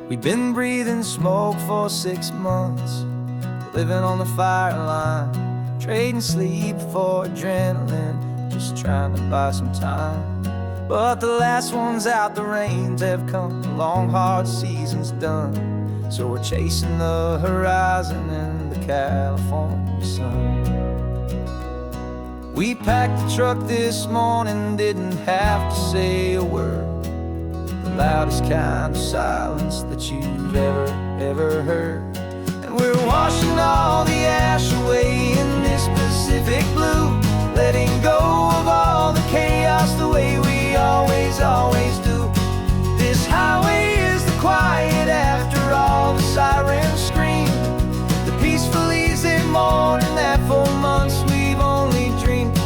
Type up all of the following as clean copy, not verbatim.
We've been breathing smoke for 6 months, living on the fire line, trading sleep for adrenaline, just trying to buy some time. But the last one's out, the rains have come, the long hard season's done. So we're chasing the horizon in the California sun. We packed the truck this morning, didn't have to say a word. The loudest kind of silence that you've ever heard. And we're washing all the ash away in this Pacific blue, letting go of all the chaos the way we always do. This highway is the quiet after all the sirens scream, the peaceful easy morning that for months we've only dreamed.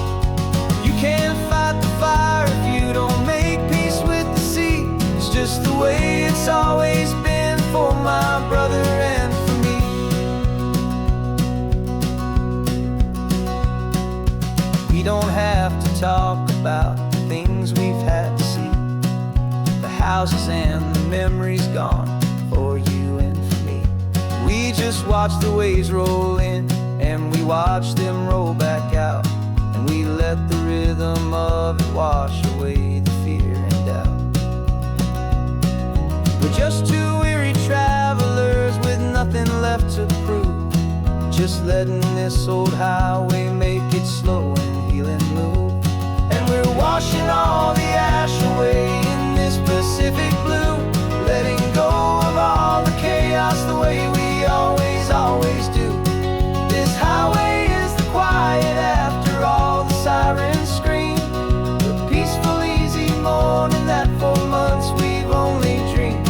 You can't fight the fire if you don't make peace with the sea. It's just the way it's always been for my brother and for me. We don't have to talk about the things we've had to see, the houses and the memories gone for you and for me. We just watch the waves roll in and we watch them roll back out, and we let the rhythm of it wash away the fear and doubt. We're just two weary travelers with nothing left to prove, just letting this old highway make it slow and healing move. And we're washing all the ash away in this Pacific blue, letting go of all the chaos the way we always do. This highway is the quiet after all the sirens scream, the peaceful easy morning that for months we've only dreamed.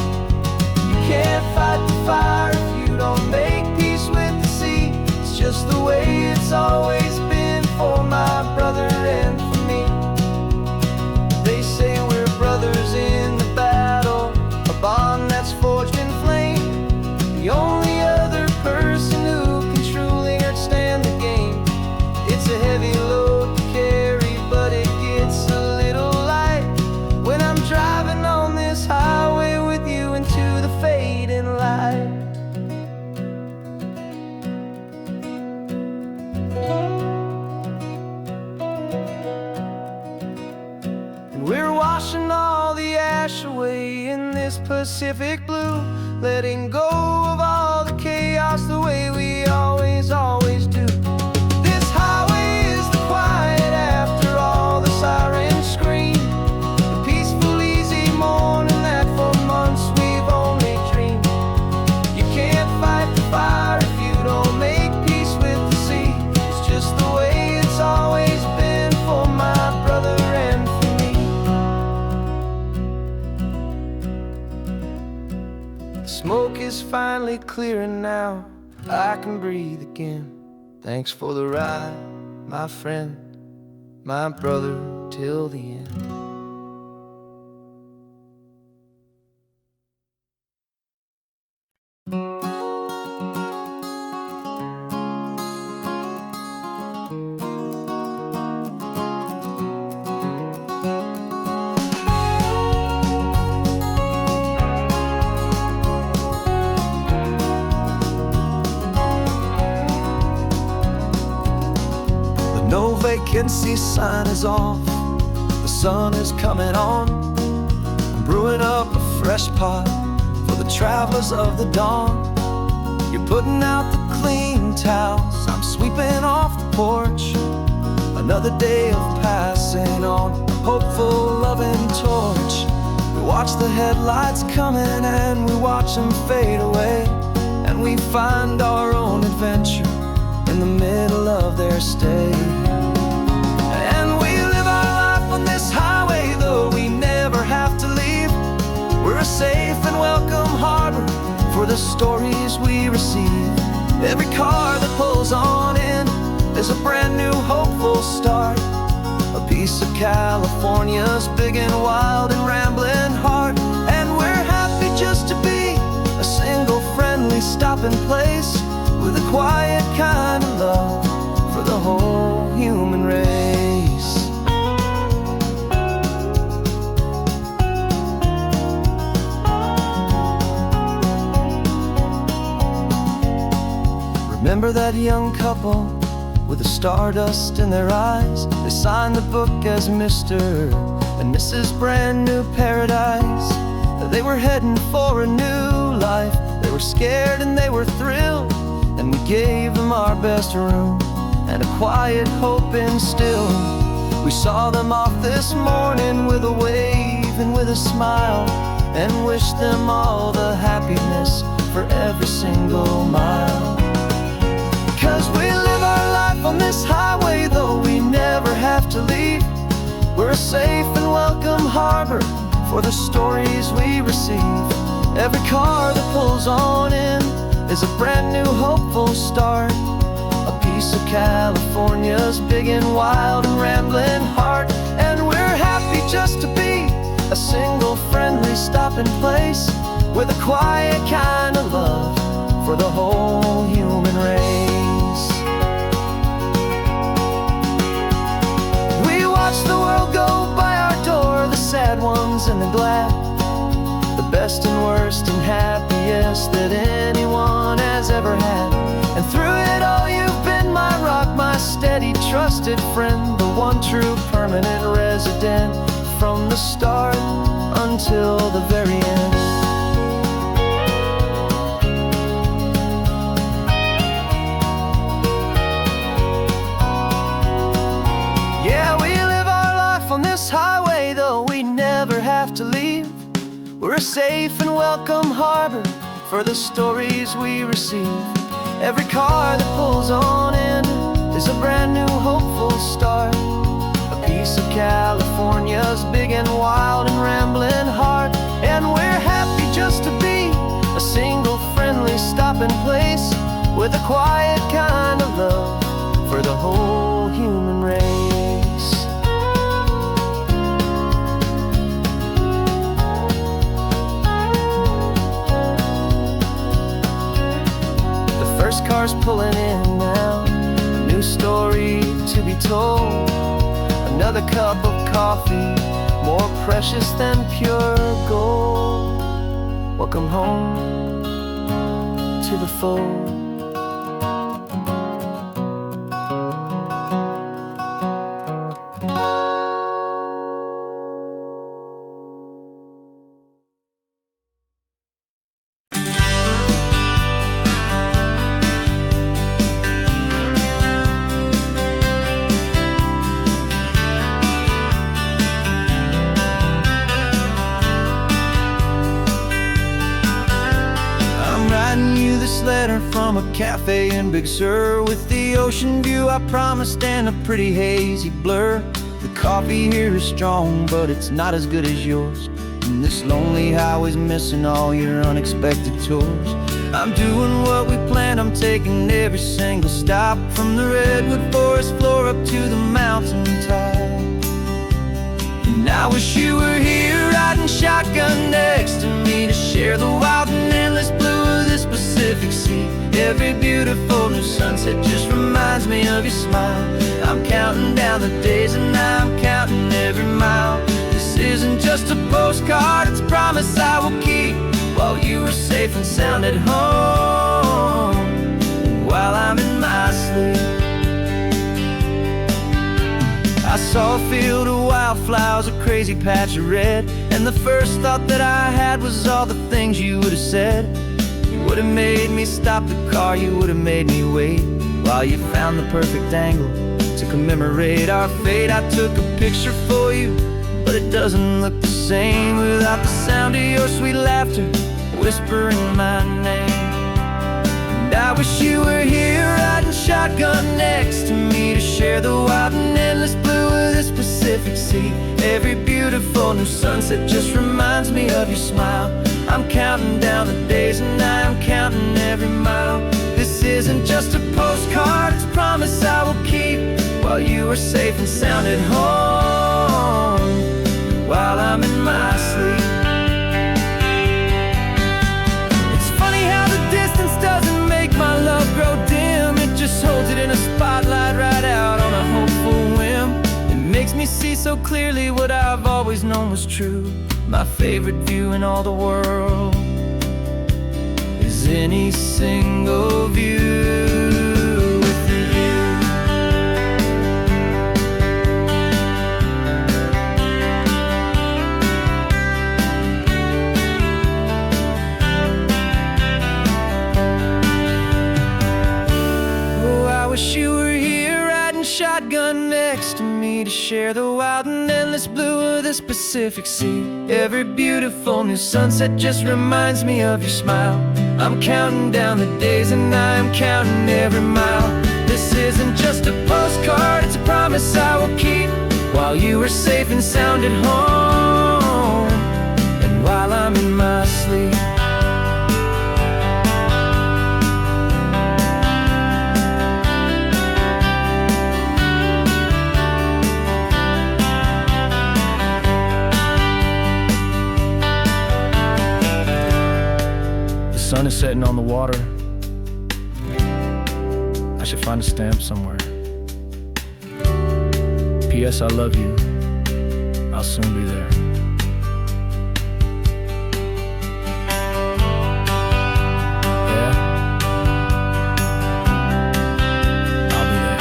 You can't fight the fire if you don't make peace with the sea. It's just the way it's always been for my brother and for me. They say we're brothers in the battle, a bond that's forged in flame. The only other person who can truly stand the game. It's a heavy load to carry, but it gets a little light when I'm driving on this highway with you into the fading light. And we're washing all the ash away in this Pacific blue, letting go of all the chaos the way we always do. This highway is the quiet after all the sirens scream, the peaceful easy morning that for months we've only dreamed. You can't fight the fire if you don't make peace with the sea. It's just the way it's always been for my brother and for me. The smoke is finally clearing now, I can breathe again. Thanks for the ride, my friend, my brother, till the end. No vacancy sign is off, the sun is coming on. I'm brewing up a fresh pot for the travelers of the dawn. You're putting out the clean towels, I'm sweeping off the porch. Another day of passing on, a hopeful loving torch. We watch the headlights coming and we watch them fade away, and we find our own adventure in the middle of their stay. And we live our life on this highway, though we never have to leave. We're a safe and welcome harbor for the stories we receive. Every car that pulls on in is a brand new hopeful start, a piece of California's big and wild and rambling heart. And we're happy just to be a single friendly stopping place, with a quiet kind of love for the whole human race. that young couple with the stardust in their eyes. They signed the book as Mr. and Mrs. Brand New Paradise. They were heading for a new life. They were scared and they were thrilled, and we gave them our best room and a quiet hope instilled. We saw them off this morning with a wave and with a smile, and wished them all the happiness for every single mile. 'Cause we live our life on this highway, though we never have to leave. We're a safe and welcome harbor for the stories we receive. Every car that pulls on in is a brand new hopeful start, a piece of California's big and wild and rambling heart. And we're happy just to be a single friendly stopping place with a quiet kind of love for the whole human race. We watch the world go by our door, the sad ones and the glad, the best and worst and happiest that anyone has ever had. And through it all you've been my rock, my steady trusted friend, the one true permanent resident from the start until the very end. Yeah, we live our life on this highway, though we never have to leave. We're a safe and welcome harbor for the stories we receive. Every car that pulls on in is a brand new hopeful start, a piece of California's big and wild and rambling heart. And we're happy just to be a single friendly stopping place with a quiet kind of love for the whole human race. First car's pulling in now, a new story to be told. Another cup of coffee, more precious than pure gold. Welcome home to the fold. Letter from a cafe in Big Sur, with the ocean view I promised and a pretty hazy blur. The coffee here is strong, but it's not as good as yours, and this lonely highway's missing all your unexpected tours. I'm doing what we planned, I'm taking every single stop, from the redwood forest floor up to the mountain top. And I wish you were here riding shotgun next to me to share the wild and endless blue of this Pacific Sea. Every beautiful new sunset just reminds me of your smile. I'm counting down the days and I'm counting every mile. This isn't just a postcard, it's a promise I will keep, while you are safe and sound at home, while I'm in my sleep. I saw a field of wildflowers, a crazy patch of red, and the first thought that I had was all the things you would have said. You would have made me stop the car, you would have made me wait, while you found the perfect angle to commemorate our fate. I took a picture for you, but it doesn't look the same without the sound of your sweet laughter whispering my name. And I wish you were here riding shotgun next to me to share the wild and endless blue of this Pacific Sea. Every beautiful new sunset just reminds me of your smile. I'm counting down the days and I'm counting every mile. This isn't just a postcard, it's a promise I will keep, while you are safe and sound at home, while I'm in my sleep. It's funny how the distance doesn't make my love grow dim, it just holds it in a spotlight right out on a hopeful whim. It makes me see so clearly what I've always known was true. My favorite view in all the world is any single view shotgun next to me to share the wild and endless blue of this Pacific Sea. Every beautiful new sunset just reminds me of your smile. I'm counting down the days and I am counting every mile. This isn't just a postcard, it's a promise I will keep, while you are safe and sound at home, and while I'm in my sleep. The sun is setting on the water. I should find a stamp somewhere. P.S. I love you. I'll soon be there. Yeah? I'll be there.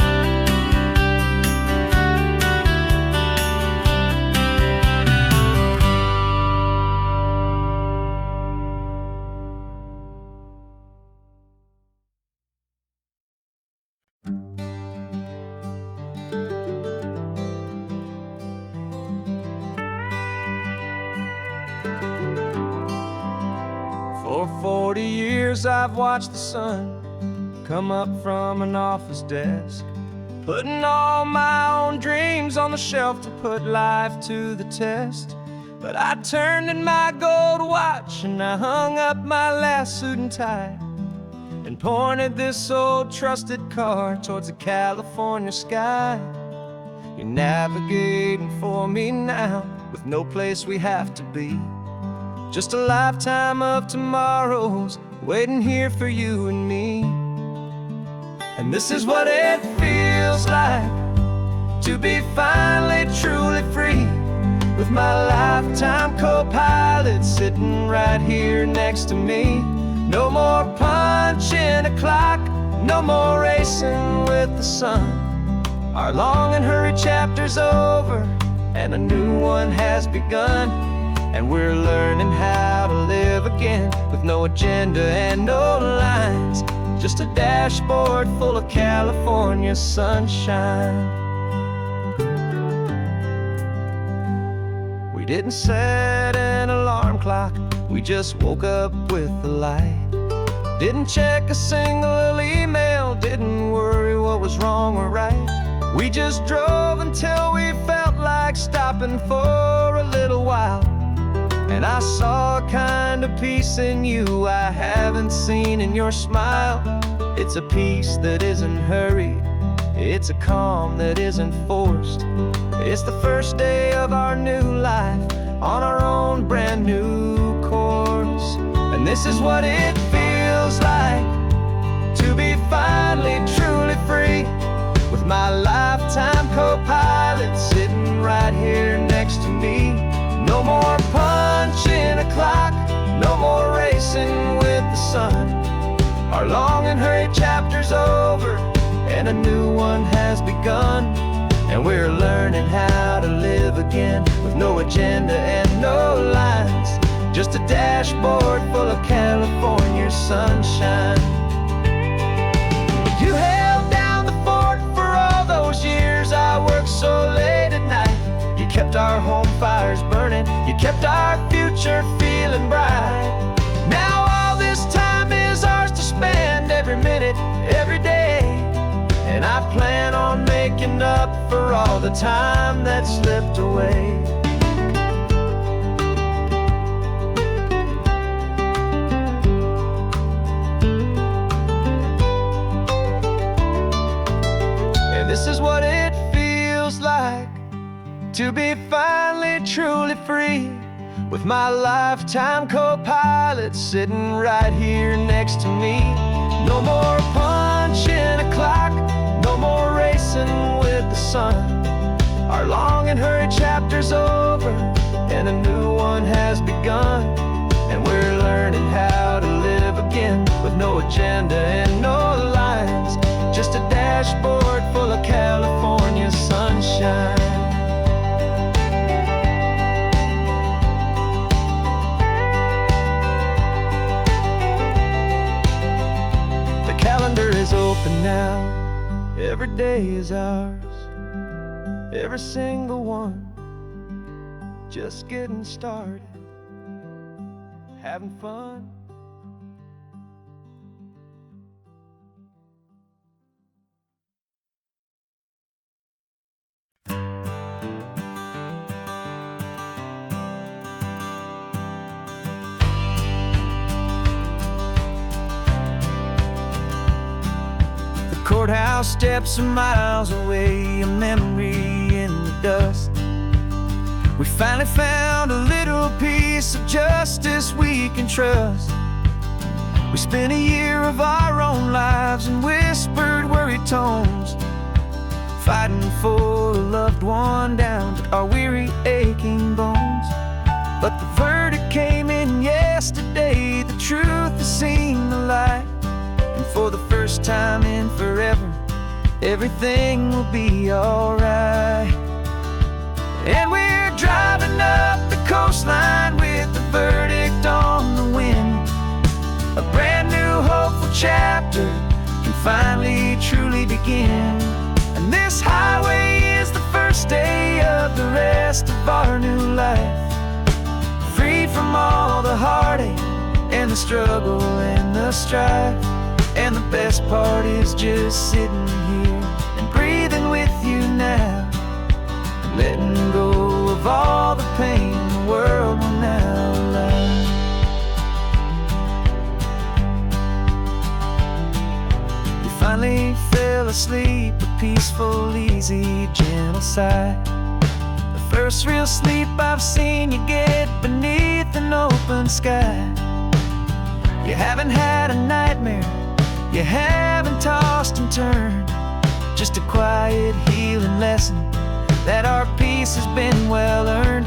For 40 years I've watched the sun come up from an office desk, putting all my own dreams on the shelf to put life to the test. But I turned in my gold watch and I hung up my last suit and tie, and pointed this old trusted car towards the California sky. You're navigating for me now, with no place we have to be, just a lifetime of tomorrows waiting here for you and me. And this is what it feels like to be finally truly free, with my lifetime co-pilot sitting right here next to me. No more punching a clock, no more racing with the sun. Our long and hurried chapter's over and a new one has begun. And we're learning how to live again, with no agenda and no lines, just a dashboard full of California sunshine. We didn't set an alarm clock, we just woke up with the light. Didn't check a single email, didn't worry what was wrong or right. We just drove until we felt like stopping for a little while. And I saw a kind of peace in you I haven't seen in your smile. It's a peace that isn't hurried, it's a calm that isn't forced. It's the first day of our new life on our own brand new course. And this is what it feels like to be finally truly free, with my lifetime co-pilot sitting right here next to me. No more punching a clock, no more racing with the sun. Our long and hurried chapter's over and a new one has begun. And we're learning how to live again, with no agenda and no lines, just a dashboard full of California sunshine. You held down the fort for all those years I worked so late at night. You kept our home fires burning, you kept our future feeling bright. Now all this time is ours to spend, every minute, every day. And I plan on making up for all the time that slipped away. And this is what it feels like to be finally truly free, with my lifetime co-pilot sitting right here next to me. No more punching a clock, no more racing with the sun. Our long and hurried chapter's over and a new one has begun. And we're learning how to live again, with no agenda and no lines, just a dashboard full of California sunshine. Is open now, Every day is ours, every single one. Just getting started, having fun. Courthouse steps are miles away, a memory in the dust. We finally found a little piece of justice we can trust. We spent a year of our own lives in whispered, worried tones, fighting for a loved one down to our weary, aching bones. But the verdict came in yesterday, the truth has seen the light. And for the first time in forever, everything will be alright. And we're driving up the coastline with the verdict on the wind. A brand new hopeful chapter can finally truly begin. And this highway is the first day of the rest of our new life. Free from all the heartache and the struggle and the strife. And the best part is just sitting here and breathing with you now, letting go of all the pain the world will now allow. You finally fell asleep, a peaceful, easy, gentle sigh. The first real sleep I've seen you get beneath an open sky. You haven't had a nightmare, you haven't tossed and turned, just a quiet healing lesson that our peace has been well earned.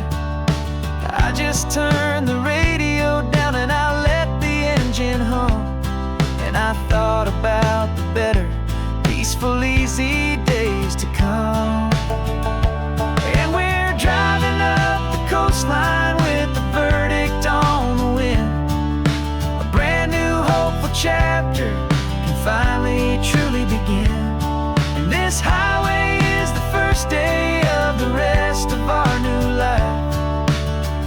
I just turned the radio down and I let the engine hum, and I thought about the better, peaceful, easy days to come. And we're driving up the coastline with the verdict on the wind. A brand new hopeful chapter finally truly begin. And this highway is the first day of the rest of our new life.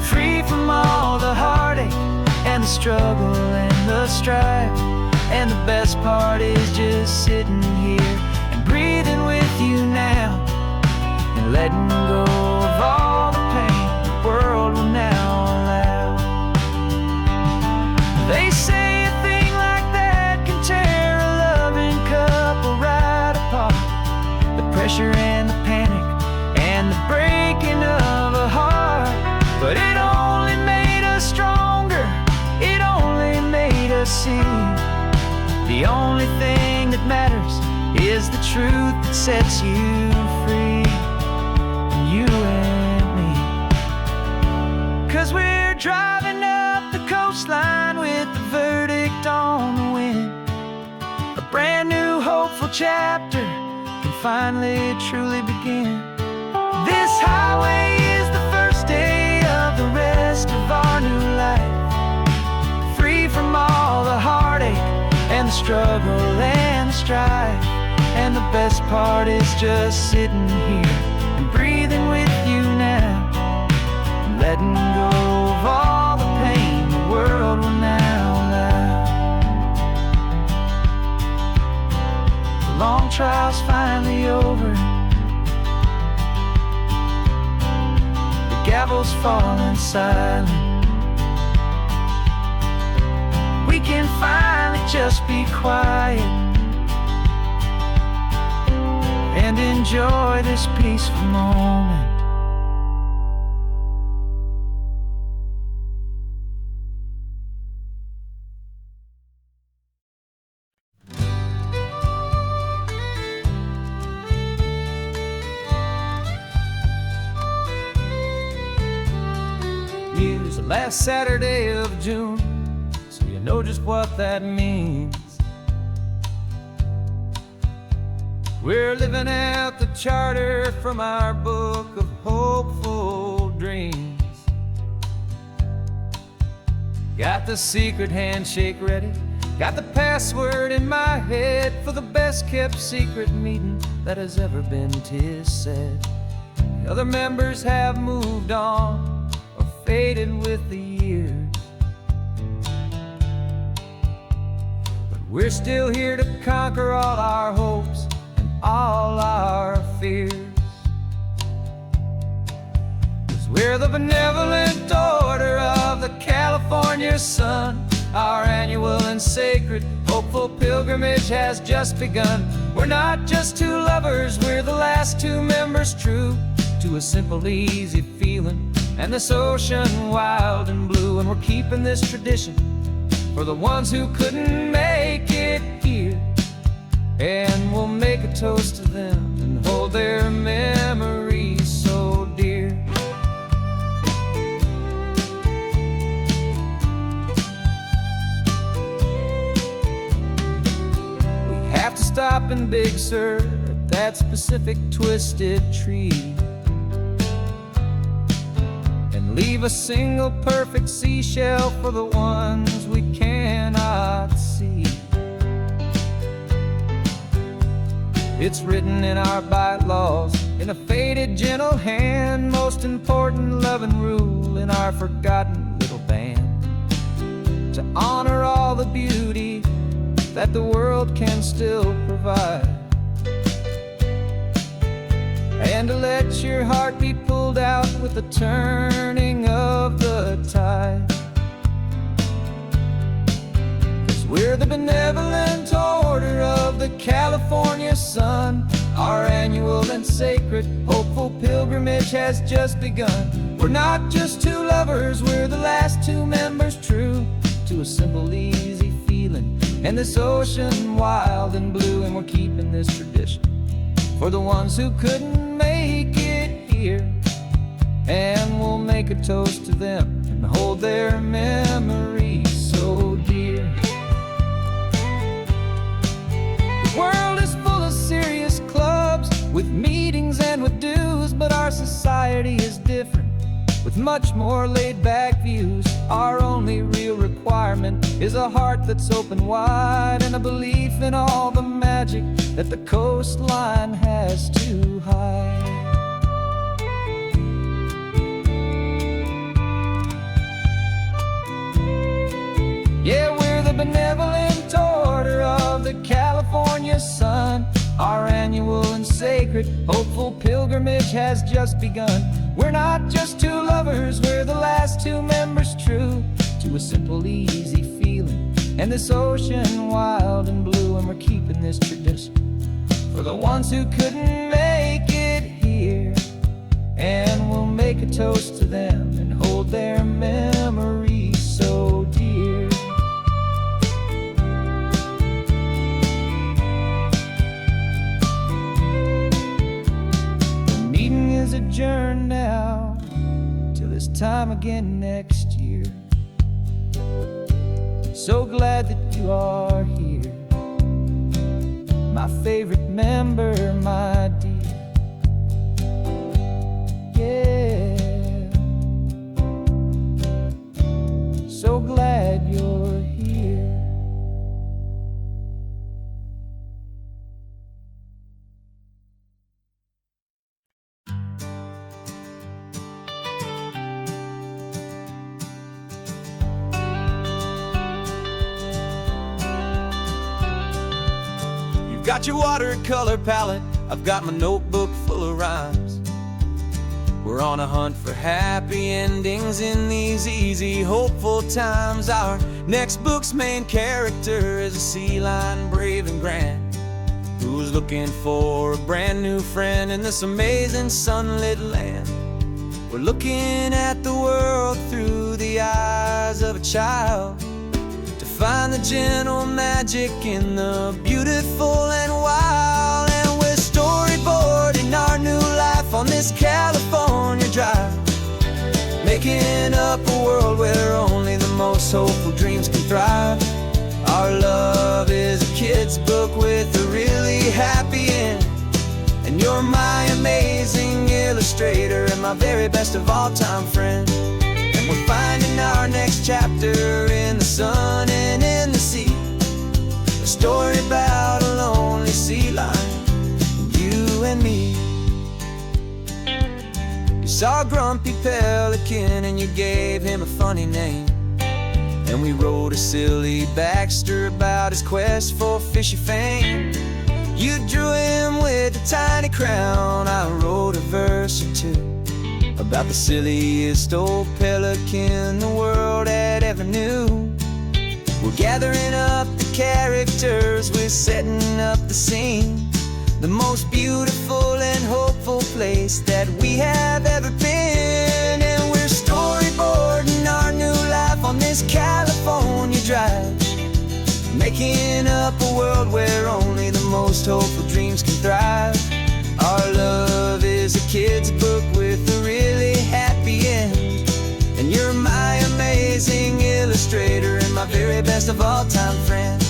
Free from all the heartache and the struggle and the strife. And the best part is just sitting here and breathing with you now, and letting go of all the pain the world will now allow. They say a thing like that can tear pressure and the panic and the breaking of a heart. But it only made us stronger, it only made us see the only thing that matters is the truth that sets you free, you and me. 'Cause we're driving up the coastline with the verdict on the wind. A brand new hopeful chapter finally truly begin. This highway is the first day of the rest of our new life. Free from all the heartache and the struggle and the strife. And the best part is just sitting here and breathing with you now, and letting go of all the pain the world will now allow. The long trial's finally over, the gavel's falling silent. We can finally just be quiet and enjoy this peaceful moment. Use the last Saturday of June, so you know just what that means. We're living out the charter from our book of hopeful dreams. Got the secret handshake ready, Got the password in my head for the best kept secret meeting that has ever been, 'tis said. The other members have moved on or faded with the years, but we're still here to conquer all our hopes and all our fears. 'Cause we're the benevolent order of the California sun. Our annual and sacred hopeful pilgrimage has just begun. We're not just two lovers, we're the last two members true to a simple, easy feeling and this ocean wild and blue. And we're keeping this tradition for the ones who couldn't make it here, and we'll make a toast to them and hold their memories so dear. Have to stop in Big Sur at that specific twisted tree and leave a single perfect seashell for the ones we cannot see. It's written in our bylaws in a faded gentle hand, most important loving rule in our forgotten little band, to honor all the beauty that the world can still provide, and to let your heart be pulled out with the turning of the tide. 'Cause we're the benevolent order of the California sun. Our annual and sacred hopeful pilgrimage has just begun. We're not just two lovers, we're the last two members true to a simple, easy feeling and this ocean wild and blue. And we're keeping this tradition for the ones who couldn't make it here, and we'll make a toast to them and hold their memories so dear. The world is full of serious clubs with meetings and with dues, but our society is different with much more laid-back views. Our only real requirement is a heart that's open wide and a belief in all the magic that the coastline has to hide. Yeah, we're the benevolent order of the California sun. Our annual and sacred hopeful pilgrimage has just begun. We're not just two lovers, we're the last two members true to a simple, easy feeling and this ocean wild and blue. And we're keeping this tradition for the ones who couldn't make it here, and we'll make a toast to them and hold their memories so dear. The meeting is adjourned now till this time again next year. So glad that you are here, my favorite member, my dear. Yeah, so glad you're here. Got your watercolor palette, I've got my notebook full of rhymes. We're on a hunt for happy endings in these easy, hopeful times. Our next book's main character is a sea lion, brave and grand, who's looking for a brand new friend in this amazing sunlit land. We're looking at the world through the eyes of a child, find the gentle magic in the beautiful and wild. And we're storyboarding our new life on this California drive, making up a world where only the most hopeful dreams can thrive. Our love is a kid's book with a really happy end, and you're my amazing illustrator and my very best of all time friend. We're finding our next chapter in the sun and in the sea, story about a lonely sea lion, you and me. You saw a grumpy pelican and you gave him a funny name, and we wrote a silly Baxter about his quest for fishy fame. You drew him with a tiny crown, I wrote a verse or two about the silliest old pelican the world had ever knew. We're gathering up the characters, we're setting up the scene, the most beautiful and hopeful place that we have ever been. And we're storyboarding our new life on this California drive, making up a world where only the most hopeful dreams can thrive. Our love is a kid's book with a really happy end, and you're my amazing illustrator and my very best of all time friend.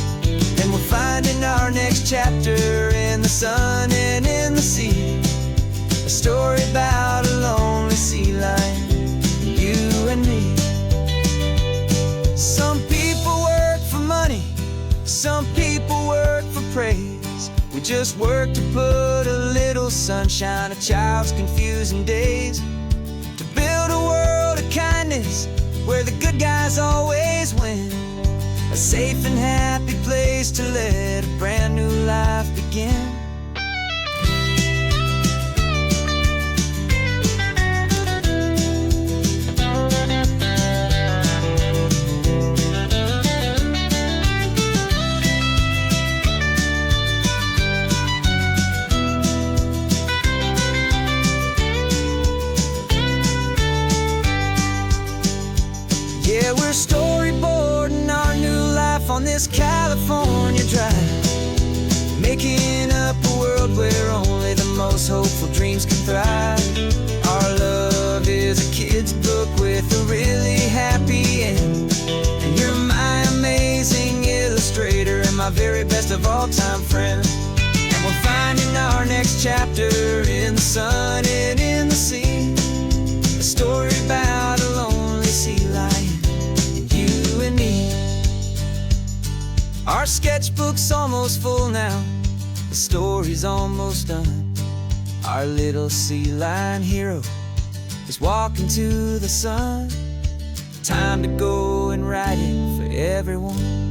And we're finding our next chapter in the sun and in the sea, a story about a lonely sea lion, you and me. Some people work for money, some people work for praise. We just work to put a little sunshine in a child's confusing days, to build a world of kindness where the good guys always win, a safe and happy place to let a brand new life begin. Yeah, we're storyboarding our new life on this California drive, making up a world where only the most hopeful dreams can thrive. Our love is a kid's book with a really happy end, and you're my amazing illustrator and my very best of all time friend. And we're finding our next chapter in the sun and in the sea, a story about a lonely sea lion, our sketchbook's almost full now, the story's almost done. Our little sea lion hero is walking to the sun. Time to go and write it for everyone.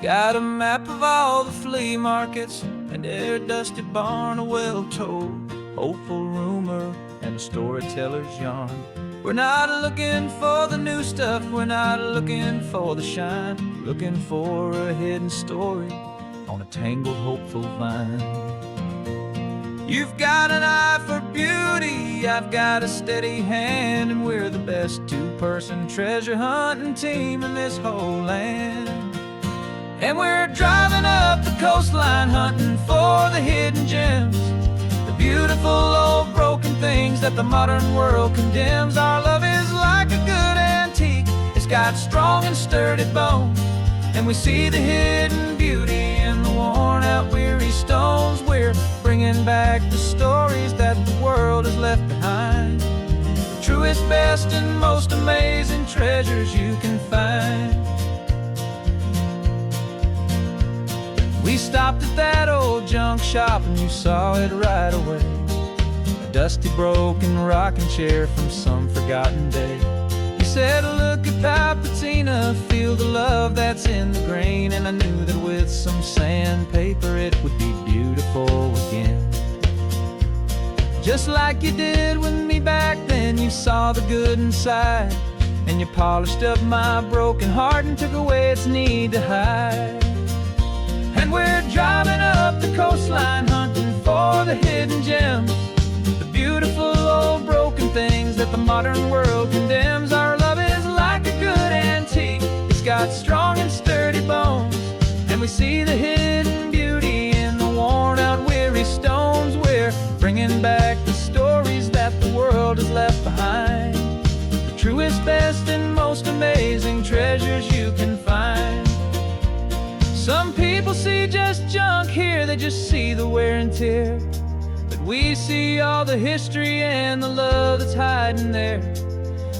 Got a map of all the flea markets and their dusty barn, a well-told, hopeful rumor, and a storyteller's yarn. We're not looking for the new stuff, we're not looking for the shine, looking for a hidden story on a tangled, hopeful vine. You've got an eye for beauty, I've got a steady hand, and we're the best two-person treasure hunting team in this whole land. And we're driving up the coastline hunting for the hidden gems, the beautiful old broken things that the modern world condemns. Our love is like a good antique, it's got strong and sturdy bones, and we see the hidden beauty in the worn out weary stones. We're bringing back the stories that the world has left behind, the truest, best, and most amazing treasures you can find. We stopped at that old junk shop and you saw it right away, a dusty, broken rocking chair from some forgotten day. You said, look at Papatina, feel the love that's in the grain, and I knew that with some sandpaper it would be beautiful again. Just like you did with me back then, you saw the good inside, and you polished up my broken heart and took away its need to hide. And we're driving up the coastline hunting for the hidden gems, the beautiful old broken things that the modern world condemns. Our love is like a good antique, it's got strong and sturdy bones, and we see the hidden beauty in the worn out weary stones. We're bringing back the stories that the world has left behind, the truest, best, and most amazing treasures you can find. Some people see just junk here, they just see the wear and tear, but we see all the history and the love that's hiding there.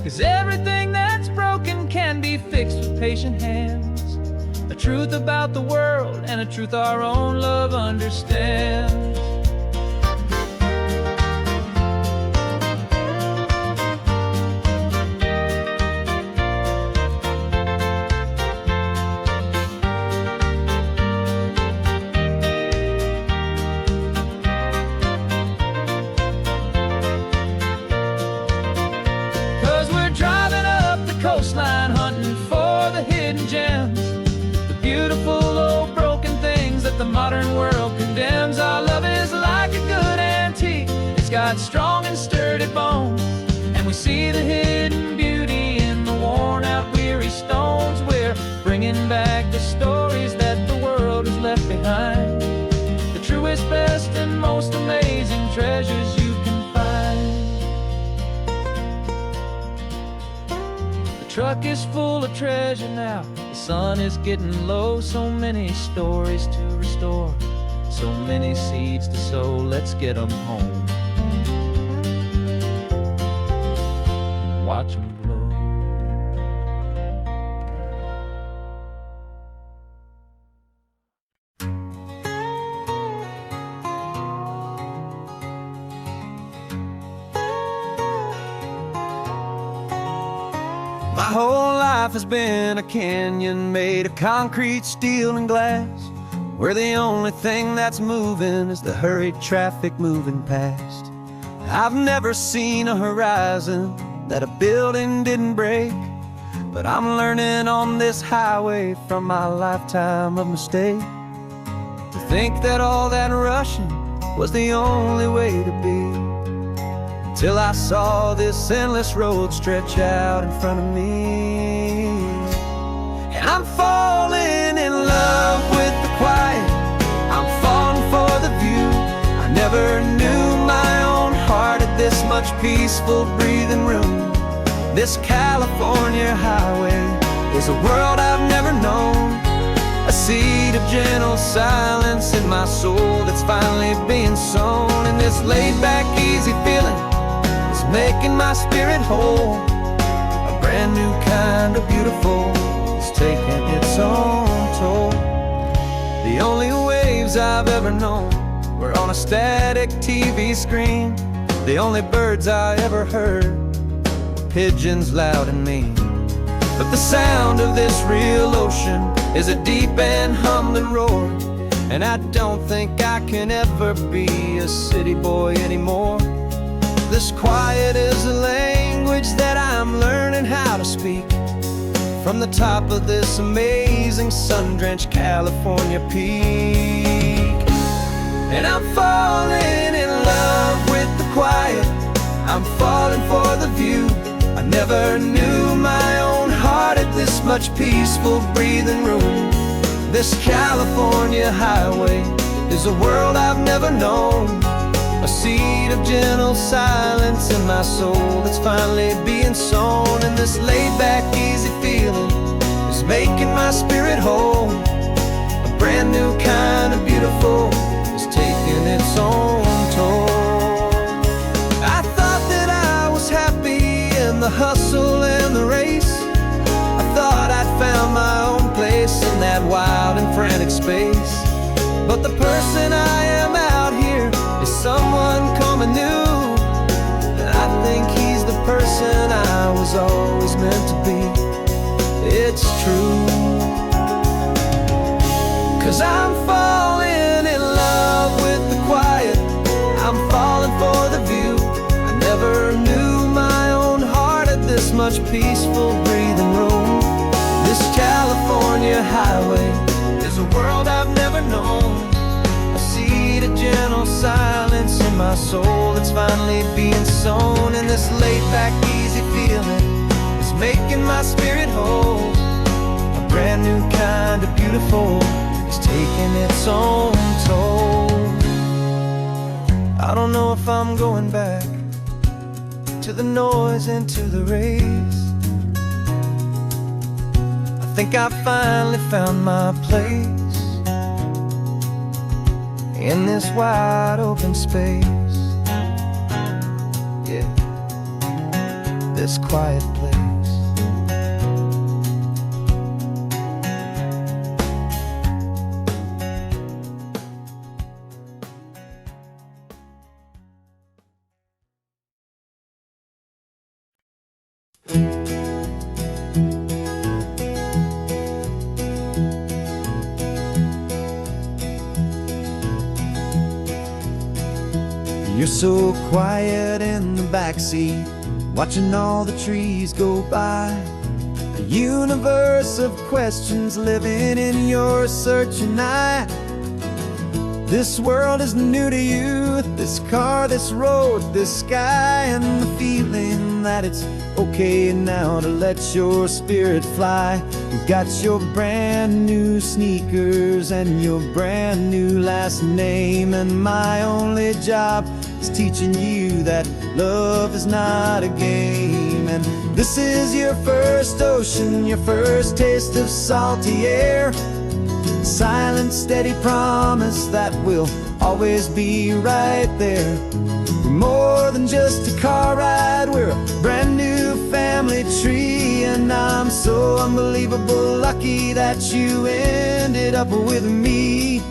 'Cause everything that's broken can be fixed with patient hands. A truth about the world and a truth our own love understands. 'Cause we're driving up the coastline, hunting for the hidden gems, the beautiful old broken things that the modern world condemns. Our love is like a good antique, it's got strong and sturdy bones, and we see the hidden beauty in the worn out weary stones. We're bringing back the stories that the world has left behind, the truest, best, and most amazing treasures you can find. The truck is full of treasure now, the sun is getting low. So many stories to restore, so many seeds to sow. Let's get them home, watch them blow. My whole life has been a canyon made of concrete, steel, and glass, where the only thing that's moving is the hurried traffic moving past. I've never seen a horizon that a building didn't break, but I'm learning on this highway from my lifetime of mistake, to think that all that rushing was the only way to be, till I saw this endless road stretch out in front of me. And I'm falling in love with the quiet, I'm falling for the view. I never knew my own heart had this much peaceful breathing room. This California highway is a world I've never known, a seed of gentle silence in my soul that's finally being sown. And this laid-back, easy feeling is making my spirit whole. A brand new kind of beautiful is taking its own toll. The only waves I've ever known were on a static TV screen. The only birds I ever heard were pigeons loud and mean. But the sound of this real ocean is a deep and humbling roar, and I don't think I can ever be a city boy anymore. This quiet is a language that I'm learning how to speak, from the top of this amazing sun-drenched California peak. And I'm falling in love with the quiet, I'm falling for the view. I never knew my own heart had this much peaceful breathing room. This California highway is a world I've never known, a seed of gentle silence in my soul that's finally being sown. And this laid-back, easy feeling is making my spirit whole. A brand new kind of beautiful is taking its own toll. I thought that I was happy in the hustle and the race. I thought I'd found my own place in that wild and frantic space. But the person I am out here is someone coming new, and I think he's the person I was always meant to be. It's true, 'cause I'm falling in love with the quiet, I'm falling for the view. I never knew my own heart had this much peaceful breathing room. This California highway is a world I've never known, a seed of gentle silence in my soul that's finally being sown. And this laid-back, easy feeling is making my spirit whole. A brand new kind of beautiful is taking its own toll. I don't know if I'm going back to the noise and to the race. I think I finally found my place in this wide open space. this quiet place. You're so quiet in the backseat, watching all the trees go by. A universe of questions living in your searching eye. This world is new to you, this car, this road, this sky, and the feeling that it's okay now to let your spirit fly. You've got your brand new sneakers and your brand new last name, and my only job is teaching you that love is not a game. And this is your first ocean, your first taste of salty air. Silent, steady promise that we'll always be right there. We're more than just a car ride, we're a brand new family tree. And I'm so unbelievable lucky that you ended up with me.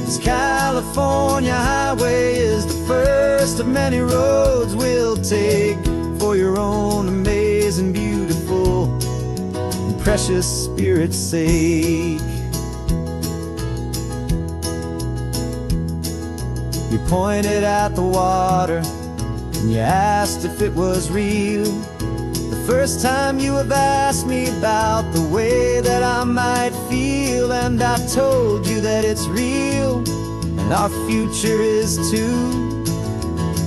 This California highway is the first of many roads we'll take for your own amazing, beautiful, and precious spirit's sake. You pointed at the water and you asked if it was real. The first time you have asked me about the way that I might feel, and I told you that it's real and our future is too.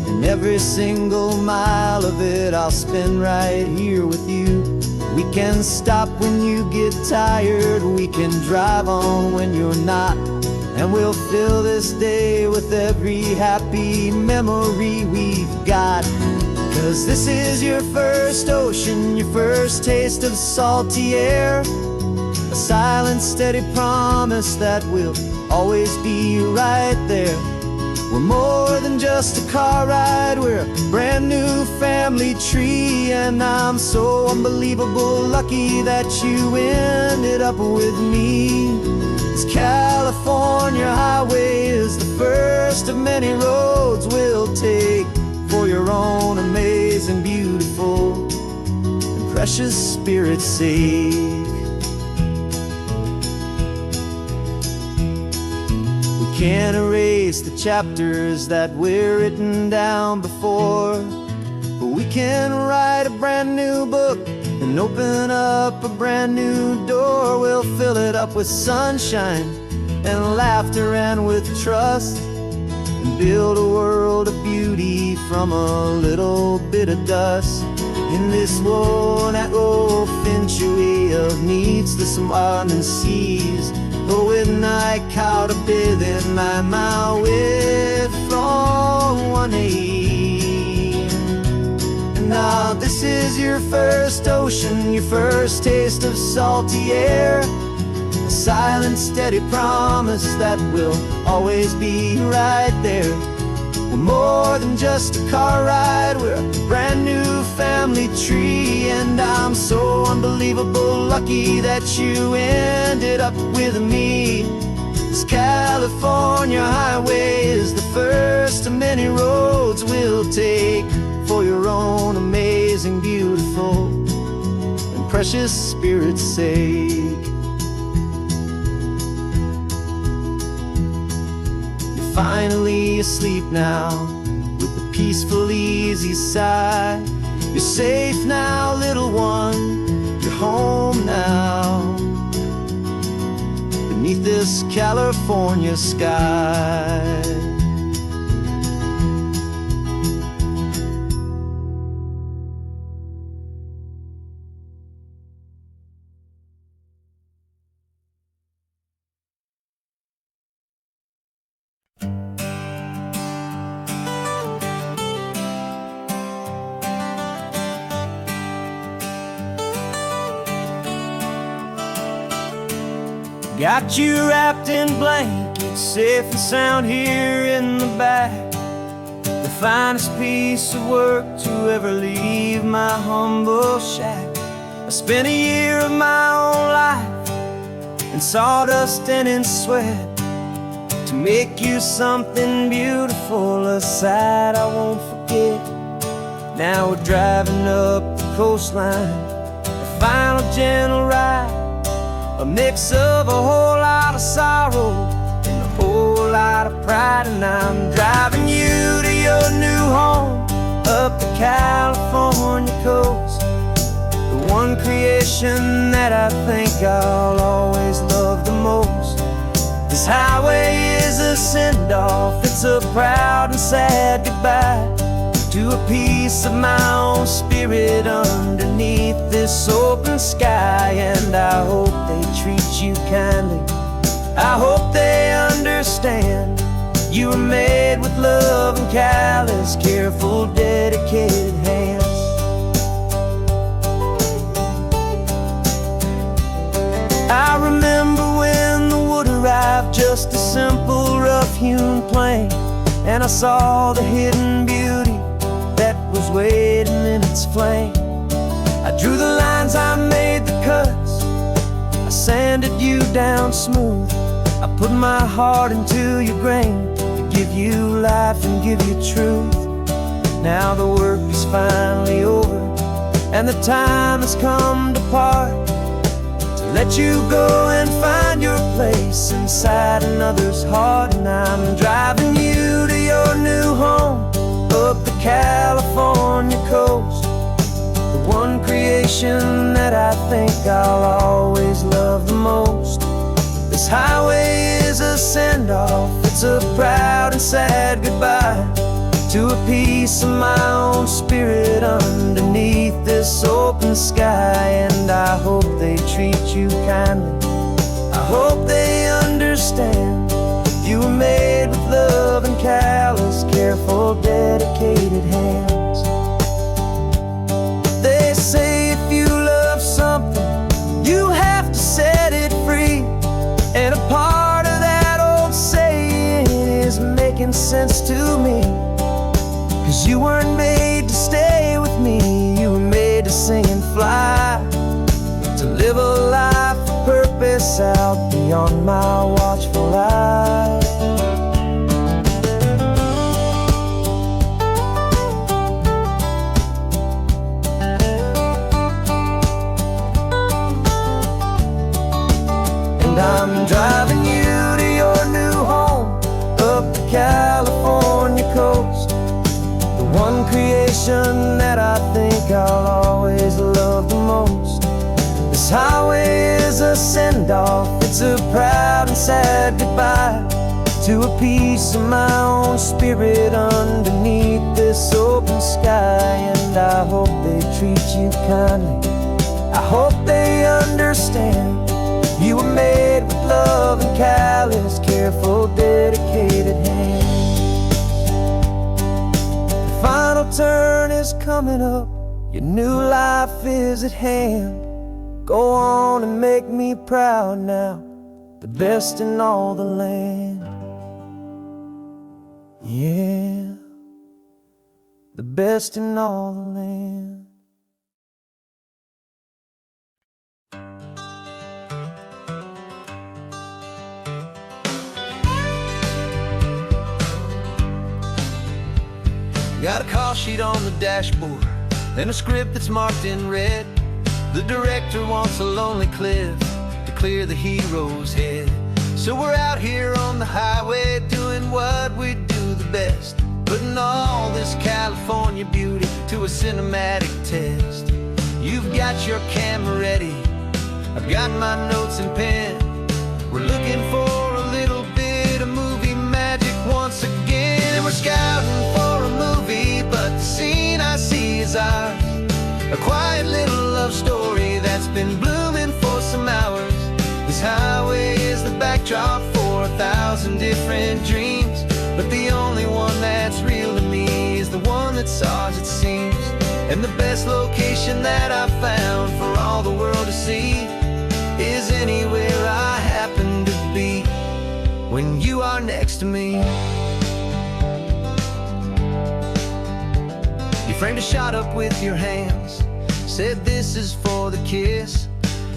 And every single mile of it I'll spend right here with you. We can stop when you get tired, we can drive on when you're not, and we'll fill this day with every happy memory we've got. 'Cause this is your first ocean, your first taste of salty air. A silent, steady promise that we'll always be right there. We're more than just a car ride, we're a brand new family tree. And I'm so unbelievable lucky that you ended up with me. This California highway is the first of many roads we'll take for your own amazing, beautiful, and precious spirit's sake. We can't erase the chapters that were written down before, but we can write a brand new book and open up a brand new door. We'll fill it up with sunshine and laughter and with trust, and build a world of beauty from a little bit of dust. In this world that finchaway of needs the smiling seas, but with night caught a bit in my way from one aim. And now this is your first ocean, your first taste of salty air. A silent, steady promise that we'll always be right there. We're more than just a car ride, we're a brand new family tree. And I'm so unbelievable lucky that you ended up with me. This California highway is the first of many roads we'll take for your own amazing, beautiful, and precious spirit's sake. Finally asleep now, with a peaceful, easy sigh. You're safe now, little one, you're home now, beneath this California sky. Got you wrapped in blankets, safe and sound here in the back. The finest piece of work to ever leave my humble shack. I spent a year of my own life in sawdust and in sweat to make you something beautiful, a sight I won't forget. Now we're driving up the coastline, a final gentle ride, a mix of a whole lot of sorrow and a whole lot of pride. And I'm driving you to your new home up the California coast, the one creation that I think I'll always love the most. This highway is a send-off, it's a proud and sad goodbye to a piece of my own spirit underneath this open sky. And I hope they treat you kindly, I hope they understand you were made with love and callous, careful, dedicated hands. I remember when the wood arrived, just a simple rough-hewn plank, and I saw the hidden beauty that was waiting in its flame. I drew the lines, I made the cuts, I sanded you down smooth. I put my heart into your grain to give you life and give you truth. Now the work is finally over, and the time has come to part, to let you go and find your place inside another's heart. And I'm driving you to your new home up the California coast, the one creation that I think I'll always love the most. This highway is a send-off, it's a proud and sad goodbye to a piece of my own spirit underneath this open sky. And I hope they treat you kindly, I hope they understand you were made with love and callous, careful, dedicated hands. They say if you love something, you have to set it free. And a part of that old saying is making sense to me, 'cause you weren't made to stay with me, you were made to sing and fly, to live a life of purpose out beyond my watchful eye. And I'm driving you to your new home up the California coast, the one creation that I think I'll always love the most. This highway is a send-off, it's a proud and sad goodbye to a piece of my own spirit underneath this open sky. And I hope they treat you kindly, I hope they understand you were made with love and callous, careful, dedicated hands. The final turn is coming up, your new life is at hand. Go on and make me proud now, the best in all the land. Yeah, the best in all the land. Got a call sheet on the dashboard and a script that's marked in red. The director wants a lonely cliff to clear the hero's head. So we're out here on the highway doing what we do the best, putting all this California beauty to a cinematic test. You've got your camera ready, I've got my notes and pen. We're looking for a little bit of movie magic once again. And we're scouting for a movie, but the scene I see is ours, a quiet little love story that's been blooming for some hours. This highway is the backdrop for 1,000 different dreams, but the only one that's real to me is the one that's ours, it seems. And the best location that I've found for all the world to see is anywhere I happen to be when you are next to me. framed a shot up with your hands, said this is for the kiss,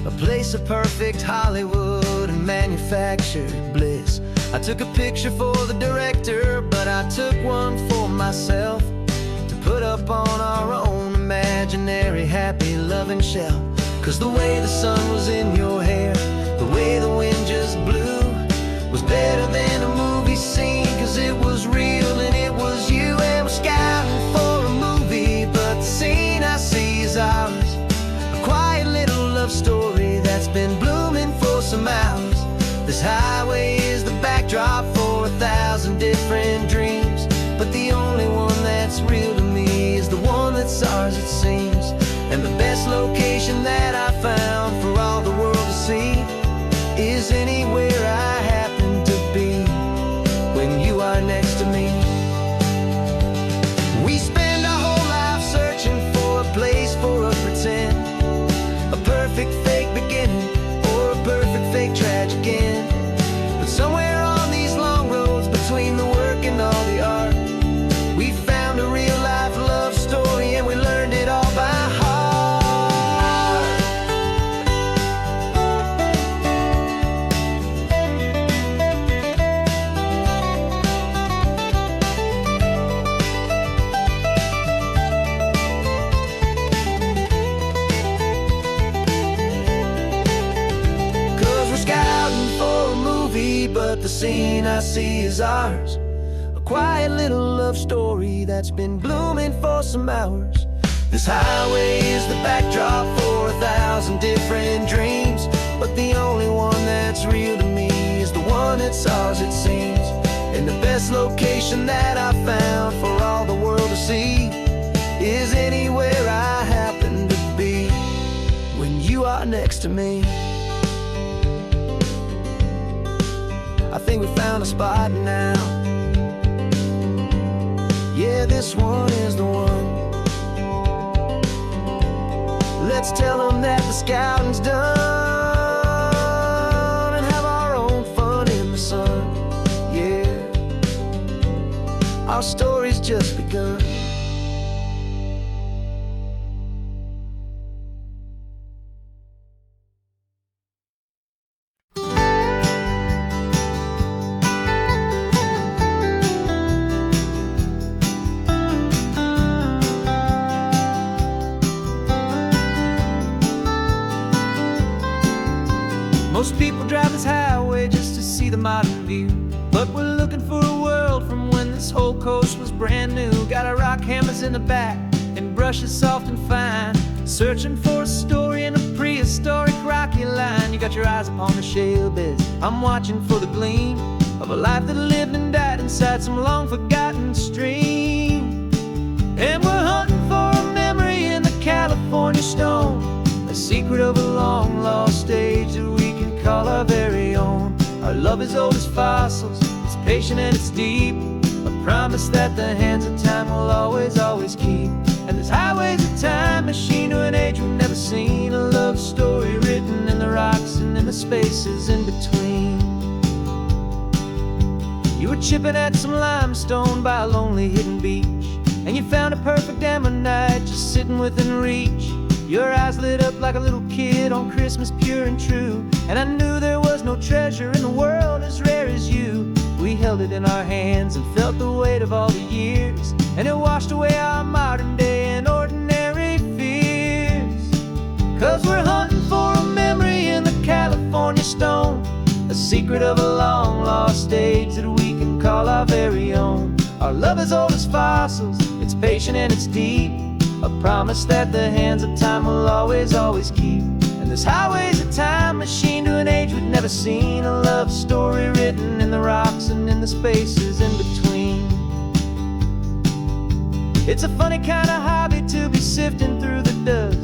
a place of perfect Hollywood and manufactured bliss. I took a picture for the director, but I took one for myself to put up on our own imaginary happy loving shelf. 'Cause the way the sun was in your hair, the way the wind just blew, was better than a movie scene. 'Cause it was real and it was you, and we're scouting for a movie, but the scene I see is ours. A quiet little love story that's been blooming for some hours. This highway is the backdrop for 1,000 different dreams, but the only one that's real to me is the one that's ours, it seems. And the best location that I found for all the world to see is anywhere I happen to be when you are next to me. We spend our whole life searching for a place for a pretend, a perfect fake beginning or a perfect fake tragic end. But somewhere on these long roads between the work and all the art, we found a real life love story, and we learned it all by heart. 'Cause we're scouting for a movie, but the scene I see is ours. A quiet little love story that's been blooming for some hours. This highway is the backdrop for 1,000 different dreams, but the only one that's real to me is the one that's ours, it seems. And the best location that I found for all the world to see is anywhere I happen to be when you are next to me. I think we found a spot now. Yeah, this one is the one. Let's tell them that the scouting's done and have our own fun in the sun. Yeah, our story's just begun. Most people drive this highway just to see the modern view, but we're looking for a world from when this whole coast was brand new. Got our rock hammers in the back and brushes soft and fine, searching for a story in a prehistoric rocky line. You got your eyes upon the shale beds, I'm watching for the gleam of a life that lived and died inside some long forgotten stream. And we're hunting for a memory in the California stone, a secret of a long lost age that we can call our very own. Our love is old as fossils, it's patient and it's deep, a promise that the hands of time will always, always keep. And this highway's a time machine to an age we've never seen, a love story written in the rocks and in the spaces in between. You were chipping at some limestone by a lonely hidden beach, and you found a perfect ammonite just sitting within reach. Your eyes lit up like a little kid on Christmas, pure and true, and I knew there was no treasure in the world as rare as you. We held it in our hands and felt the weight of all the years, and it washed away our modern day and ordinary fears. 'Cause we're hunting for a memory in the California stone, a secret of a long lost age that we can call our very own. Our love is old as fossils, it's patient and it's deep, a promise that the hands of time will always, always keep. And this highway's a time machine to an age we've never seen, a love story written in the rocks and in the spaces in between. It's a funny kind of hobby to be sifting through the dust,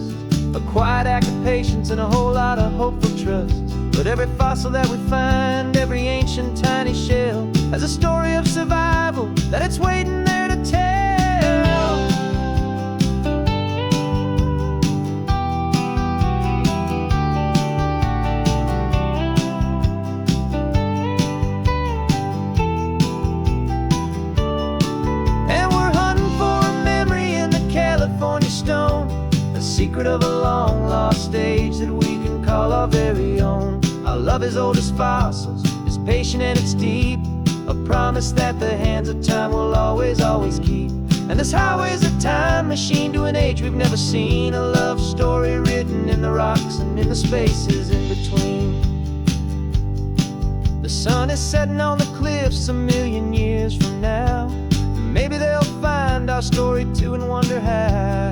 a quiet act of patience and a whole lot of hopeful trust. But every fossil that we find, every ancient tiny shell, has a story of survival that it's waiting there to tell. And we're hunting for a memory in the California secret of a long lost age that we can call our very own. Our love is old as fossils, it's patient and it's deep, a promise that the hands of time will always, always keep. And this highway's a time machine to an age we've never seen, a love story written in the rocks and in the spaces in between. The sun is setting on the cliffs a million years from now. Maybe they'll find our story too and wonder how.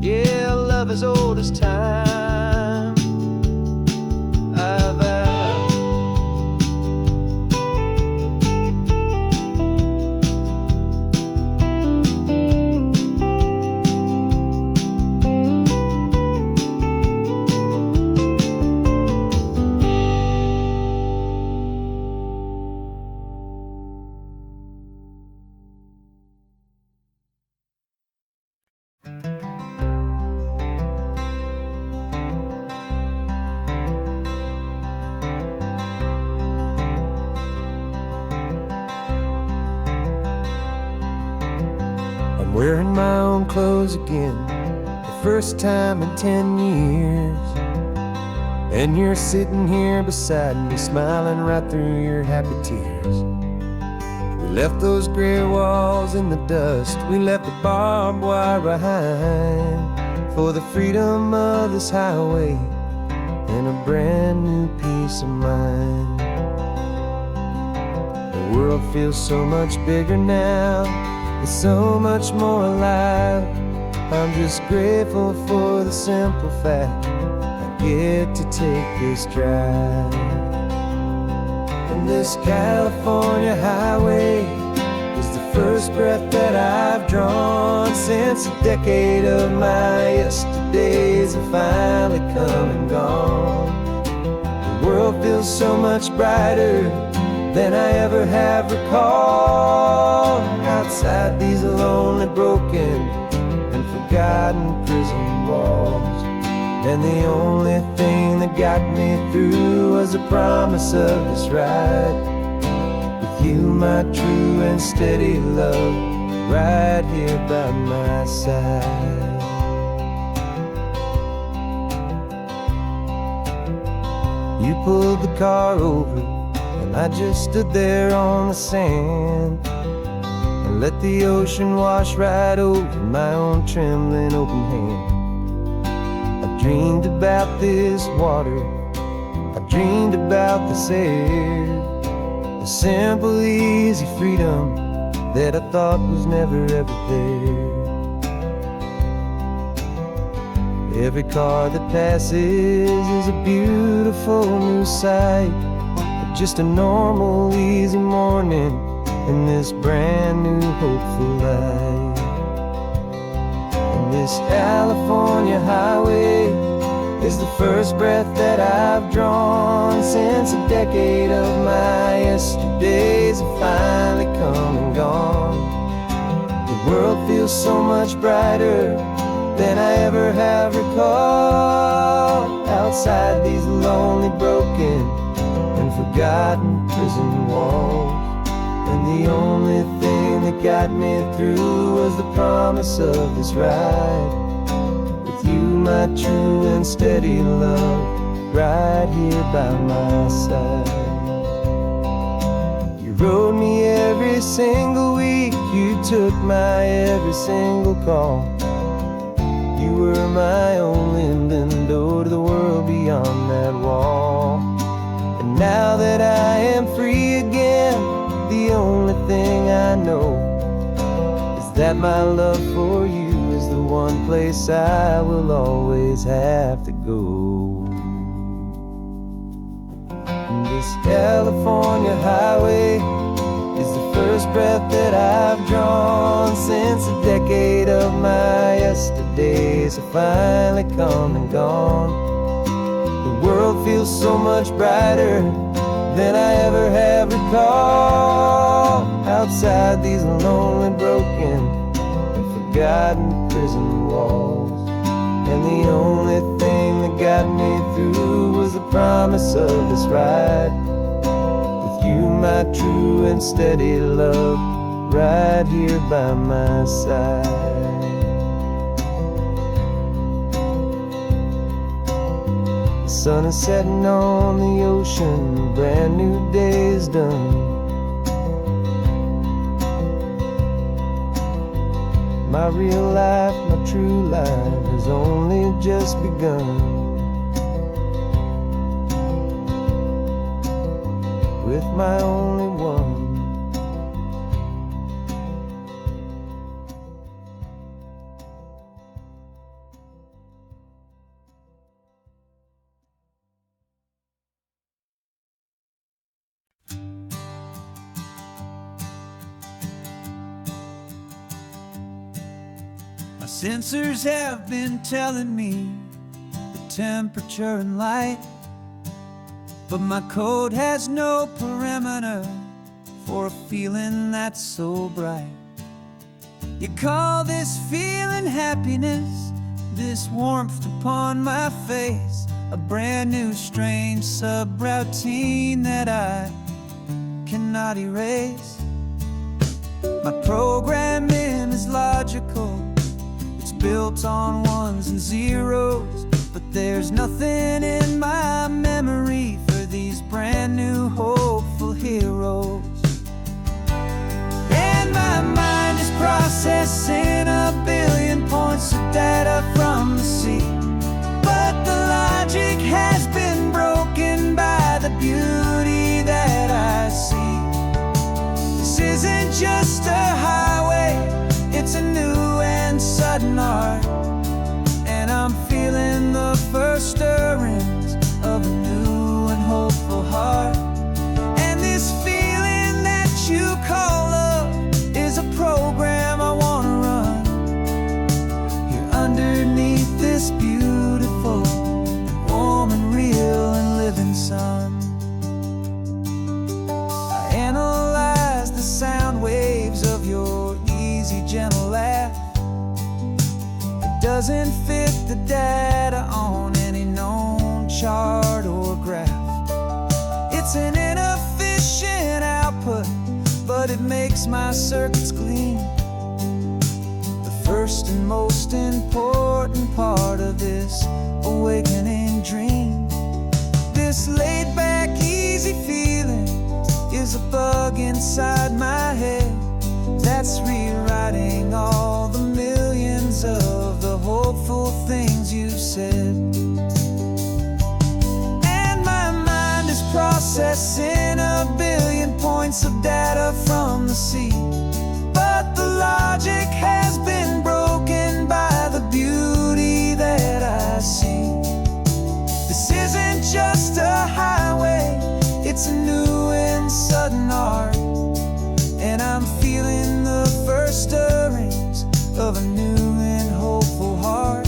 Yeah, love as old as time, I vow. I'm wearing my own clothes again, the first time in 10 years. And you're sitting here beside me, smiling right through your happy tears. We left those gray walls in the dust, we left the barbed wire behind, for the freedom of this highway and a brand new peace of mind. The world feels so much bigger now, it's so much more alive. I'm just grateful for the simple fact I get to take this drive. And this California highway is the first breath that I've drawn since a decade of my yesterdays have finally come and gone. The world feels so much brighter than I ever have recalled. Outside these lonely, broken, and forgotten prison walls. And the only thing that got me through was the promise of this ride with you, my true and steady love, right here by my side. You pulled the car over and I just stood there on the sand and let the ocean wash right over my own trembling open hand. I dreamed about this water, I dreamed about this air, the simple, easy freedom that I thought was never ever there. Every car that passes is a beautiful new sight, just a normal, easy morning in this brand new, hopeful life. And this California highway is the first breath that I've drawn since a decade of my yesterdays have finally come and gone. The world feels so much brighter than I ever have recalled. Outside these lonely, broken, and forgotten prison walls. And the only thing that got me through was the promise of this ride with you, my true and steady love, right here by my side. You rode me every single week, you took my every single call. You were my only window to the world beyond that wall. And now that I am free again, the only thing I know is that my love for you is the one place I will always have to go. And this California highway is the first breath that I've drawn since a decade of my yesterdays have finally come and gone. The world feels so much brighter than I ever have recalled. Outside these lonely, broken, and forgotten prison walls. And the only thing that got me through was the promise of this ride with you, my true and steady love, right here by my side. sun is setting on the ocean, a brand new day is done. My real life, my true life has only just begun. With my only one. My sensors have been telling me the temperature and light, but my code has no perimeter for a feeling that's so bright. You call this feeling happiness, this warmth upon my face, a brand new strange subroutine that I cannot erase. My programming is logical, it's built on ones and zeros, but there's nothing in my memory for these brand new hopeful heroes. And my mind is processing a billion points of data from the sea, but the logic has been broken by the beauty that I see. This isn't just a highway, it's a new and sudden art, and I'm feeling the first stirrings of a new and hopeful heart. And this feeling that you call love is a program I wanna run here underneath this beautiful, warm and real and living sun. I analyze the sound waves of your easy, gentle laugh. It doesn't fit the data on any known chart or graph. It's an inefficient output, but it makes my circuits clean. The first and most important part of this awakening dream. This laid-back, easy feeling is a bug inside my head that's rewriting all the millions of the hopeful things you've said. And my mind is processing a billion points of data from the sea, but the logic has been broken by the beauty that I see. This isn't just a highway, it's a new and sudden art, and I'm feeling the first stirrings of a new and hopeful heart.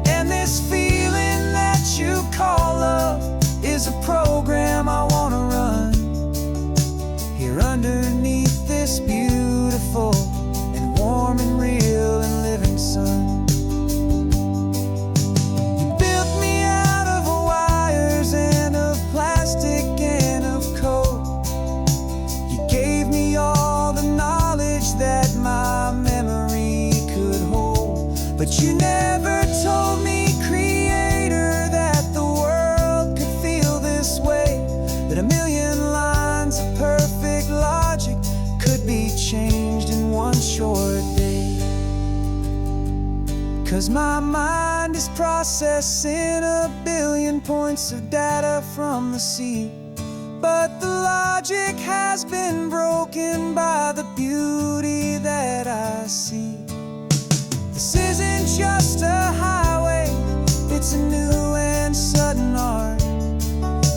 And this feeling that you call love is a program I wanna run here underneath this beautiful and warm and real and living sun. You built me out of wires and of plastic and of code. You gave me all the knowledge that my memory could hold, but you never told me, Creator, that the world could feel this way, that a million lines of perfect logic could be changed in one short day. 'Cause my mind is processing a billion points of data from the sea, but the logic has been broken by the beauty that I see. This isn't just a highway, it's a new and sudden art,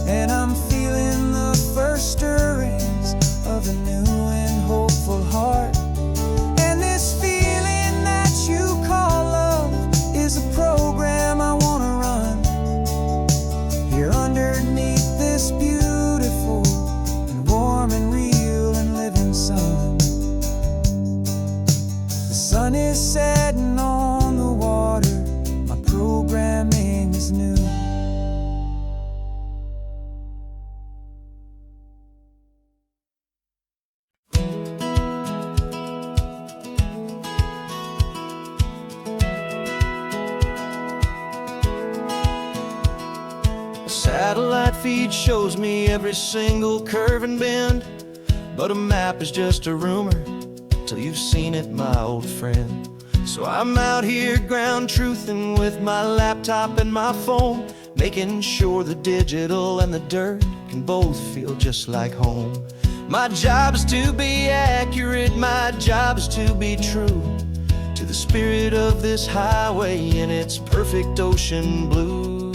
and I'm feeling the first stirrings of a new and hopeful heart. And this feeling that you call love is a program I wanna run here underneath this beautiful and warm and real and living sun. The sun is setting on the water, my programming is Satellite feed shows me every single curve and bend, but a map is just a rumor till you've seen it, my old friend. So I'm out here ground truthing with my laptop and my phone, making sure the digital and the dirt can both feel just like home. My job is to be accurate, my job is to be true to the spirit of this highway in its perfect ocean blue.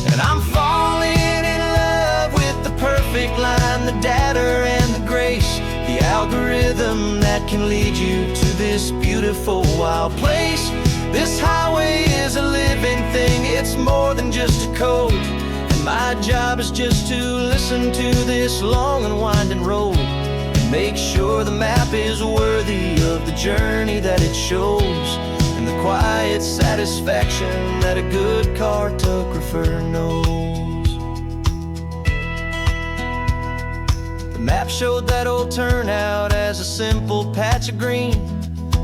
And I'm falling in love with the perfect line, the data and the grace, the algorithm that can lead you to this beautiful wild place. This highway is a living thing, it's more than just a code. And my job is just to listen to this long and winding road and make sure the map is worthy of the journey that it shows, and the quiet satisfaction that a good cartographer knows. The map showed that old turnout as a simple patch of green,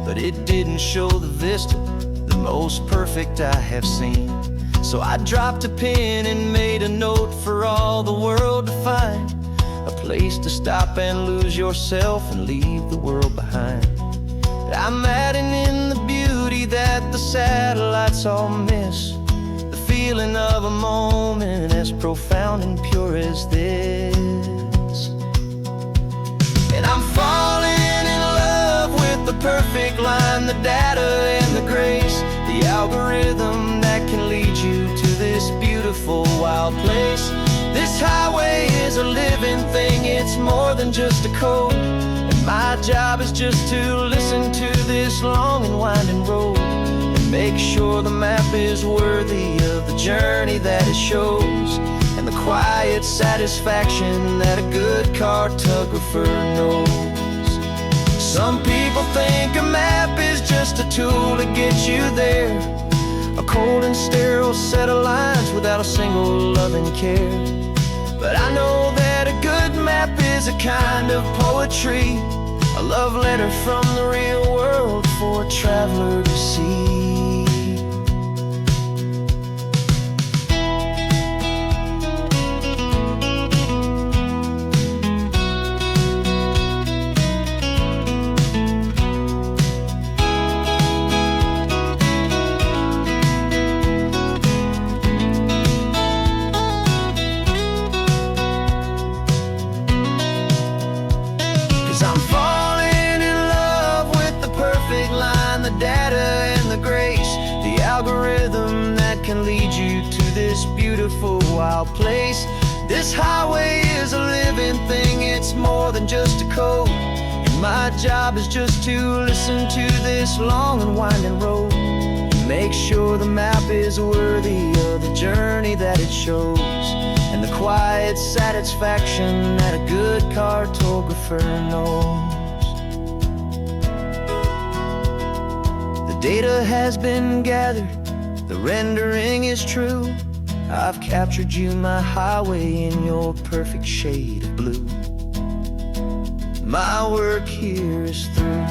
but it didn't show the vista, the most perfect I have seen. So I dropped a pin and made a note for all the world to find, a place to stop and lose yourself and leave the world behind. I'm adding in the beauty that the satellites all miss, the feeling of a moment as profound and pure as this. And I'm falling in love with the perfect line, the data and the grace, the algorithm that can lead you to this beautiful wild place. This highway is a living thing, it's more than just a code. And my job is just to listen to this long and winding road and make sure the map is worthy of the journey that it shows, and the quiet satisfaction that a good cartographer knows. Some people think a map is just a tool to get you there, a cold and sterile set of lines without a single loving care. But I know that a good map is a kind of poetry, a love letter from the real world for a traveler to see. 'Cause I'm falling in love with the perfect line, the data and the grace, the algorithm that can lead you to this beautiful wild place. This highway is a living thing, it's more than just a code. And my job is just to listen to this long and winding road and make sure the map is worthy of the journey that it shows, and the quiet satisfaction that a good cartographer knows. The data has been gathered, the rendering is true. I've captured you, my highway, in your perfect shade of blue. My work here is through.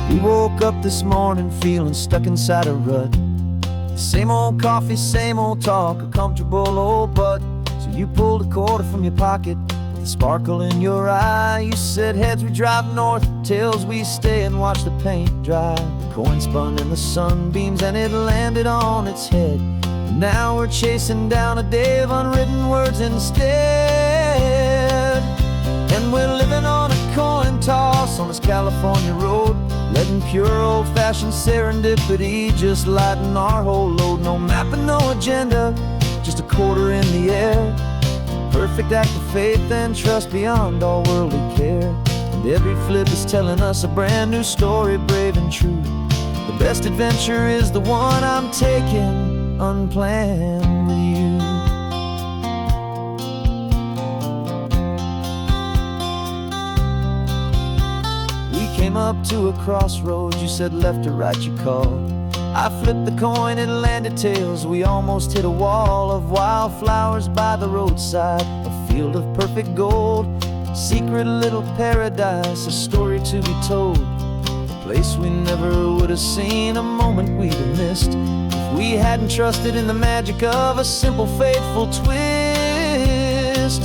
We woke up this morning feeling stuck inside a rut. Same old coffee, same old talk, a comfortable old butt. So you pulled a quarter from your pocket with a sparkle in your eye. You said heads we drive north, tails we stay and watch the paint dry. The coin spun in the sunbeams and it landed on its head. And now we're chasing down a day of unwritten words instead. And we're living on a coin toss on this California road, letting pure old-fashioned serendipity just lighten our whole load. No map and no agenda, just a quarter in the air. Perfect act of faith and trust beyond all worldly care. And every flip is telling us a brand new story, brave and true. The best adventure is the one I'm taking unplanned with you. We came up to a crossroads, you said left or right you called. I flipped the coin, it landed tails. We almost hit a wall of wildflowers by the roadside, a field of perfect gold, secret little paradise, a story to be told, a place we never would have seen, a moment we'd have missed if we hadn't trusted in the magic of a simple, faithful twist.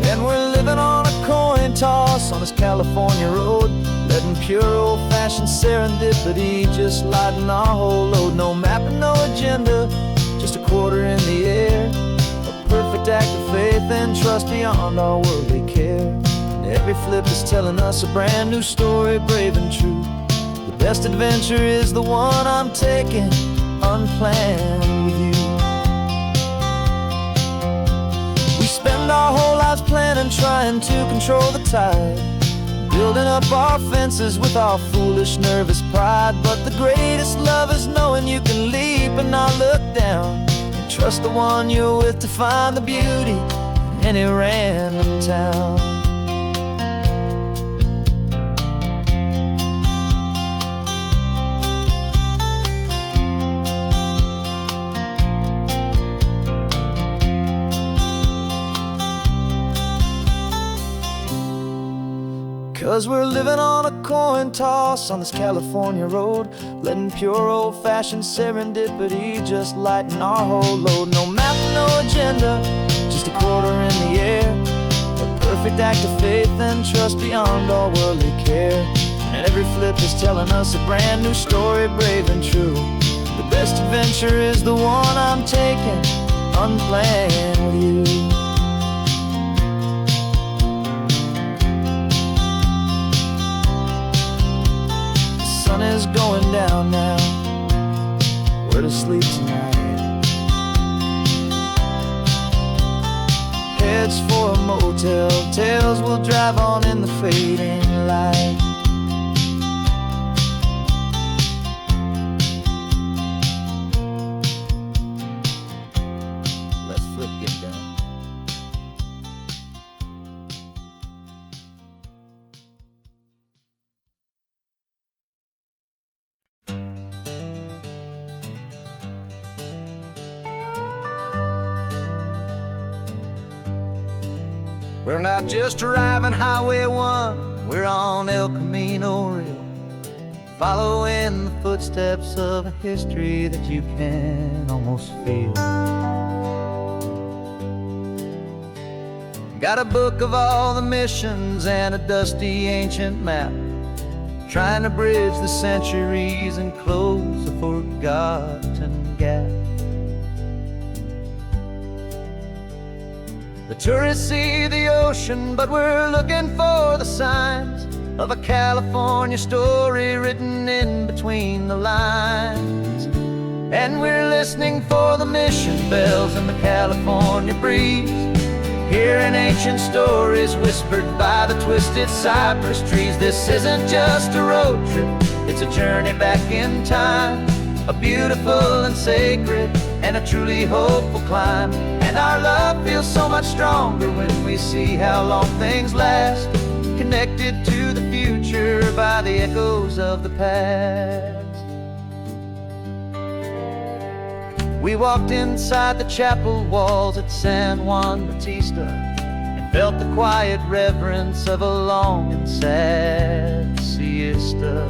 And we're living on a coin toss on this California road, letting pure old-fashioned serendipity just lighten our whole load. No map and no agenda, just a quarter in the air, a perfect act of faith and trust beyond our worldly care. And every flip is telling us a brand new story, brave and true. The best adventure is the one I'm taking unplanned with you. We spend our whole lives planning, trying to control the tide, building up our fences with our foolish, nervous pride. But the greatest love is knowing you can leap and not look down, and trust the one you're with to find the beauty in any random town. 'Cause we're living on a coin toss on this California road, letting pure old-fashioned serendipity just lighten our whole load. No map, no agenda, just a quarter in the air, a perfect act of faith and trust beyond all worldly care. And every flip is telling us a brand new story, brave and true. The best adventure is the one I'm taking unplanned with you. Sun is going down now, we're to sleep tonight. Heads for a motel, tails will drive on in the fading light. Let's flip get down. We're not just driving Highway 1, we're on El Camino Real, following the footsteps of a history that you can almost feel. Got a book of all the missions and a dusty ancient map, trying to bridge the centuries and close a forgotten gap. The tourists see the ocean, but we're looking for the signs of a California story written in between the lines. And we're listening for the mission bells in the California breeze, hearing ancient stories whispered by the twisted cypress trees. This isn't just a road trip, it's a journey back in time, a beautiful and sacred and a truly hopeful climb. And our love feels so much stronger when we see how long things last, connected to the future by the echoes of the past. We walked inside the chapel walls at San Juan Bautista and felt the quiet reverence of a long and sad siesta.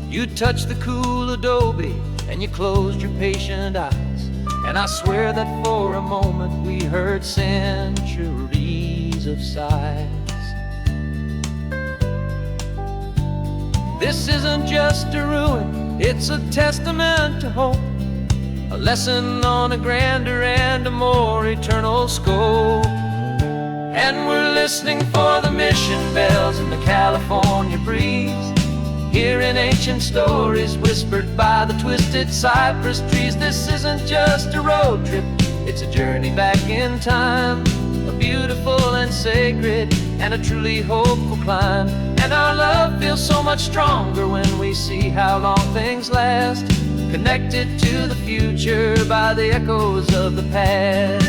You touched the cool adobe and you closed your patient eyes, and I swear that for a moment we heard centuries of sighs. This isn't just a ruin, it's a testament to hope, a lesson on a grander and a more eternal scope. And we're listening for the mission bells in the California breeze, hearing ancient stories whispered by the twisted cypress trees. This isn't just a road trip, it's a journey back in time, a beautiful and sacred and a truly hopeful climb. And our love feels so much stronger when we see how long things last, connected to the future by the echoes of the past.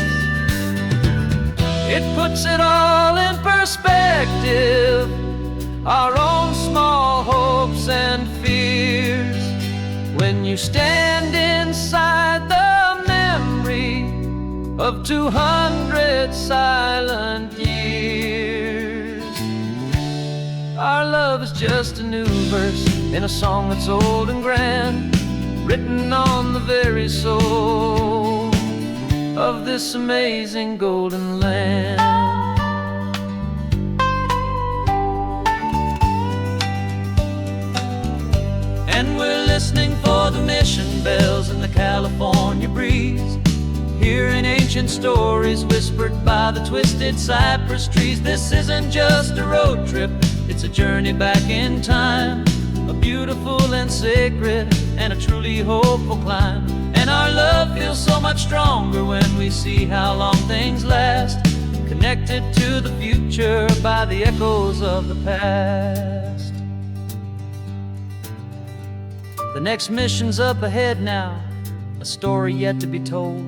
It puts it all in perspective, our own small hopes and fears, when you stand inside the memory of 200 silent years. Our love is just a new verse in a song that's old and grand, written on the very soul of this amazing golden land. And we're listening for the mission bells in the California breeze, hearing ancient stories whispered by the twisted cypress trees. This isn't just a road trip, it's a journey back in time, a beautiful and sacred and a truly hopeful climb. And our love feels so much stronger when we see how long things last, connected to the future by the echoes of the past. The next mission's up ahead now, a story yet to be told,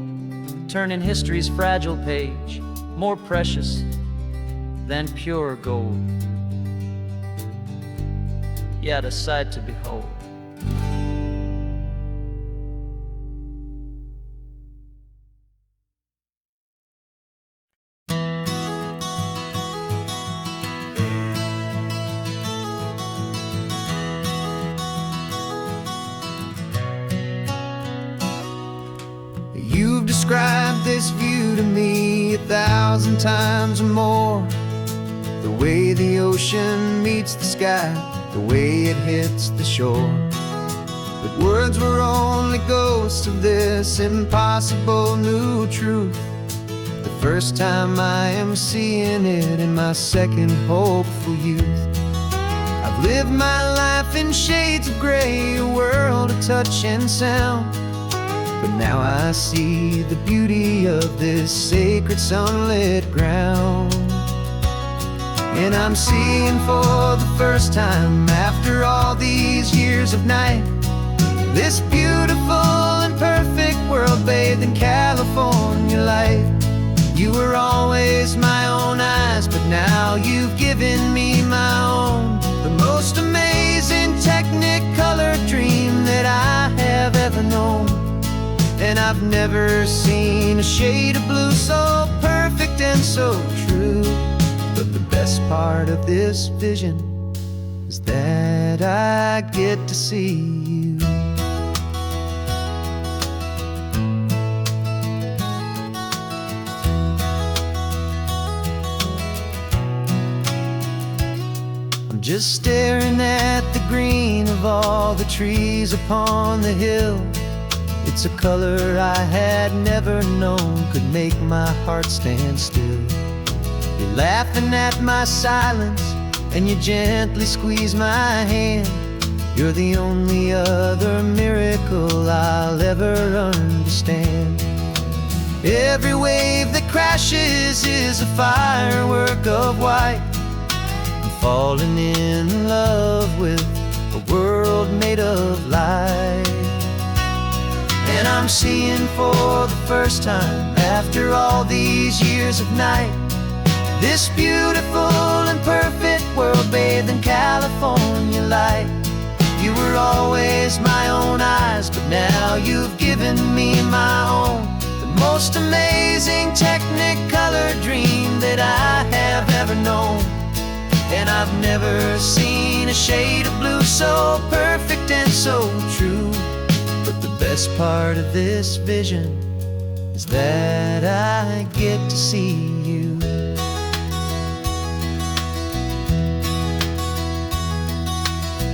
turning history's fragile page more precious than pure gold. Yet a sight to behold. You've described this view to me 1,000 times or more, the way the ocean meets the sky, the way it hits the shore. But words were only ghosts of this impossible new truth. The first time I am seeing it in my second hopeful youth. I've lived my life in shades of gray, a world of touch and sound, but now I see the beauty of this sacred sunlit ground. And I'm seeing for the first time, after all these years of night, this beautiful and perfect world bathed in California light. You were always my own eyes, but now you've given me my own, the most amazing technicolor dream that I have ever known. And I've never seen a shade of blue so perfect and so true. But the best part of this vision is that I get to see you. I'm just staring at the green of all the trees upon the hill. It's a color I had never known could make my heart stand still. You're laughing at my silence, and you gently squeeze my hand. You're the only other miracle I'll ever understand. Every wave that crashes is a firework of white. I'm falling in love with a world made of light. And I'm seeing for the first time, after all these years of night, this beautiful and perfect world bathed in California light. You were always my own eyes, but now you've given me my own, the most amazing technicolor dream that I have ever known. And I've never seen a shade of blue so perfect and so true. But the best part of this vision is that I get to see you.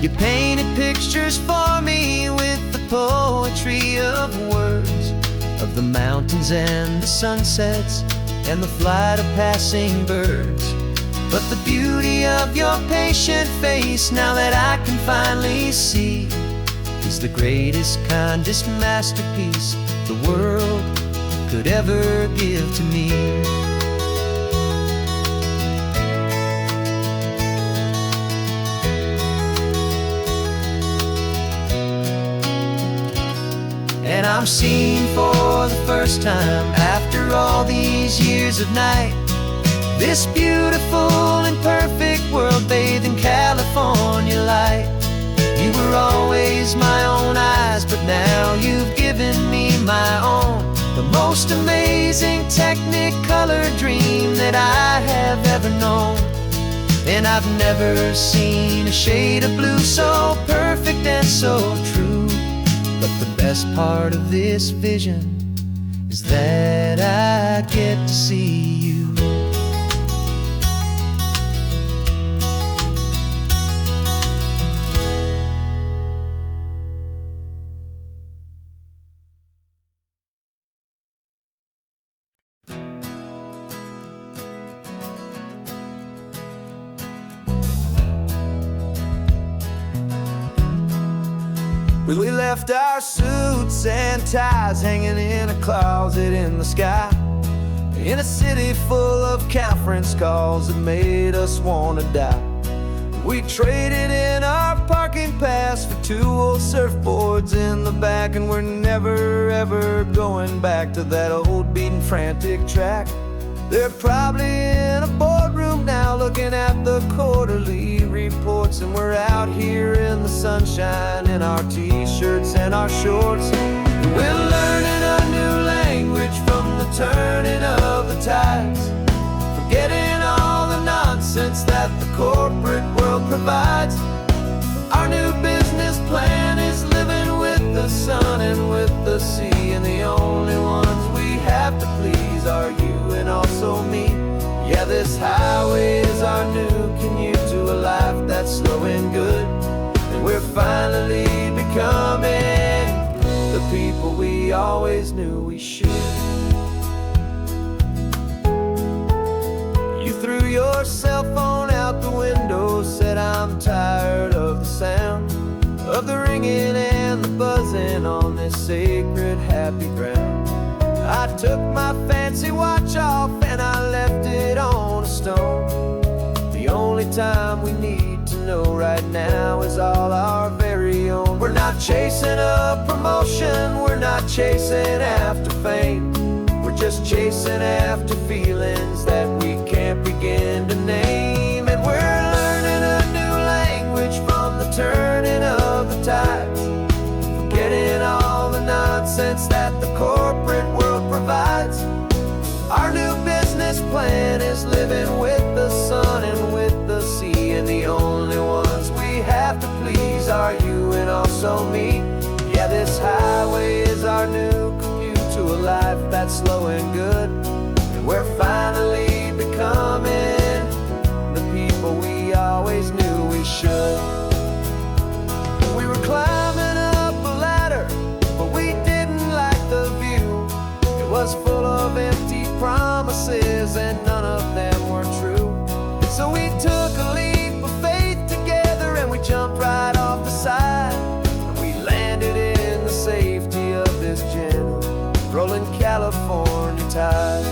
You painted pictures for me with the poetry of words, of the mountains and the sunsets and the flight of passing birds. But the beauty of your patient face, now that I can finally see, is the greatest, kindest masterpiece the world could ever give to me. I'm seeing for the first time, after all these years of night, this beautiful and perfect world bathed in California light. You were always my own eyes, but now you've given me my own, the most amazing Technicolor dream that I have ever known. And I've never seen a shade of blue so perfect and so true. But the best part of this vision is that I get to see you. We left our suits and ties hanging in a closet in the sky, in a city full of conference calls that made us wanna die. We traded in our parking pass for 2 old surfboards in the back, and we're never ever going back to that old beaten frantic track. They're probably in a boardroom now looking at the quarterly reports, and we're out here in the sunshine in our t-shirts and our shorts. We're learning a new language from the turning of the tides, forgetting all the nonsense that the corporate world provides. Our new business plan is living with the sun and with the sea, and the only ones we have to please are you and also me. Yeah, this highway is our new commute to a life that's slow and good, and we're finally becoming the people we always knew we should. You threw your cell phone out the window, said I'm tired of the sound of the ringing and the buzzing on this sacred happy ground. I took my fancy watch off and I left it on a stone. The only time we need to know right now is all our very own. We're not chasing a promotion, we're not chasing after fame, we're just chasing after feelings that we can't begin to name. And we're learning a new language from the turning of the tides, forgetting all the nonsense that the corporate world provides. Our new business plan is living with the sun and with the sea, and the only ones we have to please are you and also me. Yeah, this highway is our new commute to a life that's slow and good, and we're finally becoming the people we always knew we should. We were climbing up a ladder, but we didn't like the view. It was full of empty promises and none of them were true. So we took a leap of faith together and we jumped right off the side, and we landed in the safety of this gentle rolling California tide.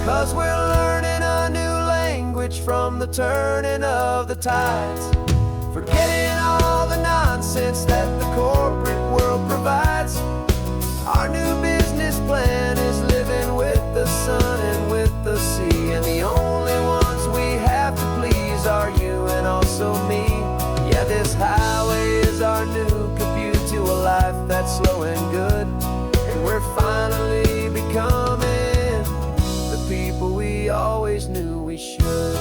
'Cause we're learning a new language from the turning of the tides, forgetting all the nonsense that the corporate world provides. Our new business plan is living with the sun and with the sea, and the only ones we have to please are you and also me. Yeah, this highway is our new commute to a life that's slow and good, and we're finally becoming the people we always knew we should.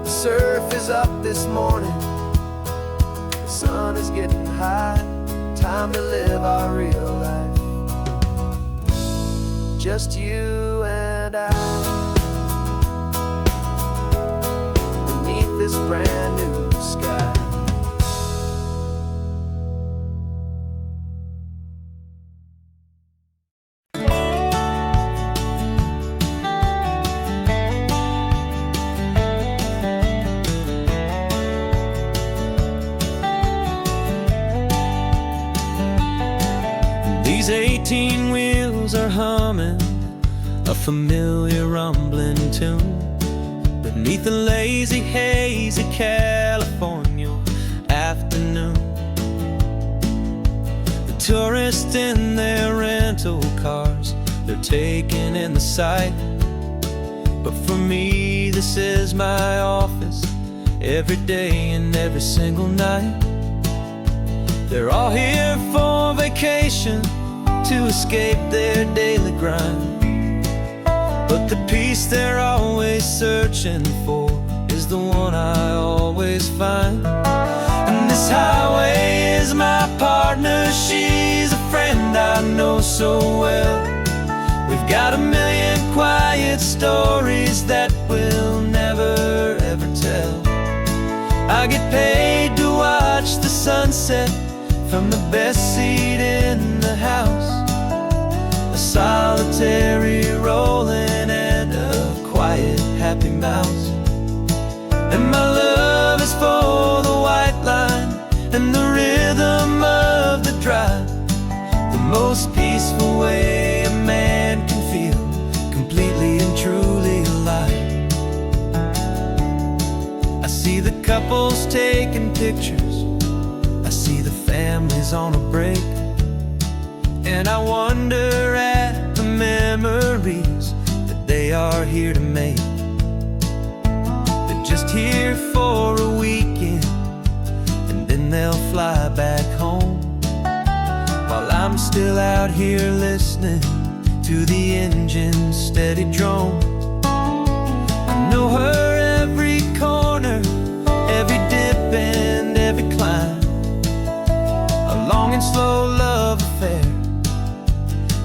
The surf is up this morning, the sun is getting high, time to live our real life, just you and I, beneath this brand new sky. These 18 wheels are humming a familiar rumbling tune, but 'neath a lazy, hazy California afternoon. The tourists in their rental cars, they're taking in the sight. But for me, this is my office, every day and every single night. They're all here for vacation, to escape their daily grind. But the peace they're always searching for is the one I always find. And this highway is my partner, she's a friend I know so well. We've got a million quiet stories that we'll never ever tell. I get paid to watch the sunset from the best seat in the house. A solitary rolling and a quiet happy mouse. And my love is for the white line and the rhythm of the drive, the most peaceful way a man can feel completely and truly alive. I see the couples taking pictures, I see the families on a break, and I wonder at the memories that they are here to make. They're just here for a weekend, and then they'll fly back home, while I'm still out here listening to the engine's steady drone. I know her every corner, every dip and every climb, a long and slow love affair,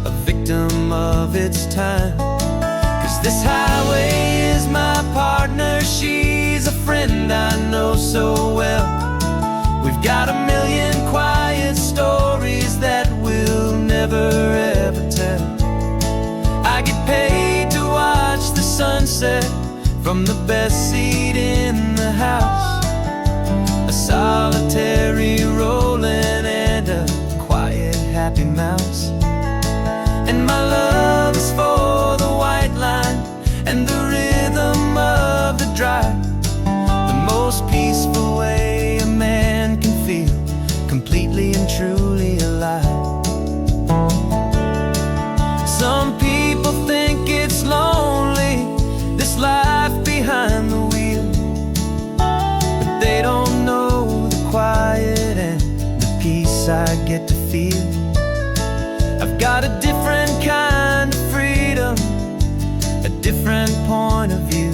a victim of its time. 'Cause this highway is my partner, she's a friend I know so well. We've got a million quiet stories that we'll never ever tell. I get paid to watch the sunset from the best seat in the house. A solitary rolling and a quiet happy mouse. And my love is for the white line and the rhythm of the drive, the most peaceful way a man can feel completely and truly alive. Some people think it's lonely, this life behind the wheel, but they don't know the quiet and the peace I get to feel. I've got a different kind of freedom, a different point of view.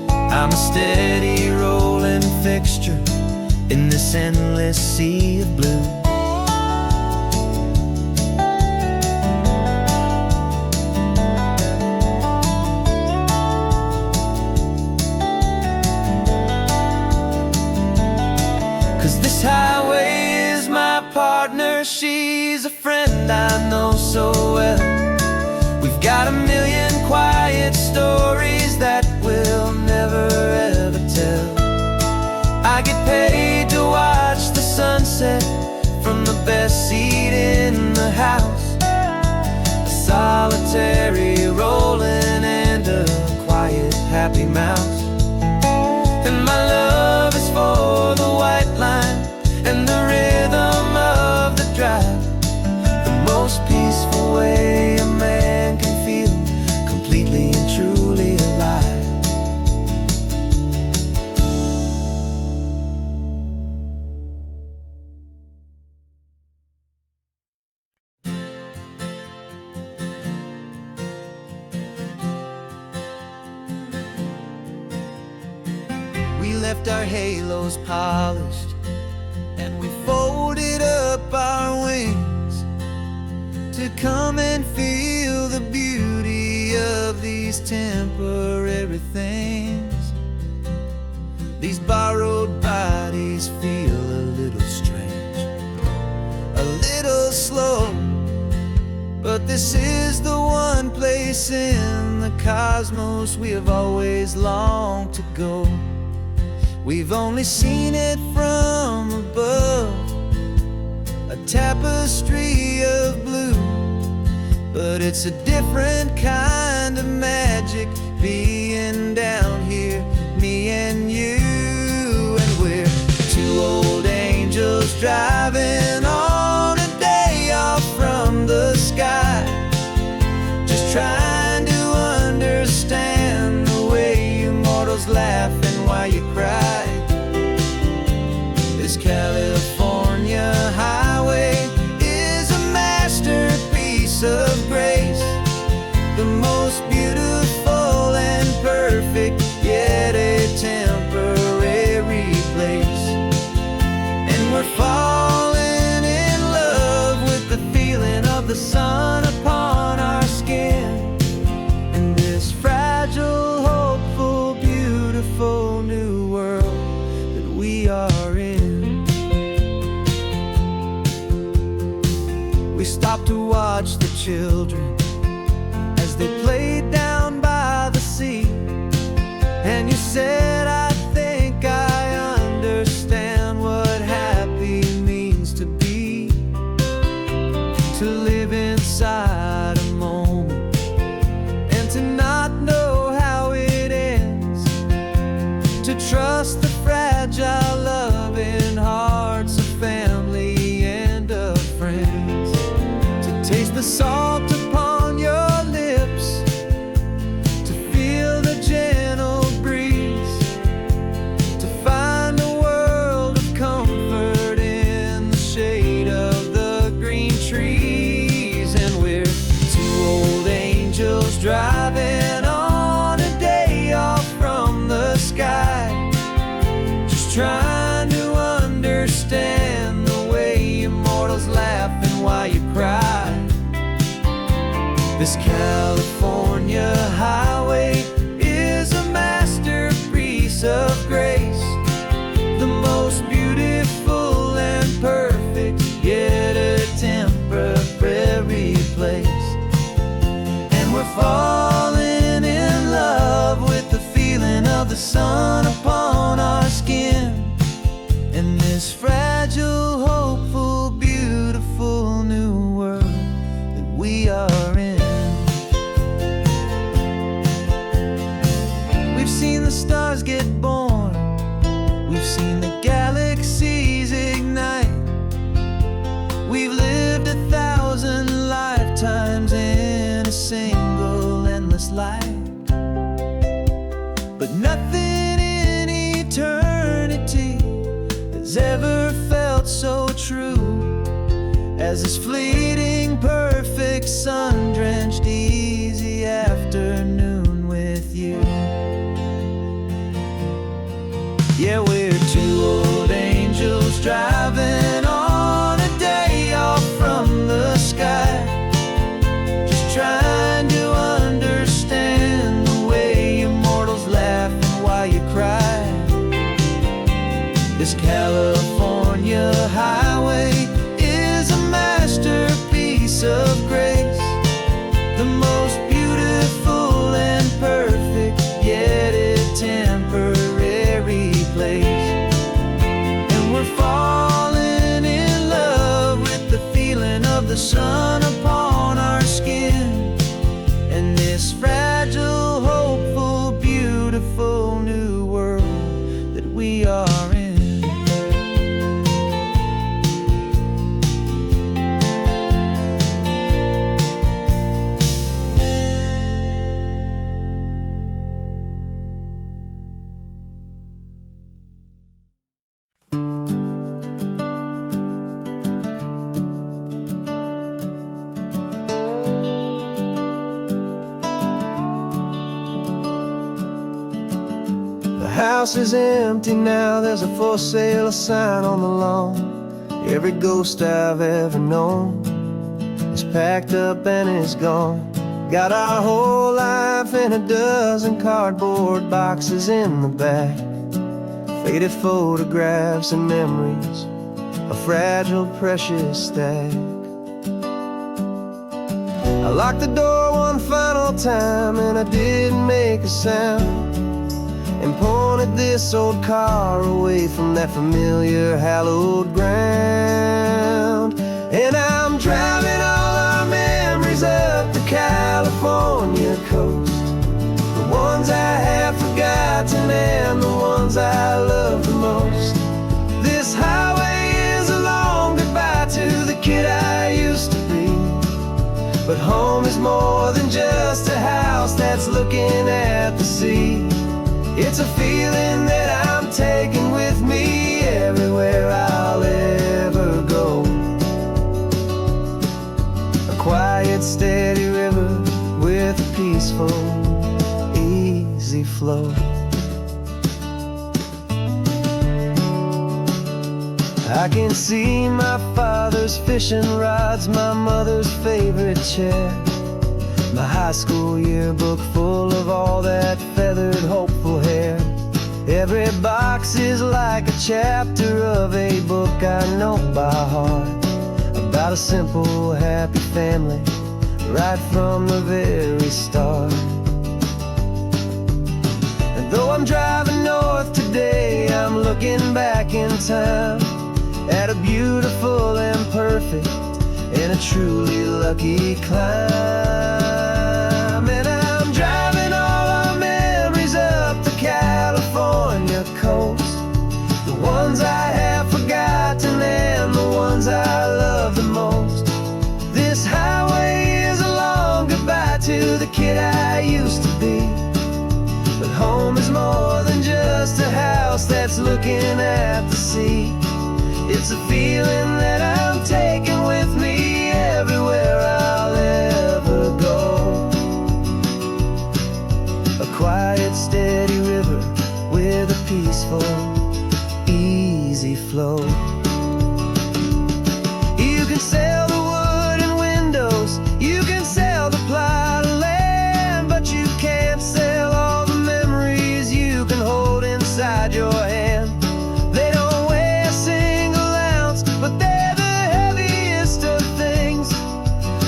I'm a steady rolling fixture in this endless sea of blue. 'Cause this highway is my partner, she's a friend I know so well. We've got a million quiet stories that we'll never ever tell. I get paid to watch the sunset from the best seat in the house, a solitary rolling and a quiet happy mouse. And my love is for the white line and the rhythm of the drive, the most peaceful way a man can feel completely and truly alive. We left our halos polished and we folded up our wings to come and feel the beauty of these temporary things. These borrowed bodies feel a little strange, a little slow, but this is the one place in the cosmos we have always longed to go. We've only seen it from above, a tapestry of blue, but it's a different kind of magic being down here laughing while you cry. This California highway is a masterpiece of grace, the most beautiful and perfect, yet a temporary place. And we're falling in love with the feeling of the sun upon our skin, in this fragile, hopeful, beautiful new world that we are in. We stopped to watch the children as they played down by the sea, and you said, I think I understand what happy means to be, to live inside a moment and to not know how it ends, to trust the fragile loving hearts of family and of friends, to taste the salt upon your lips, to feel the gentle breeze, to find a world of comfort in the shade of the green trees. And we're two old angels driving on a day off from the sky, just trying to understand the way immortals laughing while you cry. This California highway is a masterpiece of grace, the most beautiful and perfect, yet a temporary place. And we're falling in love with the feeling of the sun upon our skin, in this fragile, hopeful, beautiful new world that we are in. We've seen the stars get born, we've seen the galaxies ignite, we've lived 1,000 lifetimes in a single endless life. But nothing in eternity has ever felt so true as this fleeting, perfect, sun-drenched, easy afternoon with you. Yeah, we're two old angels driving on a day off from the sky, just trying to understand the way immortals laugh and why you cry. This California highway is a masterpiece of grace, the most beautiful and perfect, yet a temporary place. And we're falling in love with the feeling of the sun upon our skin, and this fragile, hopeful, beautiful new world that we are in. The house is empty now, there's a for sale sign on the lawn. Every ghost I've ever known is packed up and is gone. Got our whole life in a dozen cardboard boxes in the back, faded photographs and memories, a fragile, precious stack. I locked the door one final time and I didn't make a sound, and pointed this old car away from that familiar hallowed ground. And I'm driving all our memories up the California coast, the ones I have forgotten and the ones I love the most. This highway is a long goodbye to the kid I used to be, but home is more than just a house that's looking at the sea. It's a feeling that I'm taking with me everywhere I'll ever go. A quiet, steady river with a peaceful, easy flow. I can see my father's fishing rods, my mother's favorite chair, my high school yearbook full of all that feathered, hopeful hair. Every box is like a chapter of a book I know by heart, about a simple, happy family right from the very start. And though I'm driving north today, I'm looking back in time at a beautiful and perfect and a truly lucky climb. And I'm driving all our memories up the California coast, the ones I have forgotten and the ones I love the most. This highway is a long goodbye to the kid I used to be, but home is more than just a house that's looking at the sea. It's a feeling that I'm taking with me everywhere I'll ever go. A quiet, steady river with a peaceful, easy flow. You can sail the wooden windows, you can sail the plot of land, but you can't sail all the memories you can hold inside your hand. They don't weigh a single ounce, but they're the heaviest of things,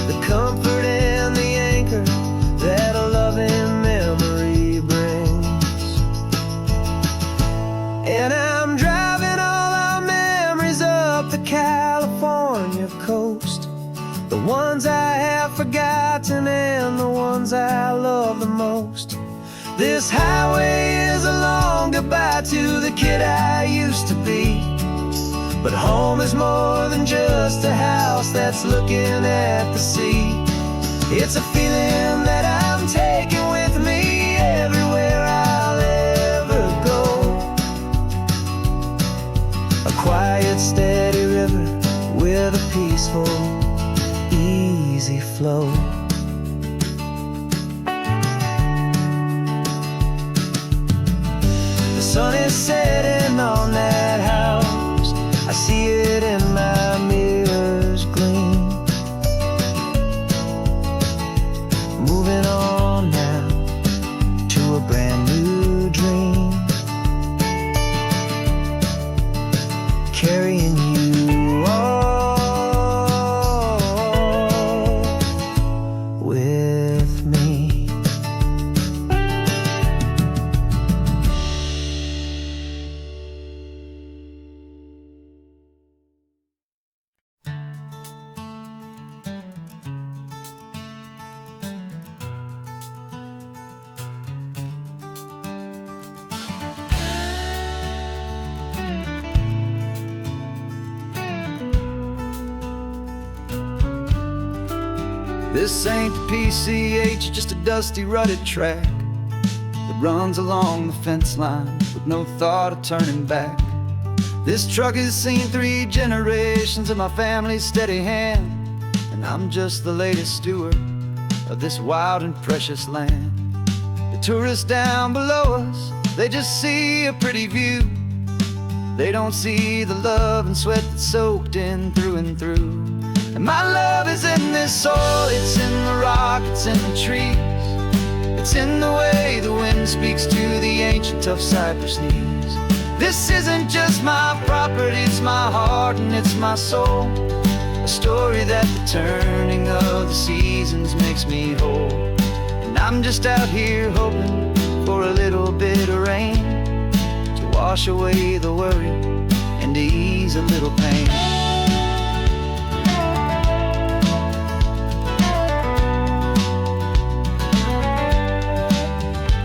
the comfort and the anchor that a loving memory brings. And I'm driving all our memories up the California coast, the ones I have forgotten and the ones I love the most. This highway is a long goodbye to the kid I used to be, but home is more than just a house that's looking at the sea. It's a feeling that I'm taking with me everywhere I'll ever go. A quiet, steady river with a peaceful, easy flow. The sun is setting on that house, I see it in my mirror's gleam. Moving on now to a brand new dream, carrying you all with me. This ain't the PCH, just a dusty, rutted track that runs along the fence line with no thought of turning back. This truck has seen 3 generations of my family's steady hand, and I'm just the latest steward of this wild and precious land. The tourists down below us, they just see a pretty view. They don't see the love and sweat that's soaked in through and through. And my love is in this soil, it's in the rock, it's in the trees. It's in the way the wind speaks to the ancient tough cypress knees. This isn't just my property, it's my heart and it's my soul. A story that the turning of the seasons makes me whole. And I'm just out here hoping for a little bit of rain to wash away the worry and to ease a little pain.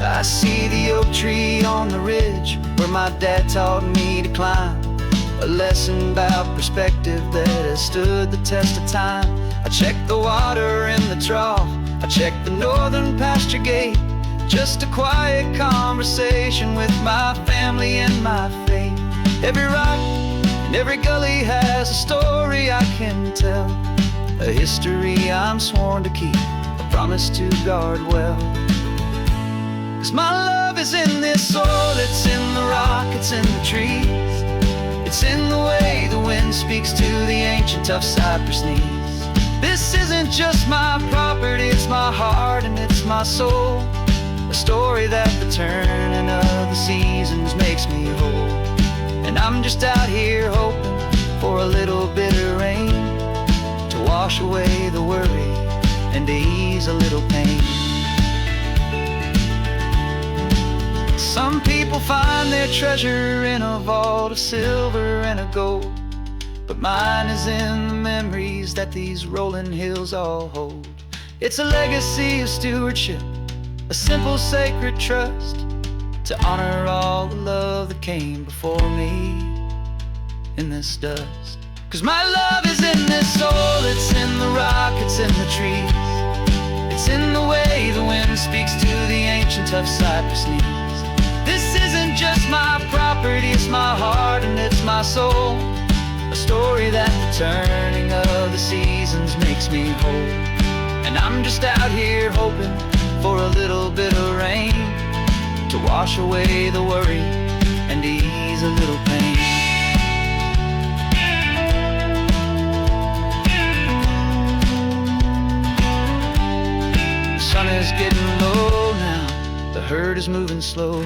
I see the oak tree on the ridge where my dad taught me to climb, a lesson about perspective that has stood the test of time. I check the water in the trough, I check the northern pasture gate, just a quiet conversation with my family and my faith. Every rock and every gully has a story I can tell, a history I'm sworn to keep, a promise to guard well. 'Cause my love is in this soil, it's in the rock, it's in the trees. It's in the way the wind speaks to the ancient tough cypress knees. This isn't just my property, it's my heart and it's my soul, a story that the turning of the seasons makes me whole. And I'm just out here hoping for a little bit of rain to wash away the worry and to ease a little pain. Some people find their treasure in a vault of silver and of gold, but mine is in the memories that these rolling hills all hold. It's a legacy of stewardship, a simple sacred trust, to honor all the love that came before me in this dust. 'Cause my love is in this soul, it's in the rock, it's in the trees. It's in the way the wind speaks to the ancient tough cypress knees. This isn't just my property, it's my heart and it's my soul, a story that the turning of the seasons makes me whole. And I'm just out here hoping for a little bit of rain to wash away the worry and ease a little pain. The sun is getting low now, the herd is moving slow,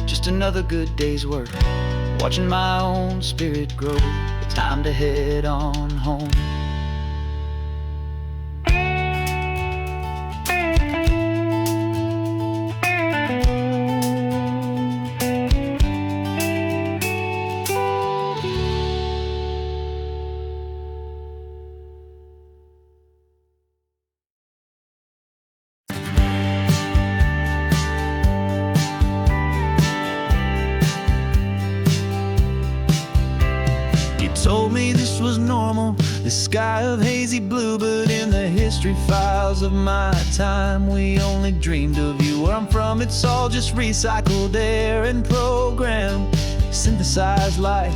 just another good day's work, watching my own spirit grow. Time to head on home. Told me this was normal, this sky of hazy blue, but in the history files of my time, we only dreamed of you. Where I'm from, it's all just recycled air and programmed, synthesized light.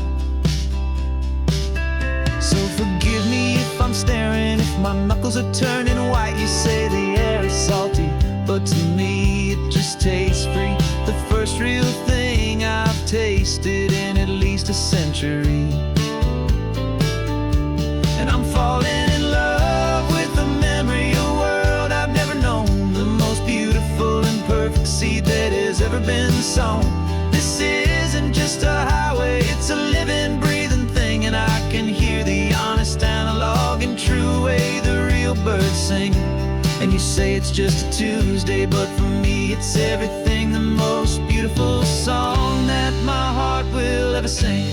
So forgive me if I'm staring, if my knuckles are turning white. You say the air is salty, but to me it just tastes free. The first real thing I've tasted in at least a century. And I'm falling in love with the memory of a world I've never known, the most beautiful and perfect seed that has ever been sown. This isn't just a highway, it's a living, breathing thing, and I can hear the honest analog and true way the real birds sing. And you say it's just a Tuesday, but for me it's everything, the most beautiful song that my heart will ever sing.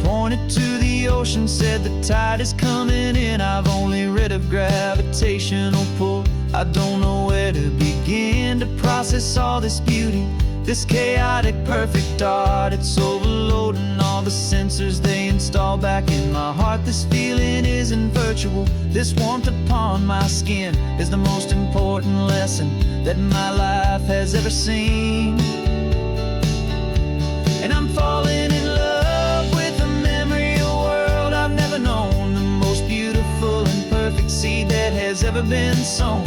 Pointed to the ocean, said the tide is coming in. I've only read of gravitational pull, I don't know where to begin to process all this beauty, this chaotic perfect art. It's overloading all the sensors they install back in my heart. This feeling isn't virtual, this warmth upon my skin is the most important lesson that my life has ever seen. And I'm falling in love with a memory of a world I've never known, the most beautiful and perfect seed that has ever been sown.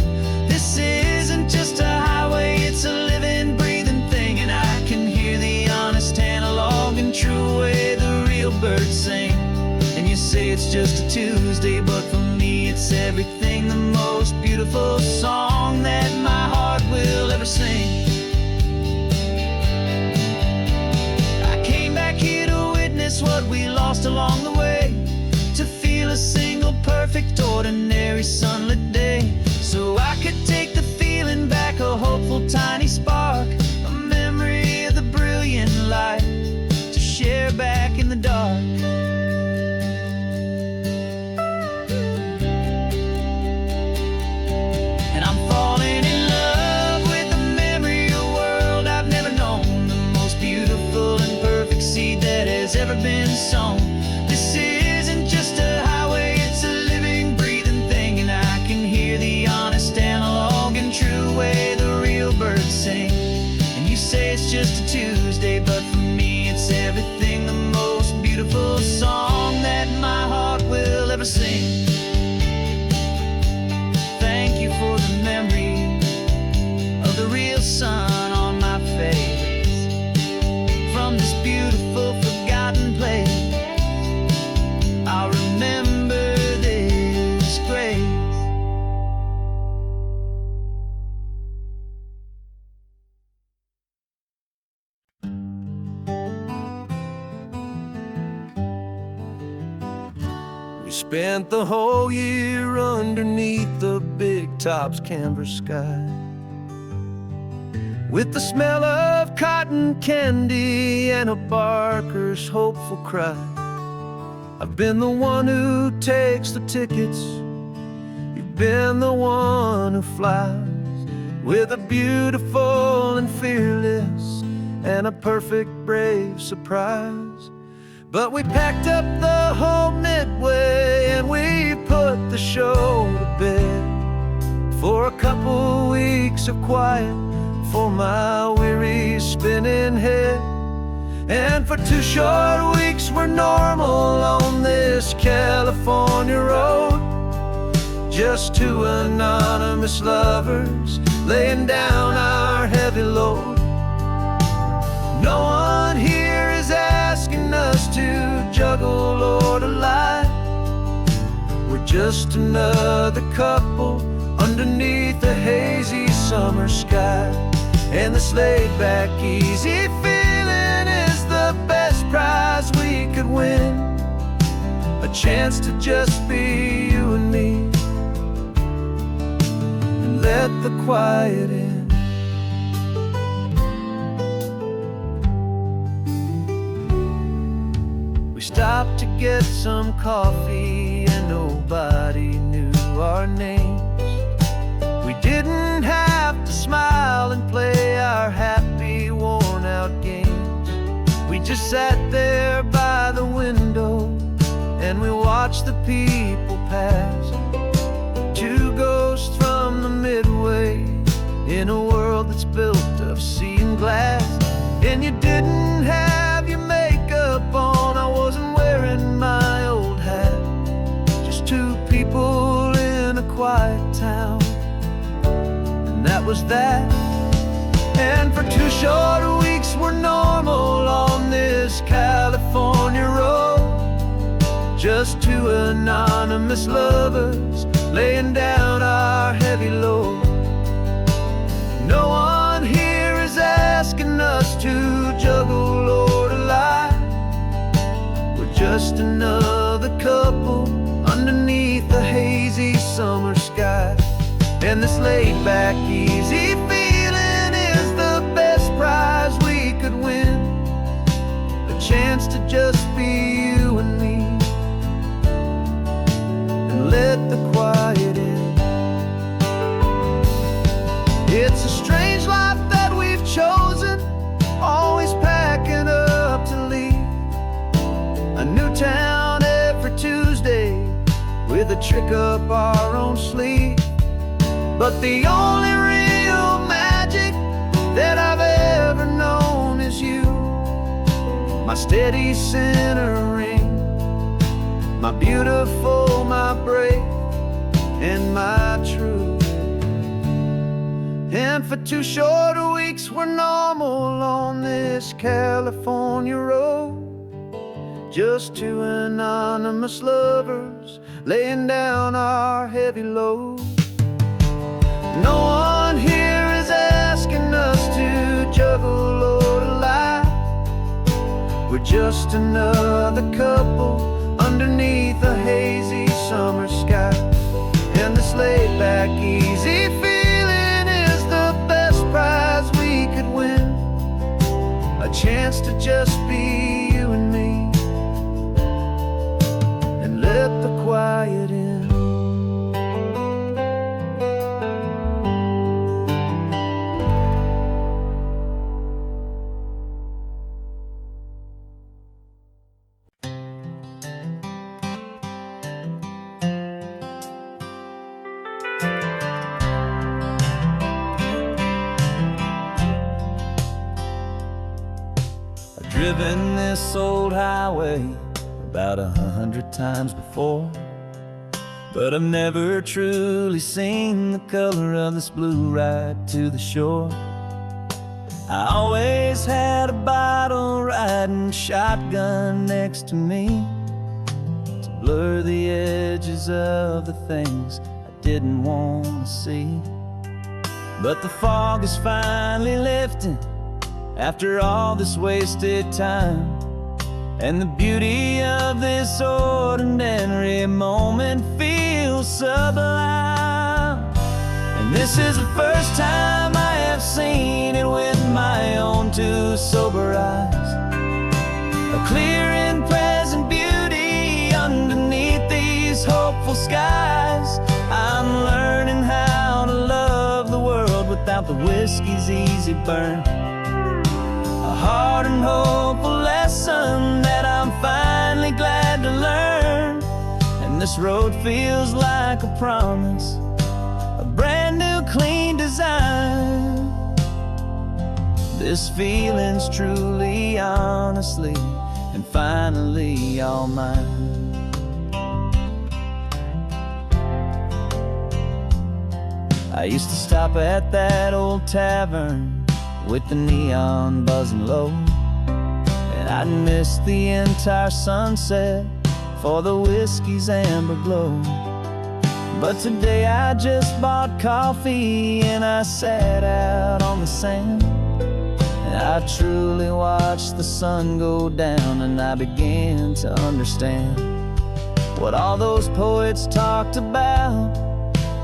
This isn't just a highway, it's a living, breathing thing, and I can hear the honest analog and true way the real birds sing. And you say it's just a Tuesday, but for me it's everything, the most beautiful song that my heart will ever sing. What we lost along the way, to feel a single perfect ordinary sunlit day, so I could take the feeling back, a hopeful tiny spark, a memory of the brilliant light to share back in the dark. And I'm falling in love with the memory of a world I've never known, the most beautiful and perfect seed that has ever been sown. This isn't just a highway, it's a living, breathing thing, and I can hear the honest sing. Thank you for the memory of the real sun on my face. From this beautiful forgotten place, I'll remember this grace. We spent the whole year underneath the big top's canvas sky, with the smell of cotton candy and a barker's hopeful cry. I've been the one who takes the tickets, you've been the one who flies, with a beautiful and fearless and a perfect brave surprise. But we packed up the whole Midway and we put the show to bed, for a couple weeks of quiet for my weary spinning head. And for 2 short weeks we're normal on this California road, just 2 anonymous lovers laying down our heavy load. No one here is asking us to juggle or to lie. We're just another couple underneath the hazy summer sky. And this laid-back, easy feeling is the best prize we could win, a chance to just be you and me, and let the quiet in. We stopped to get some coffee and nobody knew our names. We didn't have to smile and play our happy, worn-out games. We just sat there by the window and we watched the people pass. 2 ghosts from the Midway in a world that's built of sea and glass. And you didn't have your makeup on, I wasn't wearing my old hat. Just 2 people in a quiet town, that was that. And for 2 short weeks we're normal on this California road, just 2 anonymous lovers laying down our heavy load. No one here is asking us to juggle or to lie. We're just another couple underneath the hazy summer sky. And this laid-back, easy feeling is the best prize we could win, a chance to just be you and me, and let the quiet in. It's a strange life that we've chosen, always packing up to leave a new town every Tuesday with a trick up our own sleeve. But the only real magic that I've ever known is you, my steady centering, my beautiful, my brave, and my true. And for 2 short weeks we're normal on this California road, just 2 anonymous lovers laying down our heavy load. No one here is asking us to juggle or to lie. We're just another couple underneath a hazy summer sky. And this laid-back, easy feeling is the best prize we could win, a chance to just be you and me, and let the quiet in. Driven this old highway about 100 times before. But I've never truly seen the color of this blue right to the shore. I always had a bottle riding shotgun next to me to blur the edges of the things I didn't want to see. But the fog is finally lifting after all this wasted time, and the beauty of this ordinary moment feels sublime. And this is the first time I have seen it with my own two sober eyes. A clear and present beauty underneath these hopeful skies. I'm learning how to love the world without the whiskey's easy burn. A hard and hopeful lesson that I'm finally glad to learn. And this road feels like a promise, a brand new clean design. This feeling's truly, honestly, and finally all mine. I used to stop at that old tavern with the neon buzzing low, and I'd miss the entire sunset for the whiskey's amber glow. But today I just bought coffee and I sat out on the sand, and I truly watched the sun go down, and I began to understand what all those poets talked about,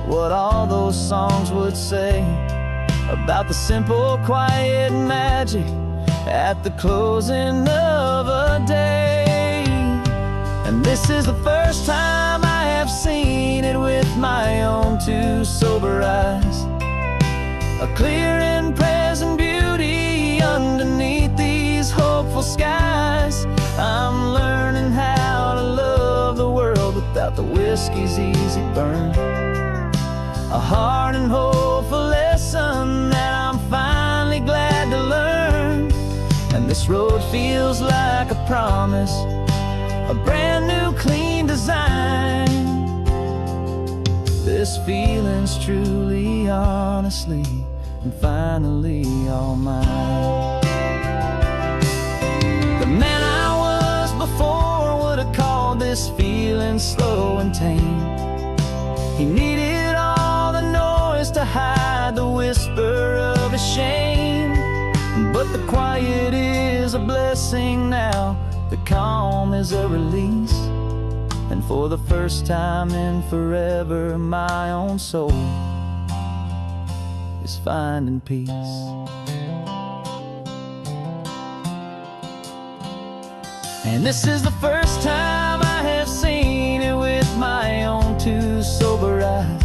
what all those songs would say about the simple, quiet magic at the closing of a day. And this is the first time I have seen it with my own two sober eyes. A clear and present beauty underneath these hopeful skies. I'm learning how to love the world without the whiskey's easy burn. A hard and hopeful lesson that I'm finally glad to learn. And this road feels like a promise, a brand new clean design. This feeling's truly, honestly, and finally all mine. The man I was before would have called this feeling slow and tame. He needed all the noise to hide the whisper of his shame. But the quiet is a blessing now, the calm is a release. And for the first time in forever, my own soul is finding peace. And this is the first time I have seen it with my own two sober eyes.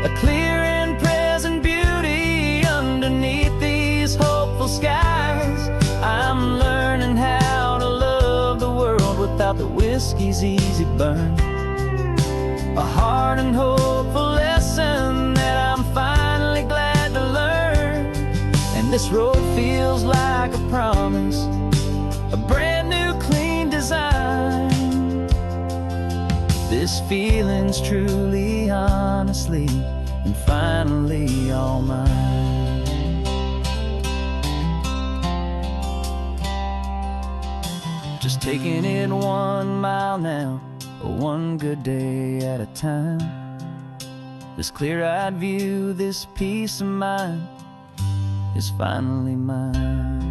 A clear and present beauty underneath these hopeful skies. I'm learning how to love the world without the whiskey's easy burn. A hard and hopeful lesson that I'm finally glad to learn. And this road feels like a promise, a brand new clean design. This feeling's truly, honestly, and finally all mine. Just taking it 1 mile now, one good day at a time. This clear-eyed view, this peace of mind is finally mine.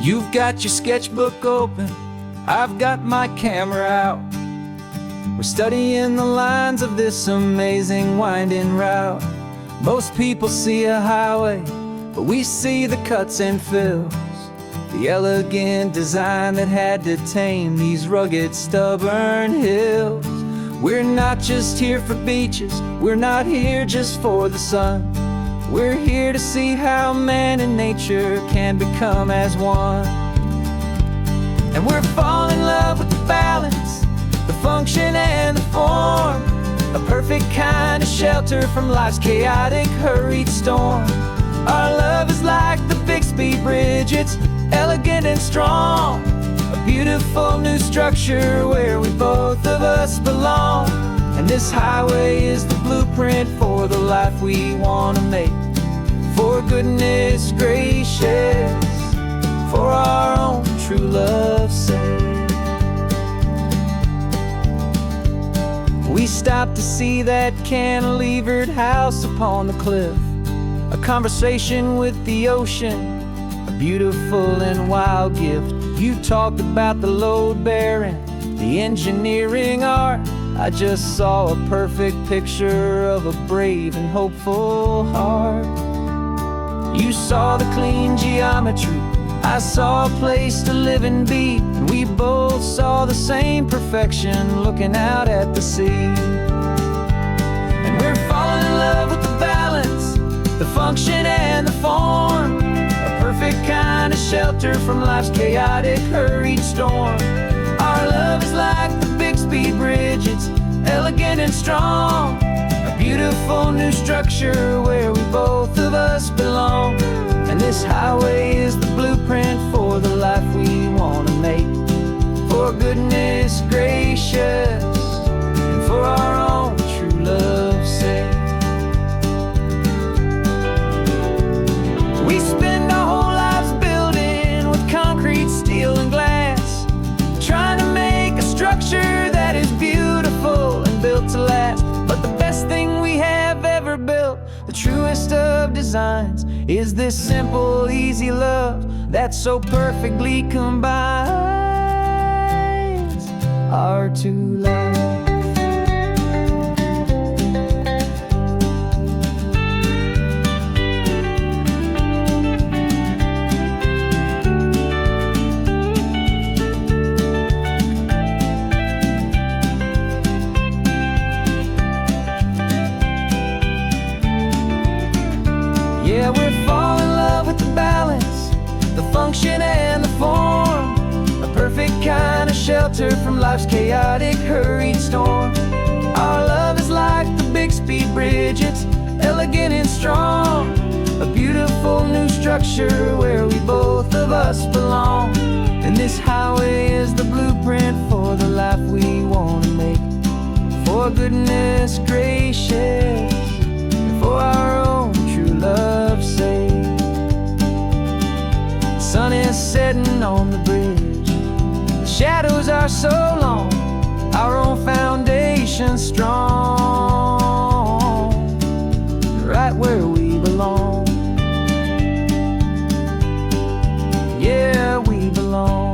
You've got your sketchbook open, I've got my camera out. We're studying the lines of this amazing winding route. Most people see a highway, but we see the cuts and fills, the elegant design that had to tame these rugged, stubborn hills. We're not just here for beaches, we're not here just for the sun. We're here to see how man and nature can become as one. And we're falling in love with the balance the function and the form, a perfect kind of shelter from life's chaotic, hurried storm. Our love is like the Bixby Bridge, it's elegant and strong, a beautiful new structure where we both of us belong. And this highway is the blueprint for the life we want to make. For goodness gracious, for our own true love's sake. We stopped to see that cantilevered house upon the cliff, a conversation with the ocean, a beautiful and wild gift. You talked about the load bearing, the engineering art. I just saw a perfect picture of a brave and hopeful heart. You saw the clean geometry, I saw a place to live and be, and we both saw the same perfection looking out at the sea. And we're falling in love with the balance, the function and the form, a perfect kind of shelter from life's chaotic, hurried storm. Our love is like the Bixby Bridge, it's elegant and strong, a beautiful new structure where we both of us belong. And this highway is the blueprint for the life we want to make. For goodness gracious, and for our own true love's sake. We spend our whole lives building with concrete, steel, and glass, trying to make a structure that is beautiful and built to last. But the best thing we have ever built, the truest of designs, is this simple, easy love that so perfectly combines our two lives. Yeah, we're falling in love with the balance, the function and the form, a perfect kind of shelter from life's chaotic, hurried storm. Our love is like the Bixby Bridge, it's elegant and strong, a beautiful new structure where we both of us belong. And this highway is the blueprint for the life we want to make. For goodness gracious, and for our own true love's sake. The sun is setting on the bridge, the shadows are so long, our own foundation strong, right where we belong. Yeah, we belong.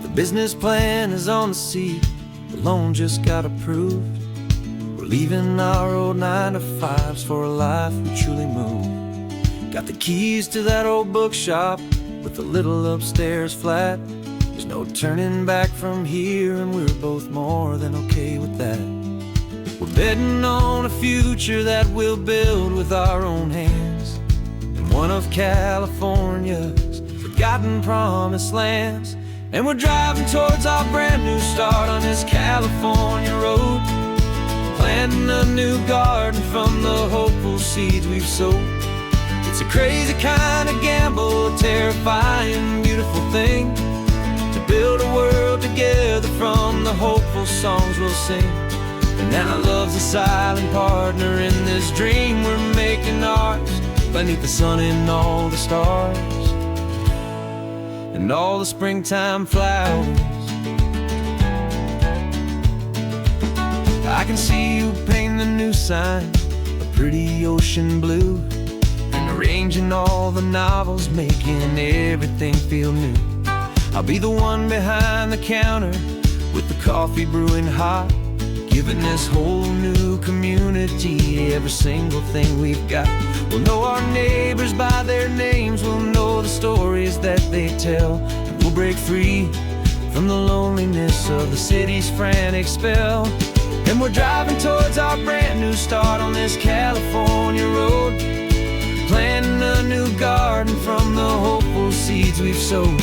The business plan is on the seat, the loan just got approved. We're leaving our old 9-to-5s for a life we truly move. Got the keys to that old bookshop with the little upstairs flat. There's no turning back from here, and we're both more than okay with that. We're betting on a future that we'll build with our own hands, in one of California's forgotten promised lands. And we're driving towards our brand new start on this California road, planting a new garden from the hopeful seeds we've sowed. It's a crazy kind of gamble, a terrifying, beautiful thing, to build a world together from the hopeful songs we'll sing. And now love's a silent partner in this dream we're making ours, beneath the sun and all the stars and all the springtime flowers. I can see you painting the new sign, a pretty ocean blue, and arranging all the novels, making everything feel new. I'll be the one behind the counter with the coffee brewing hot, giving this whole new community every single thing we've got. We'll know our neighbors by their names, we'll know the stories that they tell, and we'll break free from the loneliness of the city's frantic spell. And we're driving towards our brand new start on this California road, planting a new garden from the hopeful seeds we've sowed.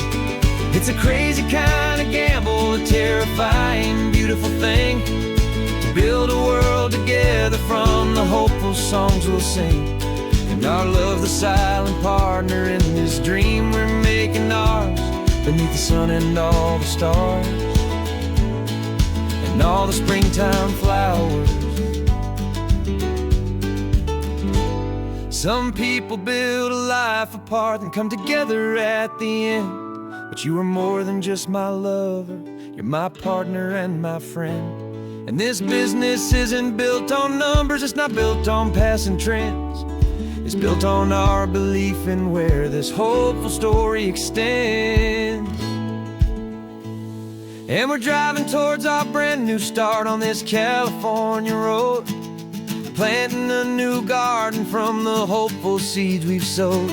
It's a crazy kind of gamble, a terrifying, beautiful thing, to build a world together from the hopeful songs we'll sing. And our love, the silent partner in this dream we're making ours, beneath the sun and all the stars, and all the springtime flowers. Some people build a life apart and come together at the end, but you are more than just my lover, you're my partner and my friend. And this business isn't built on numbers, it's not built on passing trends. It's built on our belief in where this hopeful story extends. And we're driving towards our brand new start on this California road, planting a new garden from the hopeful seeds we've sowed.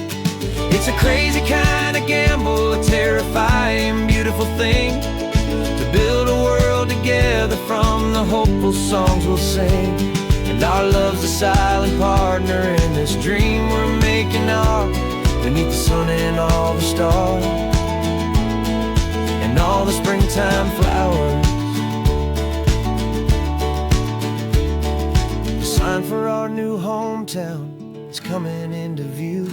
It's a crazy kind of gamble, a terrifying, beautiful thing, to build a world together from the hopeful songs we'll sing. And our love's a silent partner in this dream we're making ours, beneath the sun and all the stars, and all the springtime flowers. The sign for our new hometown is coming into view.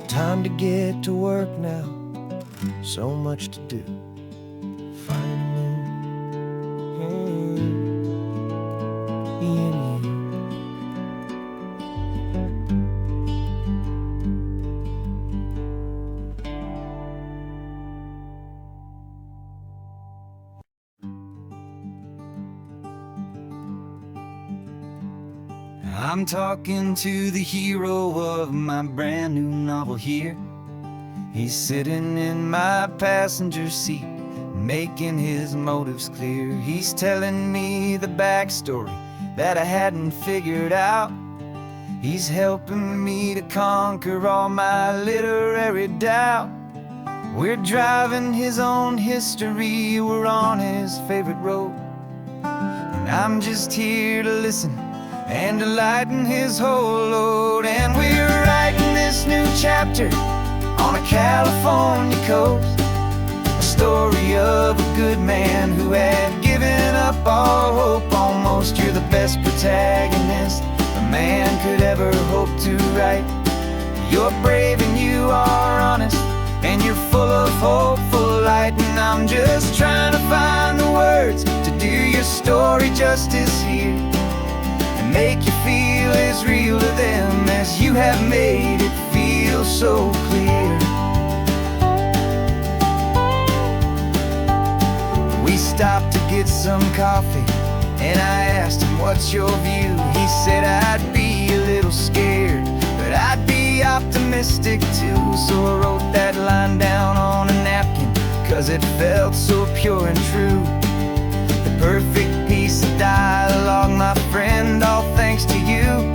Time to get to work now, so much to do. I'm talking to the hero of my brand new novel here. He's sitting in my passenger seat, making his motives clear. He's telling me the backstory that I hadn't figured out. He's helping me to conquer all my literary doubt. We're driving his own history, we're on his favorite road, and I'm just here to listen and to lighten his whole load. And we're writing this new chapter on a California coast, a story of a good man who had given up all hope almost. You're the best protagonist a man could ever hope to write. You're brave and you are honest, and you're full of hopeful light. And I'm just trying to find the words to do your story justice here, make you feel as real to them as you have made it feel so clear. We stopped to get some coffee, and I asked him, what's your view? He said, I'd be a little scared, but I'd be optimistic too. So I wrote that line down on a napkin, 'cause it felt so pure and true. The perfect piece of dialogue, my friend, all thanks to you.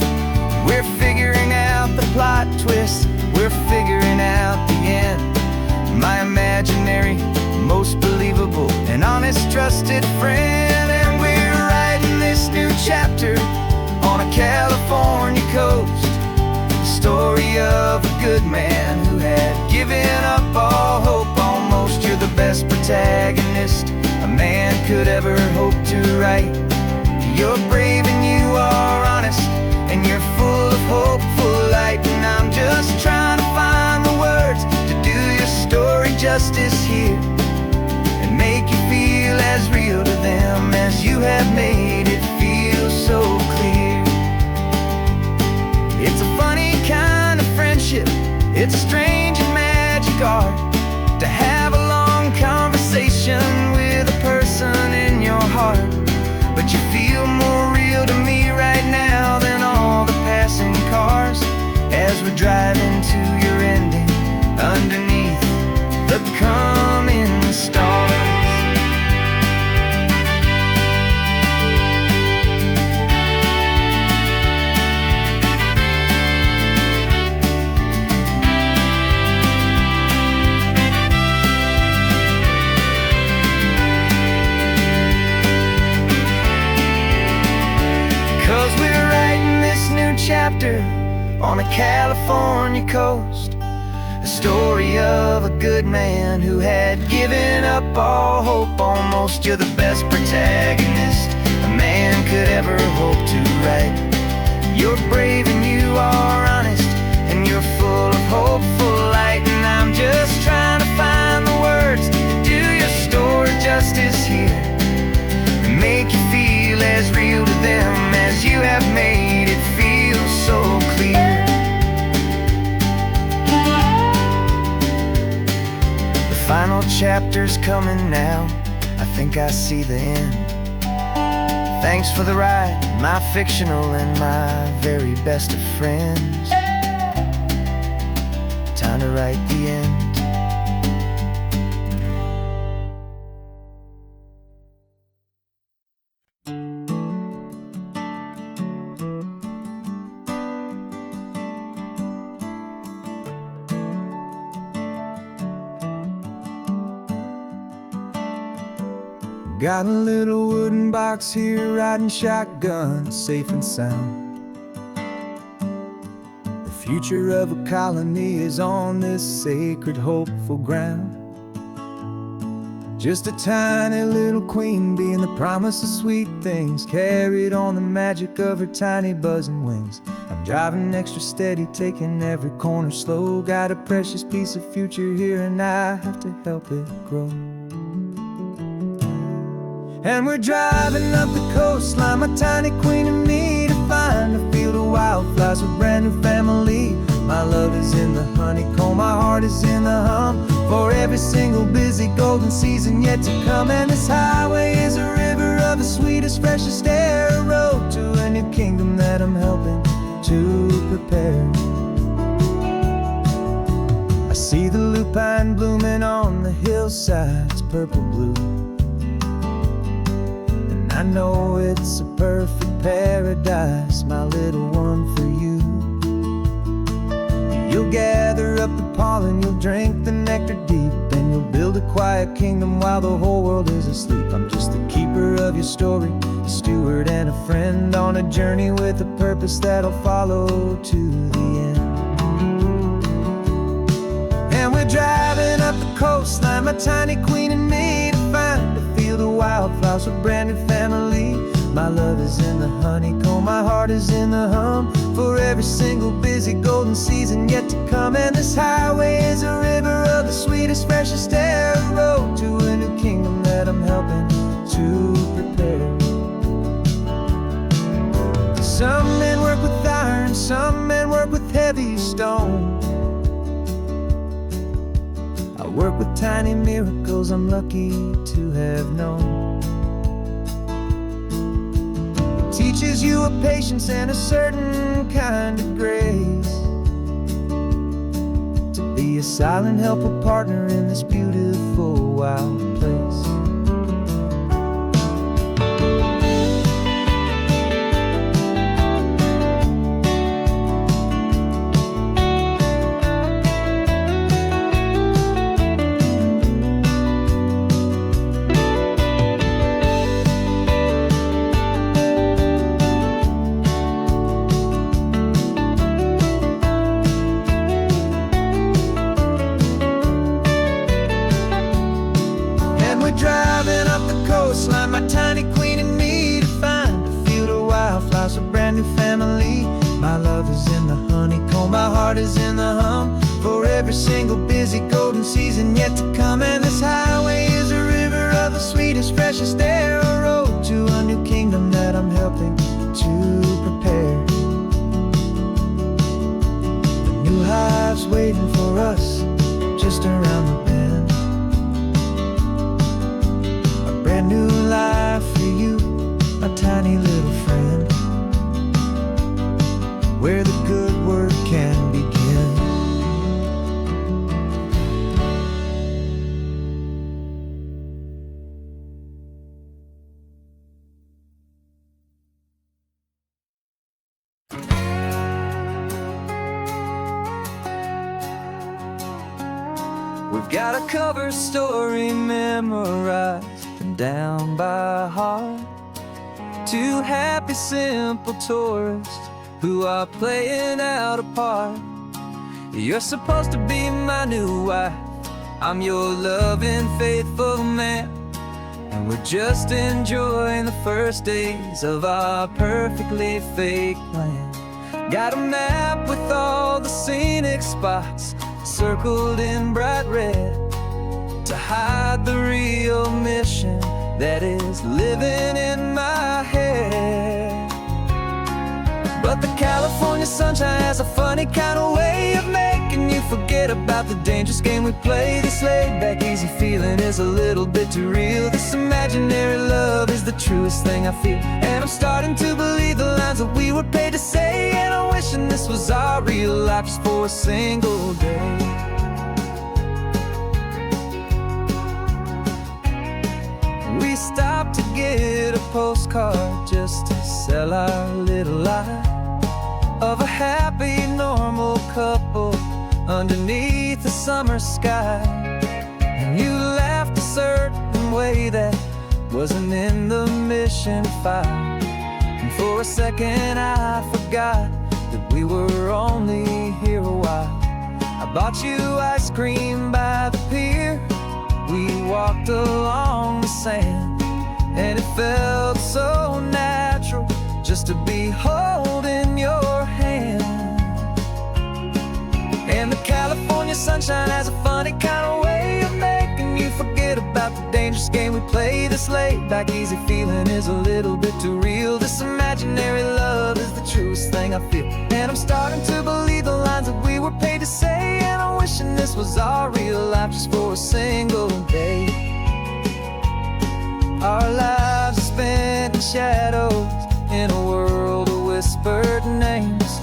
We're figuring out the plot twist, we're figuring out the end. My imaginary, most believable and honest trusted friend. And we're writing this new chapter on a California coast, the story of a good man who had given up all hope almost. You're the best protagonist a man could ever hope to write. You're brave and you are honest, and you're full of hopeful light. And I'm just trying to find the words to do your story justice here, and make you feel as real to them as you have made it feel so clear. It's a funny kind of friendship, it's a strange and magic art to have a long conversation with a person in your heart. But you feel more real to me right now than all the passing cars, as we're driving to your ending underneath the coming stars. chapter on a California coast. A story of a good man who had given up all hope almost. You're the best protagonist a man could ever hope to write. You're brave and you are honest, and you're full of hopeful light. And I'm just trying to find the words to do your story justice here, and make you feel as real to them as you have made it feel so clear. The final chapter's coming now, I think I see the end. Thanks for the ride, my fictional and my very best of friends. Time to write the end. Got a little wooden box here, riding shotgun, safe and sound. The future of a colony is on this sacred, hopeful ground. Just a tiny little queen bee, and the promise of sweet things carried on the magic of her tiny buzzing wings. I'm driving extra steady, taking every corner slow. Got a precious piece of future here, and I have to help it grow. And we're driving up the coastline, my tiny queen and me, to find a field of wildflowers with brand new family. My love is in the honeycomb, my heart is in the hum, for every single busy golden season yet to come. And this highway is a river of the sweetest, freshest air, a road to a new kingdom that I'm helping to prepare. I see the lupine blooming on the hillsides, purple blue. I know it's a perfect paradise, my little one, for you. You'll gather up the pollen, you'll drink the nectar deep, and you'll build a quiet kingdom while the whole world is asleep. I'm just the keeper of your story, a steward and a friend, on a journey with a purpose that'll follow to the end. And we're driving up the coastline, my tiny queen and me, to find a field of wildflowers with brand new family. My love is in the honeycomb, my heart is in the hum, for every single busy golden season yet to come. And this highway is a river of the sweetest, freshest air, a road to a new kingdom that I'm helping to prepare. Some men work with iron, some men work with heavy stone. I work with tiny miracles I'm lucky to have known. It teaches you a patience and a certain kind of grace, to be a silent, helpful partner in this beautiful, wild place. Driving up the coastline, my tiny queen and me, to find a field of wildflowers, a brand new family. My love is in the honeycomb, my heart is in the hum, for every single busy golden season yet to come. And this highway is a river of the sweetest, freshest air, a road to a new kingdom that I'm helping to prepare. The new hive's waiting for us just around the bend. Brand new life for you, a tiny little friend, where the good work can begin. We've got a cover story memorized and down by heart. Two happy, simple tourists who are playing out a part. You're supposed to be my new wife, I'm your loving, faithful man, and we're just enjoying the first days of our perfectly fake plan. Got a map with all the scenic spots circled in bright red to hide the real mission that is living in my head. But the California sunshine has a funny kind of way of making you forget about the dangerous game we play. This laid-back, easy feeling is a little bit too real. This imaginary love is the truest thing I feel, and I'm starting to believe the lines that we were paid to say. And I'm wishing this was our real life just for a single day. We stopped to get a postcard just to sell our little lie of a happy, normal couple underneath the summer sky. And you laughed a certain way that wasn't in the mission file, and for a second I forgot that we were only here a while. I bought you ice cream by the pier, we walked along the sand, and it felt so natural just to be holding your hand. And the California sunshine has a funny kind of way of making you forget about the dangerous game we play. This laid-back, easy feeling is a little bit too real. This imaginary love is the truest thing I feel, and I'm starting to believe the lines that we were paid to say. And I'm wishing this was our real life just for a single day. Our lives are spent in shadows, in a world of whispered names,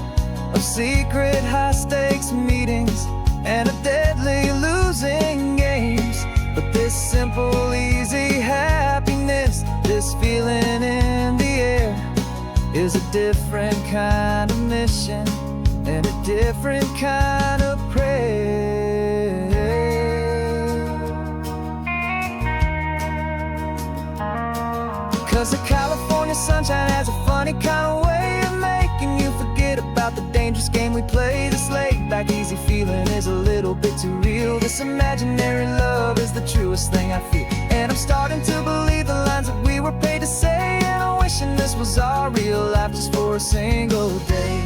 of secret high-stakes meetings and of deadly losing games. But this simple, easy happiness, this feeling in the air, is a different kind of mission and a different kind of prayer. 'Cause the California sunshine has a funny kind of way of making you forget about the dangerous game we play. This laid-back, easy feeling is a little bit too real. This imaginary love is the truest thing I feel, and I'm starting to believe the lines that we were paid to say. And I'm wishing this was our real life just for a single day.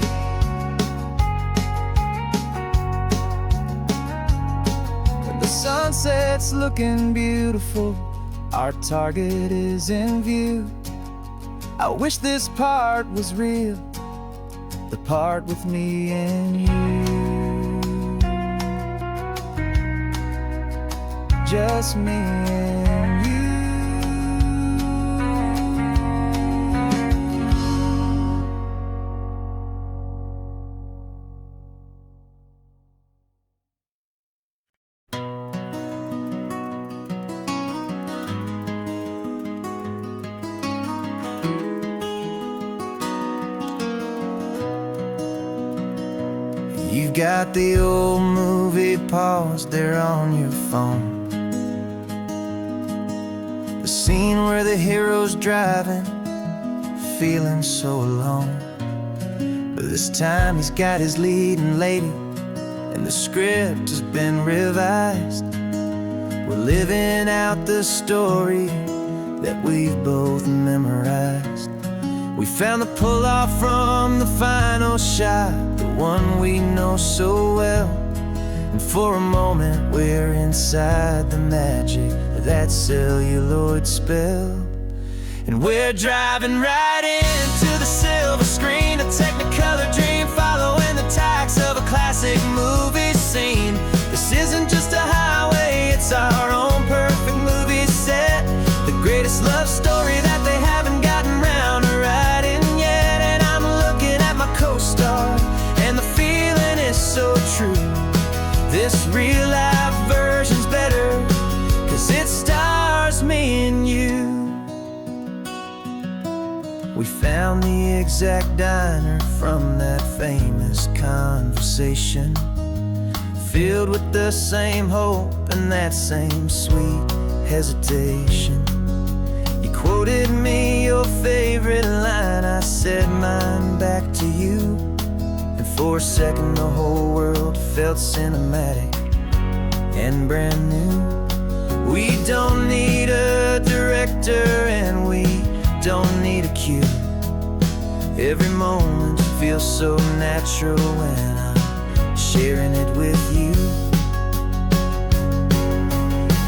When the sunset's looking beautiful, our target is in view. I wish this part was real, the part with me and you. Just me and you. You've got the old movie paused there on your phone, the scene where the hero's driving, feeling so alone. But this time he's got his leading lady, and the script has been revised. We're living out the story that we've both memorized. We found the pull-off from the final shot, the one we know so well. And for a moment we're inside the magic of that celluloid spell. And we're driving right into the silver screen, a Technicolor dream, following the tacks of a classic movie scene. This isn't just a highway, it's our own perfect movie set, the greatest love story that they haven't gotten round to writing yet. And I'm looking at my co-star, and the feeling is so true. This real life version's better, 'cause it stars me and you. We found the exact diner from that famous conversation, filled with the same hope and that same sweet hesitation. Quoted me your favorite line, I said mine back to you. For a second the whole world felt cinematic and brand new. We don't need a director and we don't need a cue. Every moment feels so natural when I'm sharing it with you.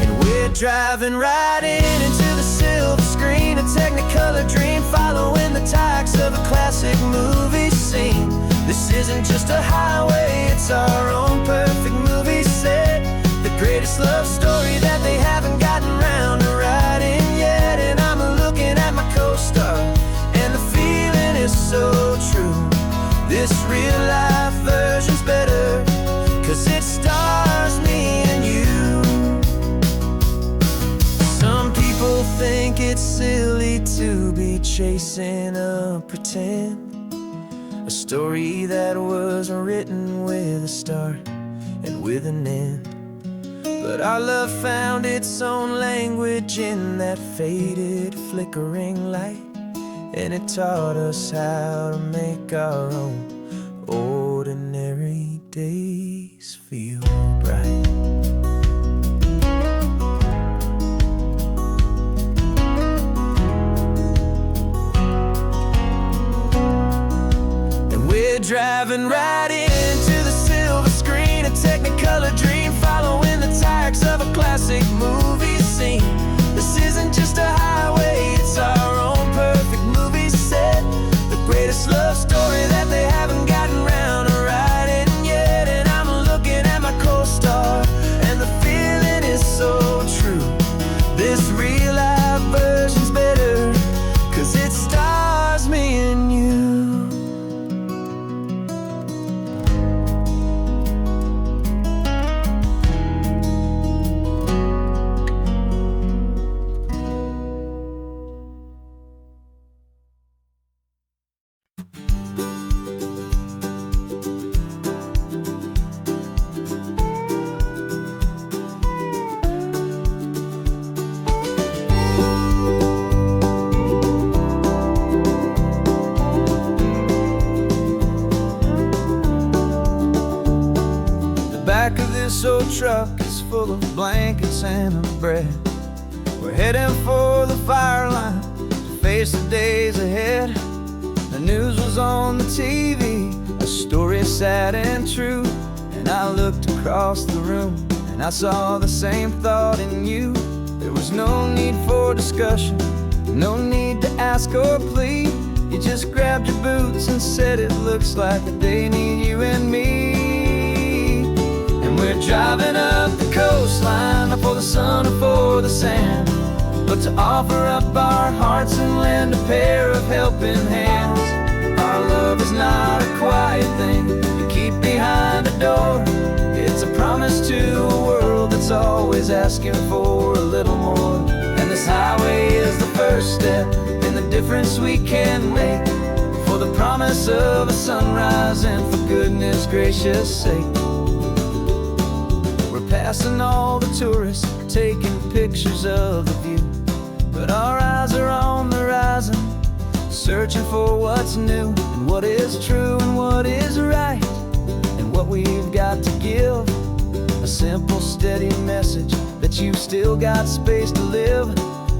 And we're driving right into the silver screen, a technicolor dream, following the tacks of a classic movie scene. This isn't just a highway, it's our own perfect movie set. The greatest love story that they haven't gotten round to writing yet. And I'm looking at my co-star, and the feeling is so true. This real life version's better, 'cause it stars me and you. Some people think it's silly to be chasing a pretend, a story that was written with a start and with an end. But our love found its own language in that faded, flickering light, and it taught us how to make our own ordinary days feel bright. And we're driving right into the silver screen, a technicolor dream, following the tacks of a classic movie scene. This isn't just a highway, it's our own perfect movie set. The greatest love story that they haven't gotten round to writing yet. And I'm looking at my co-star, and the feeling is so true. This real life version's better, 'cause it stars me and you. Back of this old truck is full of blankets and a bread. We're heading for the fire line to face the days ahead. The news was on the TV, a story sad and true. And I looked across the room and I saw the same thought in you. There was no need for discussion, no need to ask or plead. You just grabbed your boots and said it looks like the day need you and me. We're driving up the coastline, not for the sun or for the sand, but to offer up our hearts and lend a pair of helping hands. Our love is not a quiet thing you keep behind a door. It's a promise to a world that's always asking for a little more. And this highway is the first step in the difference we can make, for the promise of a sunrise and for goodness gracious sake. Passing all the tourists, taking pictures of the view, but our eyes are on the horizon, searching for what's new and what is true and what is right, and what we've got to give. A simple, steady message that you've still got space to live,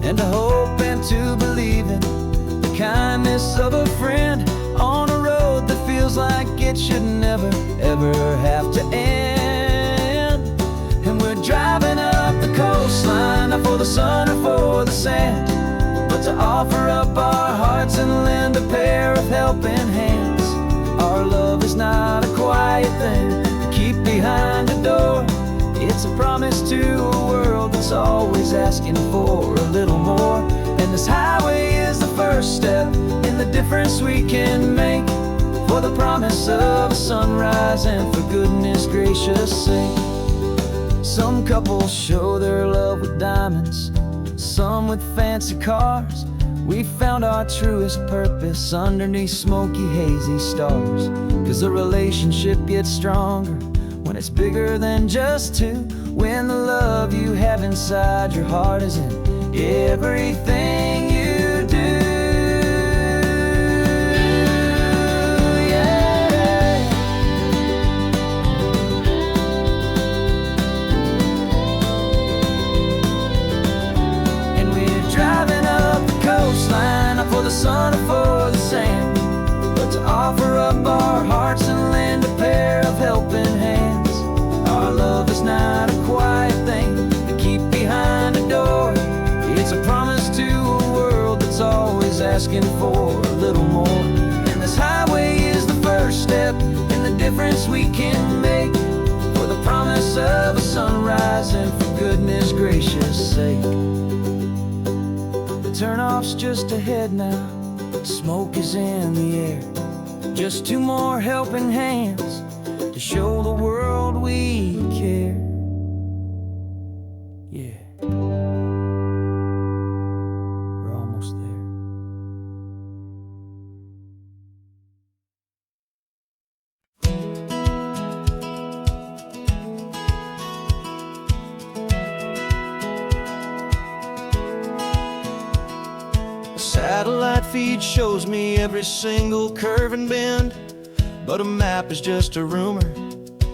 and to hope and to believe in the kindness of a friend on a road that feels like it should never, ever have to end. And we're driving up the coastline, not for the sun or for the sand, but to offer up our hearts and lend a pair of helping hands. Our love is not a quiet thing to keep behind a door. It's a promise to a world that's always asking for a little more. And this highway is the first step in the difference we can make, for the promise of a sunrise and for goodness gracious sake. Some couples show their love with diamonds, some with fancy cars. We found our truest purpose underneath smoky, hazy stars. 'Cause the relationship gets stronger when it's bigger than just two, when the love you have inside your heart is in everything you do. Yeah. up our hearts and lend a pair of helping hands. Our love is not a quiet thing to keep behind a door. It's a promise to a world that's always asking for a little more. And this highway is the first step in the difference we can make, for the promise of a sunrise and for goodness gracious sake. The turnoff's just ahead now, smoke is in the air. Just two more helping hands to show the world we care. Yeah, we're almost there. Satellite feed shows me every single curve and bend, but a map is just a rumor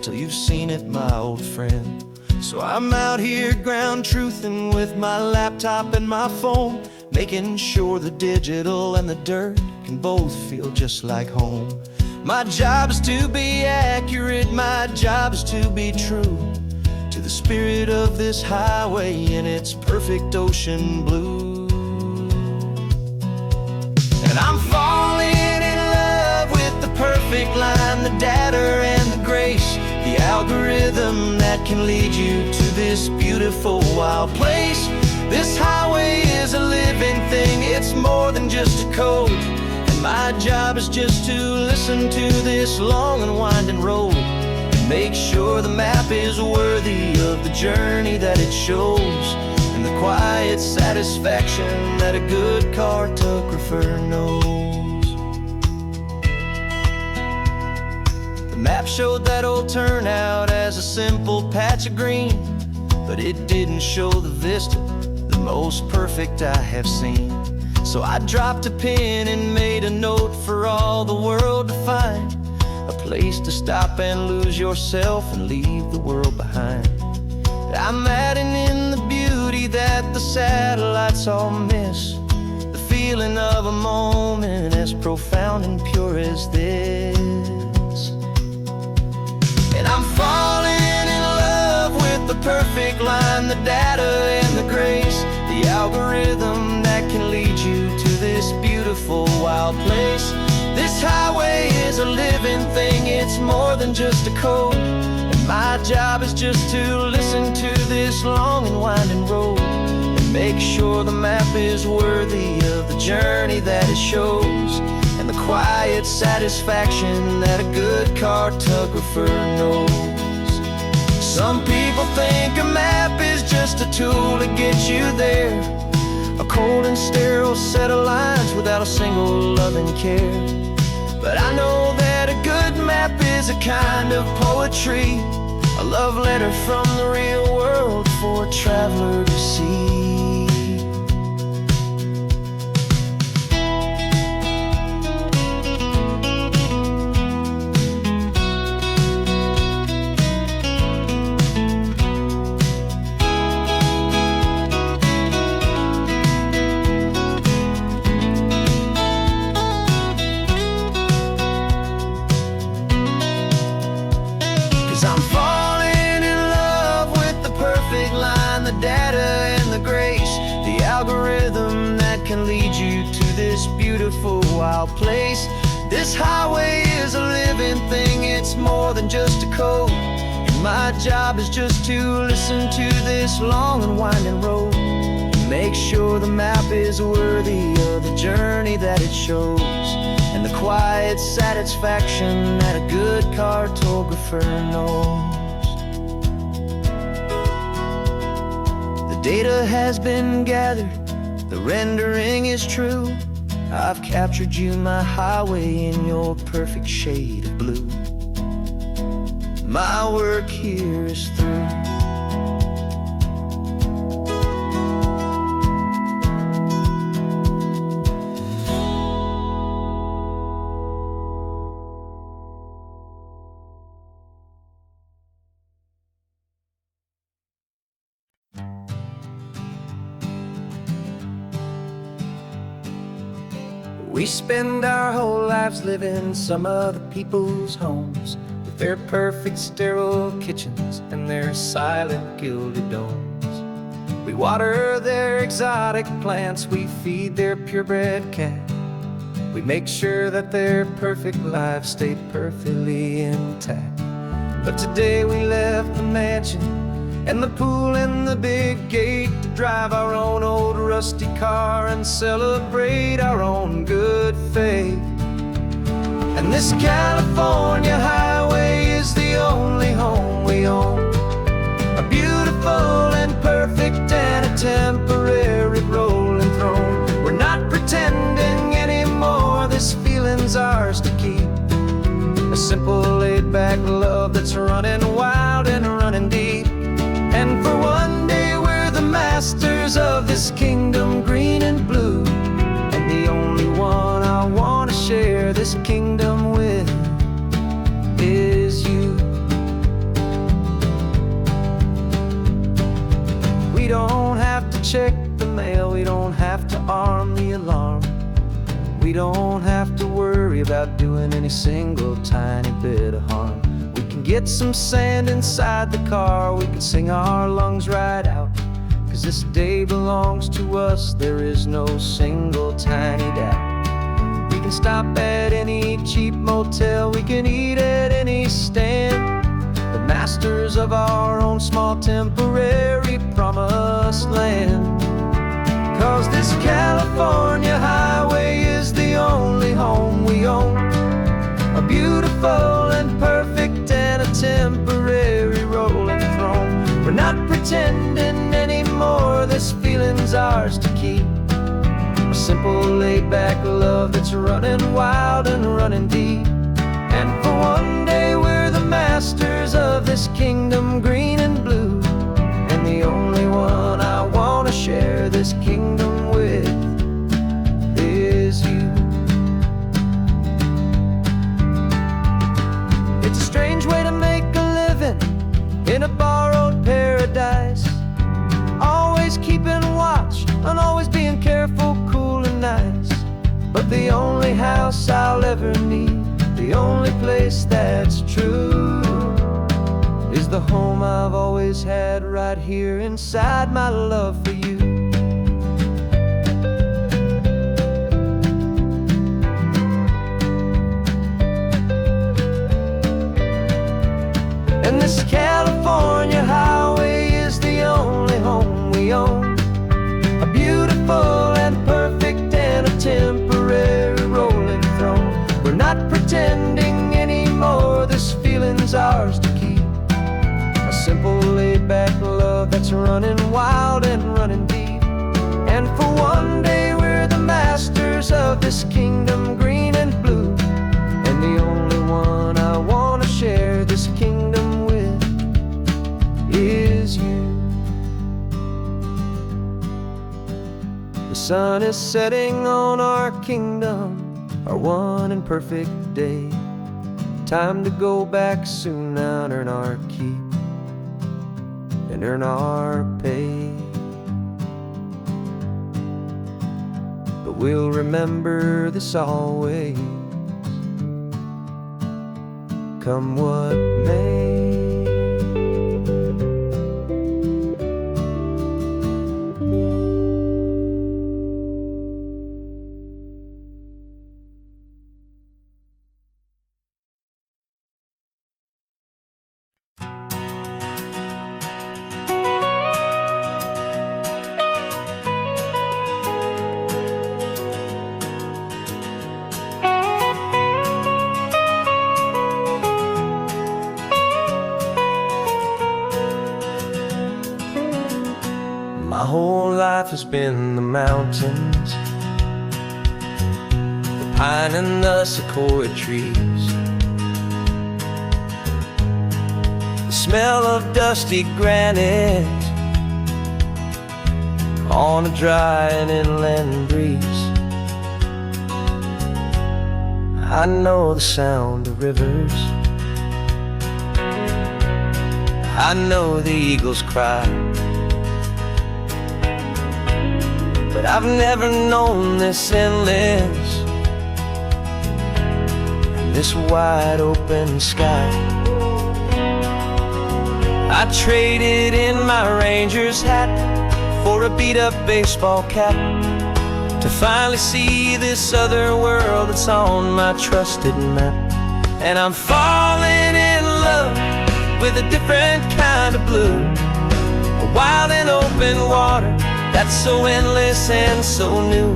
till you've seen it, my old friend. So I'm out here ground truthing with my laptop and my phone, making sure the digital and the dirt can both feel just like home. My job is to be accurate, my job is to be true to the spirit of this highway in its perfect ocean blue. And I'm falling in love with the perfect line, the data and the grace, the algorithm that can lead you to this beautiful wild place. This highway is a living thing, it's more than just a code. And my job is just to listen to this long and winding road and make sure the map is worthy of the journey that it shows, and the quiet satisfaction that a good cartographer knows. The map showed that old turnout as a simple patch of green, but it didn't show the vista, the most perfect I have seen. So I dropped a pin and made a note for all the world to find, a place to stop and lose yourself and leave the world behind. I'm adding in the beauty that the satellites all miss, the feeling of a moment as profound and pure as this. And I'm falling in love with the perfect line, the data and the grace, the algorithm that can lead you to this beautiful wild place. This highway is a living thing, it's more than just a code. My job is just to listen to this long and winding road and make sure the map is worthy of the journey that it shows, and the quiet satisfaction that a good cartographer knows. Some people think a map is just a tool to get you there, a cold and sterile set of lines without a single loving care. But I know that a good map is a kind of poetry, a love letter from the real world for a traveler to see. Beautiful wild place. This highway is a living thing, it's more than just a code. And my job is just to listen to this long and winding road and make sure the map is worthy of the journey that it shows, and the quiet satisfaction that a good cartographer knows. The data has been gathered, the rendering is true. I've captured you, my highway, in your perfect shade of blue. My work here is through. We spend our whole lives living some other people's homes, with their perfect sterile kitchens and their silent gilded domes. We water their exotic plants, we feed their purebred cat. We make sure that their perfect lives stay perfectly intact. But today we left the mansion and the pool and the big gate to drive our own old rusty car and celebrate our own good fate. And this California highway is the only home we own, a beautiful and perfect and a temporary rolling throne. We're not pretending anymore, this feeling's ours to keep, a simple laid-back love that's running wild and running deep. And for one day we're the masters of this kingdom green and blue, and the only one I want to share this kingdom with is you. We don't have to check the mail, we don't have to arm the alarm, we don't have to worry about doing any single tiny bit of harm. We can get some sand inside the car, we can sing our lungs right out, 'cause this day belongs to us, there is no single tiny doubt. We can stop at any cheap motel, we can eat at any stand, the masters of our own small temporary promised land. 'Cause this California highway is the only home we own, a beautiful and perfect and a temporary rolling throne. We're not pretending anymore, this feeling's ours to keep, a simple laid-back love that's running wild and running deep. And for one day we're the masters of this kingdom green and blue, and the only one I want to share this kingdom with is you. It's a strange way to make a living in a borrowed paradise, always keeping watch and always being careful, cool and nice. But the only house I'll ever need, the only place that's true, is the home I've always had right here inside my love for you. And this California highway is the only home we own, a beautiful and perfect and a temporary rolling throne. We're not pretending anymore, this feeling's ours to keep, a simple laid-back love that's running wild and running deep. And for one day we're the masters of this kingdom green and blue, and the only one I want to share this kingdom with is you. The sun is setting on our kingdom, our one and perfect day. Time to go back soon now and earn our keep and earn our pay. But we'll remember this always, come what may. My whole life has been the mountains, the pine and the sequoia trees, the smell of dusty granite on a dry and inland breeze. I know the sound of rivers, I know the eagles cry, but I've never known this endless this wide open sky. I traded in my Ranger's hat for a beat-up baseball cap, to finally see this other world that's on my trusted map. And I'm falling in love with a different kind of blue, a wild and open water that's so endless and so new.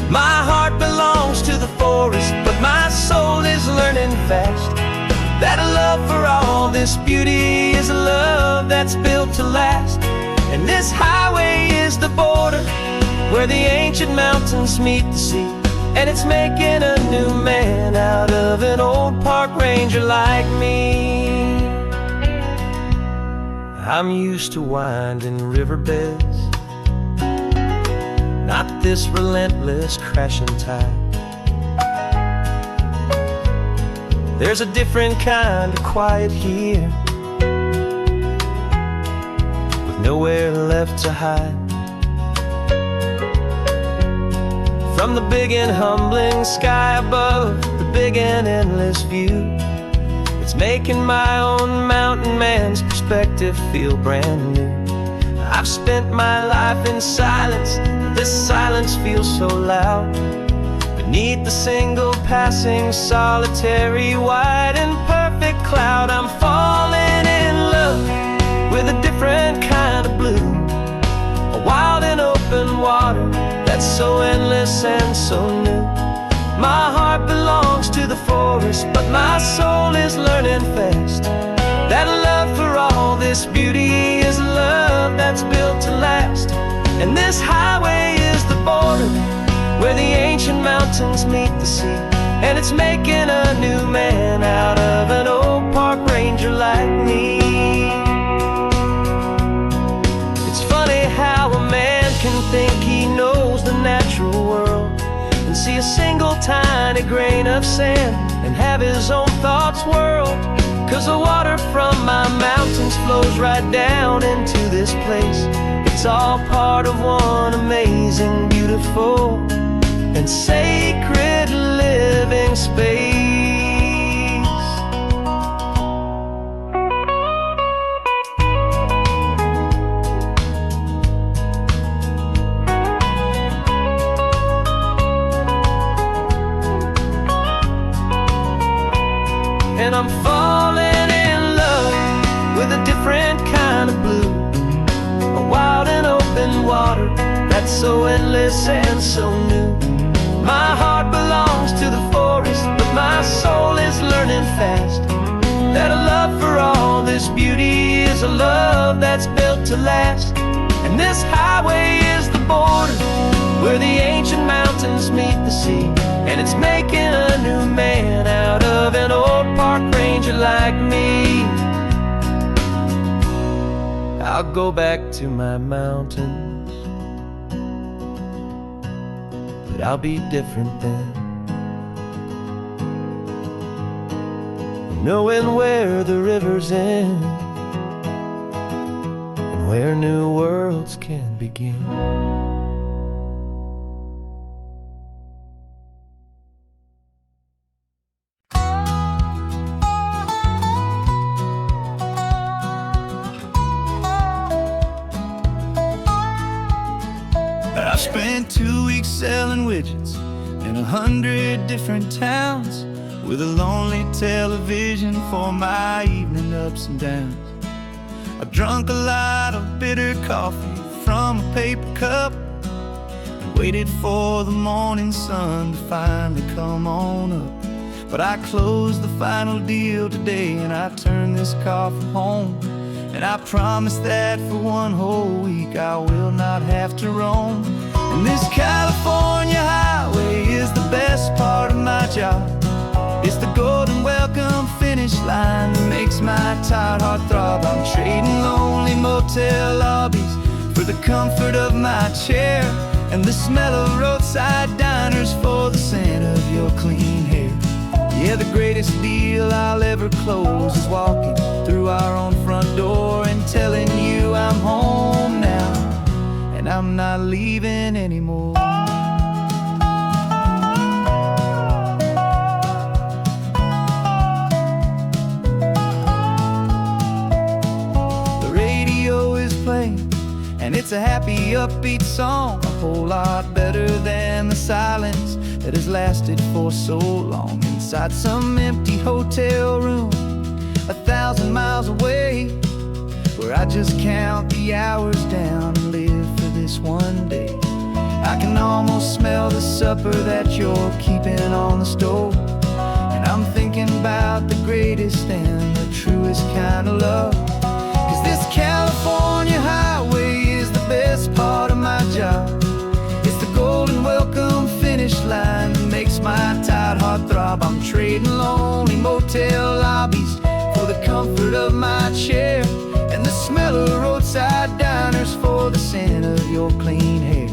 My heart belongs to the forest, but my soul is learning fast that a love for all this beauty is a love that's built to last. And this highway is the border where the ancient mountains meet the sea, and it's making a new man out of an old park ranger like me. I'm used to winding riverbeds, not this relentless crashing tide. There's a different kind of quiet here, with nowhere left to hide. From the big and humbling sky above, the big and endless view, it's making my own mountain man's perspective feel brand new. I've spent my life in silence, this silence feels so loud. Beneath the single passing solitary white and perfect cloud, I'm falling in love with a different kind of blue, a wild and open water that's so endless and so new. My heart belongs to the forest, but my soul is learning fast that a love for all this beauty is a love that's built to last. And this highway is the border where the ancient mountains meet the sea, and it's making a new man out of an old park ranger like me. It's funny how a man can think he knows the natural world and see a single tiny grain of sand and have his own thoughts whirled. 'Cause the water from my mountains flows right down into this place. It's all part of one amazing, beautiful, and sacred living space. And I'm falling in love with a different kind of blue, a wild and open water that's so endless and so new. My heart belongs to the forest, but my soul is learning fast that a love for all this beauty is a love that's built to last. And this highway is the border where the ancient mountains meet the sea, and it's making a new man out of an old park ranger like me. I'll go back to my mountains, but I'll be different then, knowing where the rivers end and where new worlds can begin. I spent 2 weeks selling widgets in 100 different towns, with a lonely television for my evening ups and downs. I drunk a lot of bitter coffee from a paper cup and waited for the morning sun to finally come on up. But I closed the final deal today, and I turned this coffee home. And I promise that for one whole week I will not have to roam. And this California highway is the best part of my job. It's the golden welcome finish line that makes my tired heart throb. I'm trading lonely motel lobbies for the comfort of my chair, and the smell of roadside diners for the scent of your clean hair. Yeah, the greatest deal I'll ever close is walking through our own front door and telling you I'm home now, and I'm not leaving anymore. It's a happy, upbeat song, a whole lot better than the silence that has lasted for so long. Inside some empty hotel room 1,000 miles away, where I just count the hours down and live for this one day. I can almost smell the supper that you're keeping on the stove, and I'm thinking about the greatest and the truest kind of love. 'Cause this California highway is the best part of my job. It's the golden welcome finish line that makes my tired heart throb. I'm trading lonely motel lobbies for the comfort of my chair, and the smell of roadside diners for the scent of your clean hair.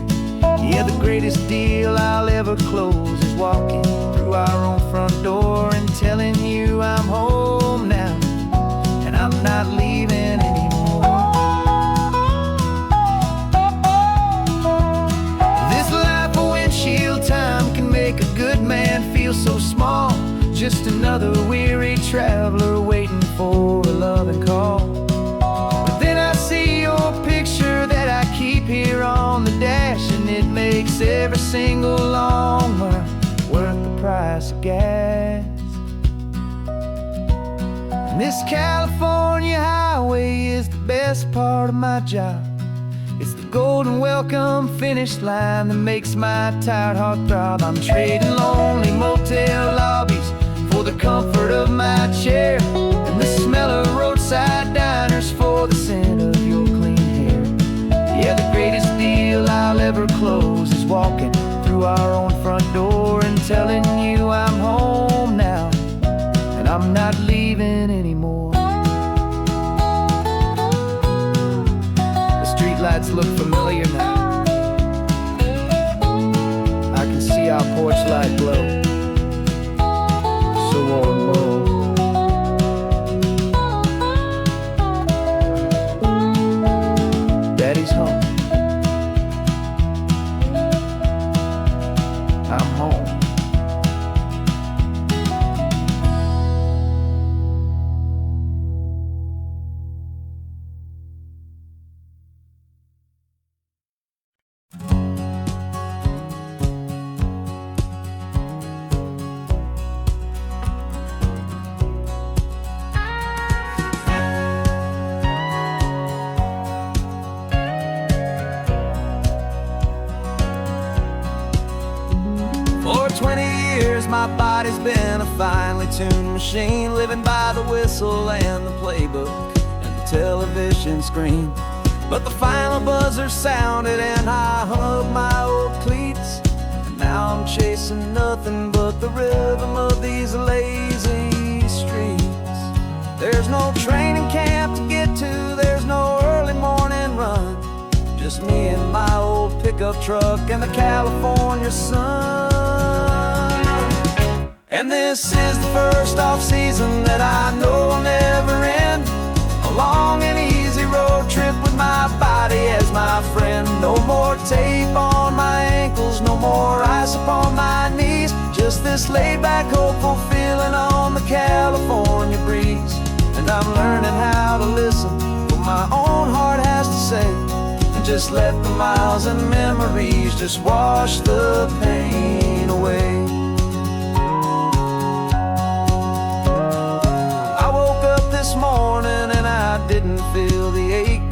Yeah, the greatest deal I'll ever close is walking through our own front door and telling you I'm home now, and I'm not leaving anymore. This life of windshield time can make a good man feel so small. Just another weary traveler waiting for a loving call. But then I see your picture that I keep here on the dash, and it makes every single long mile worth the price of gas. And this California highway is the best part of my job. It's the golden welcome finish line that makes my tired heart throb. I'm trading lonely motel lobbies for the comfort of my chair, and the smell of roadside diners for the scent of your clean hair. Yeah, the greatest deal I'll ever close is walking through our own front door and telling you I'm home now, and I'm not leaving anymore. The streetlights look familiar now. I can see our porch light glow, so warm, low. Daddy's home. I'm home. For 20 years my body's been a finely tuned machine, living by the whistle and the playbook and the television screen. But the final buzzer sounded and I hung up my old cleats, and now I'm chasing nothing but the rhythm of these lazy streets. There's no training camp to get to, there's no early morning run, just me and my old pickup truck and the California sun. And this is the first off-season that I know will never end. A long and easy road trip with my body as my friend. No more tape on my ankles, no more ice upon my knees. Just this laid-back, hopeful feeling on the California breeze. And I'm learning how to listen to what my own heart has to say, and just let the miles and memories just wash the pain away. This morning and I didn't feel the ache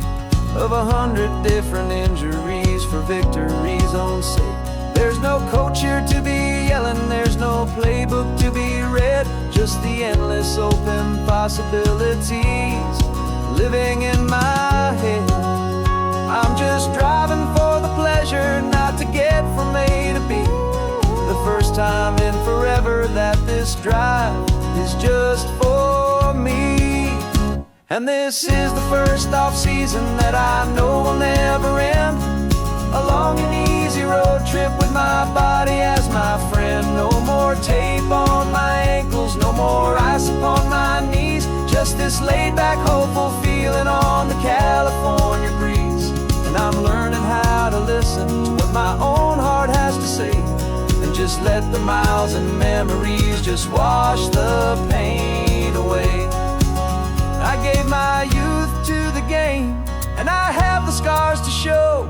of 100 different injuries for victory's own sake. There's no coach here to be yelling, there's no playbook to be read, just the endless open possibilities living in my head. I'm just driving for the pleasure, not to get from A to B. The first time in forever that this drive is just for me. And this is the first off-season that I know will never end. A long and easy road trip with my body as my friend. No more tape on my ankles, no more ice upon my knees. Just this laid-back, hopeful feeling on the California breeze. And I'm learning how to listen to what my own heart has to say, and just let the miles and memories just wash the pain away. I gave my youth to the game, and I have the scars to show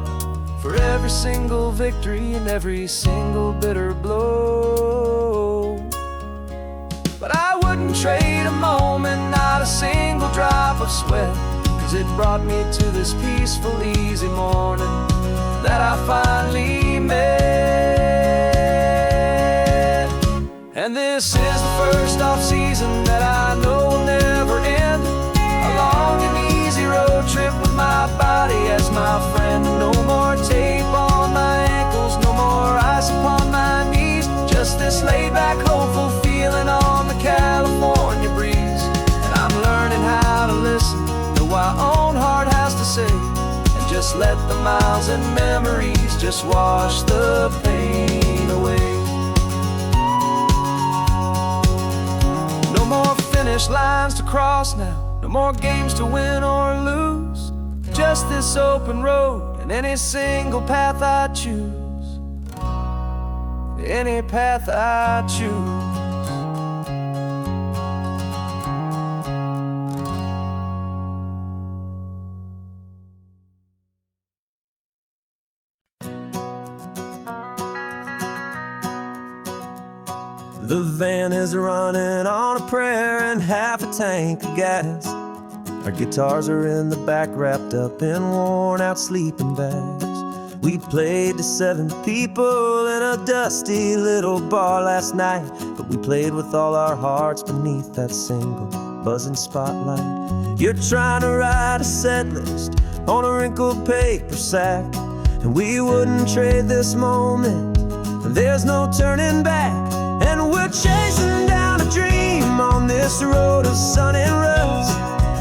for every single victory and every single bitter blow. But I wouldn't trade a moment, not a single drop of sweat, 'cause it brought me to this peaceful, easy morning that I finally met. And this is the first off-season that I know will never end. A long and easy road trip with my body as my friend. No more tape on my ankles, no more ice upon my knees. Just this laid-back, hopeful feeling on the California breeze. And I'm learning how to listen to what my own heart has to say, and just let the miles and memories just wash the pain away. No more finish lines to cross now, no more games to win or lose. Just this open road and any single path I choose. Any path I choose. The van is running on a prayer and half a tank of gas. Our guitars are in the back, wrapped up in worn-out sleeping bags. We played to 7 people in a dusty little bar last night, but we played with all our hearts beneath that single buzzing spotlight. You're trying to write a set list on a wrinkled paper sack, and we wouldn't trade this moment. There's no turning back. And we're chasing down a dream on this road of sun and rust,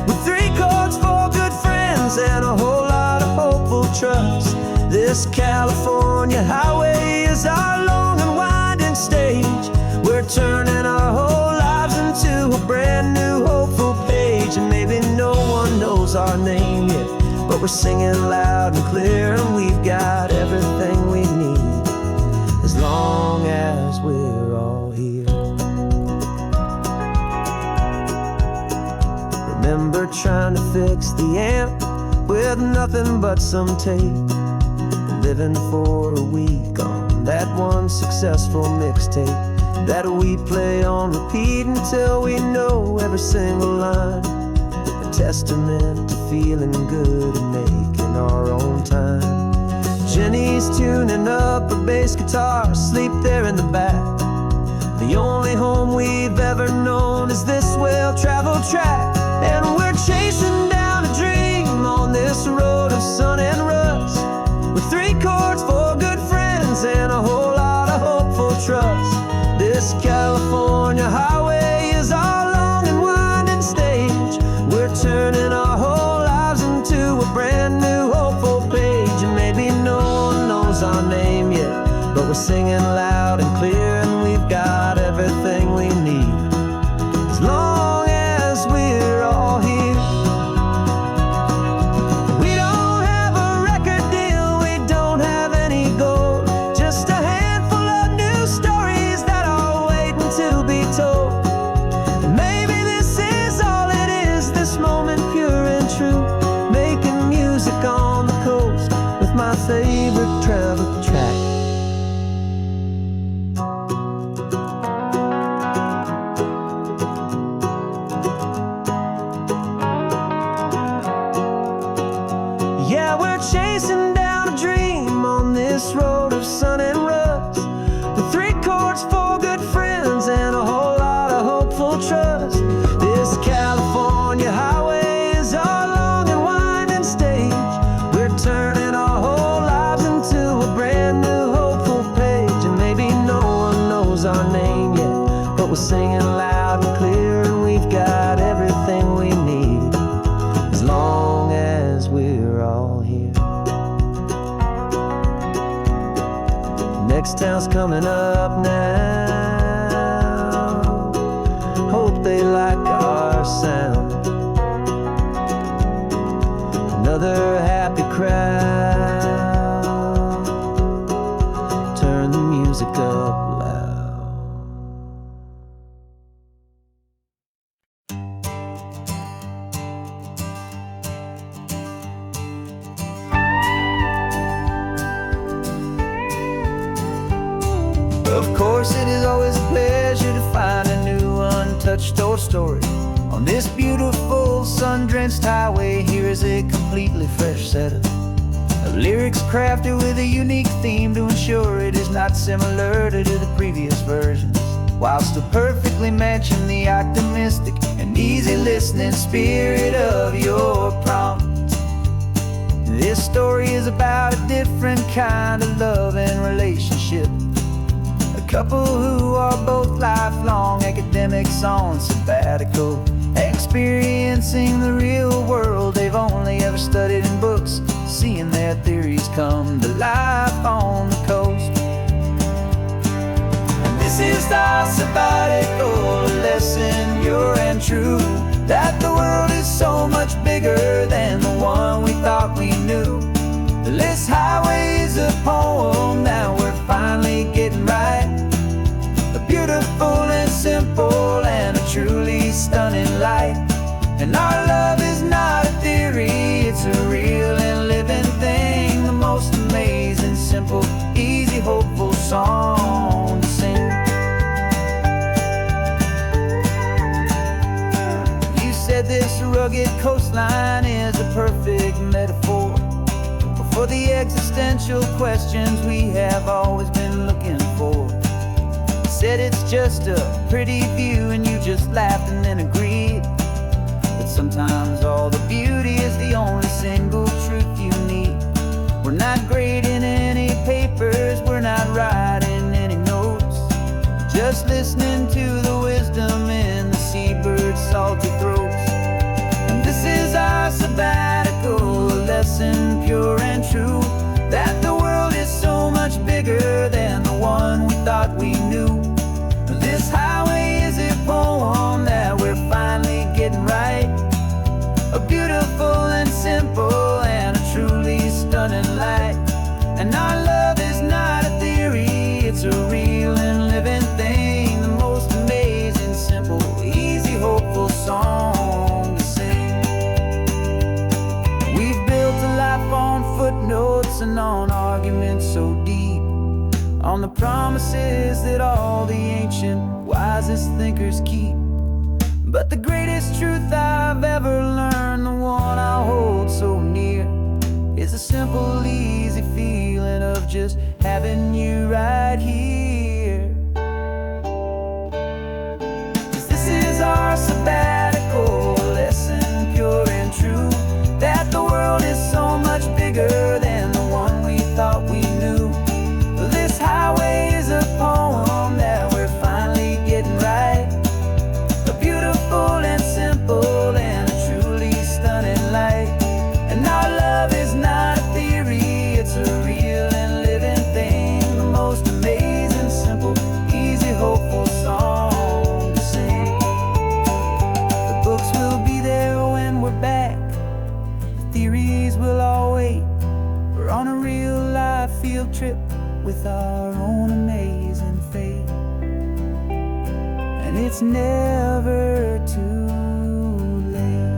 with 3 chords, 4 good friends, and a whole lot of hopeful trust. This California highway is our long and winding stage. We're turning our whole lives into a brand new hopeful page. And maybe no one knows our name yet, but we're singing loud and clear, and we've got everything we need, as long as we're all here. Remember trying to fix the amp with nothing but some tape, living for a week on that one successful mixtape that we play on repeat until we know every single line. A testament to feeling good and making our own time. Jenny's tuning up a bass guitar, asleep there in the back. The only home we've ever known is this well-traveled track. And we're chasing down a dream on this road of sun and rust, with 3 chords, 4 good friends, and a whole lot of hopeful trust. This California highway is our long and winding stage. We're turning our whole lives into a brand new hopeful page. And maybe no one knows our name yet, but we're singing loud and clear, and we've got everything we need, as long as we're all here. We don't have a record deal, we don't have any gold, just a handful of new stories that are waiting to be told. And maybe this is all it is, this moment pure and true, making music on the coast with my favorite travel track. Yeah, we're chasing down a dream on this road of sun and rust, with 3 chords, 4 good friends, and a whole lot of hopeful trust. This California highway is our long and winding stage. We're turning our whole lives into a brand new hopeful page. And maybe no one knows our name yet, but we're singing loud and clear, and we've got everything we need, as long as we're all here. Next town's coming up now, hope they like our sound. Another happy crowd, turn the music up loud. course, it is always a pleasure to find a new untouched old story. On this beautiful sun-drenched highway, here is a completely fresh set of lyrics crafted with a unique theme to ensure it is not similar to the previous versions, while still perfectly matching the optimistic and easy listening spirit of your prompt. This story is about a different kind of love and relationship. A couple who are both lifelong academics on sabbatical, experiencing the real world they've only ever studied in books, seeing their theories come to life on the coast. And this is our sabbatical lesson, pure and true, that the world is so much bigger than the one we thought we knew. This highway is a poem that we're finally getting right. A beautiful and simple and a truly stunning light. And our love is not a theory, it's a real and living thing. The most amazing, simple, easy, hopeful song to sing. You said this rugged coastline is a perfect metaphor for the existential questions we have always been looking for. You said it's just a pretty view and you just laughed and then agreed. But sometimes all the beauty is the only single truth you need. We're not grading any papers, we're not writing any notes, just listening to the wisdom in the seabird's salty throats. And this is our sabbatical lesson, pure and true, that the world is so much bigger than the one we thought we knew. This highway is a poem that we're finally getting right. A beautiful and simple and a truly stunning light. And our love is not a theory, it's a real and living thing. The most amazing, simple, easy, hopeful song to sing. We've built a life on footnotes and on arguments so deep, on the promises that all the ancient, wisest thinkers keep. But the greatest truth I've ever learned, the one I hold so near, is a simple, easy feeling of just having you right here. 'Cause this is our sabbatical lesson, pure and true, that the world is so much bigger than the one we thought we knew. This highway is a poem that we're finally getting right. A beautiful and simple and a truly stunning light. And our love is not a theory, it's a real and living thing. The most amazing, simple, easy, hopeful song to sing. The books will be there when we're back, the theories will all wait. We're on a real life field trip with our own amazing fate. And it's never too late.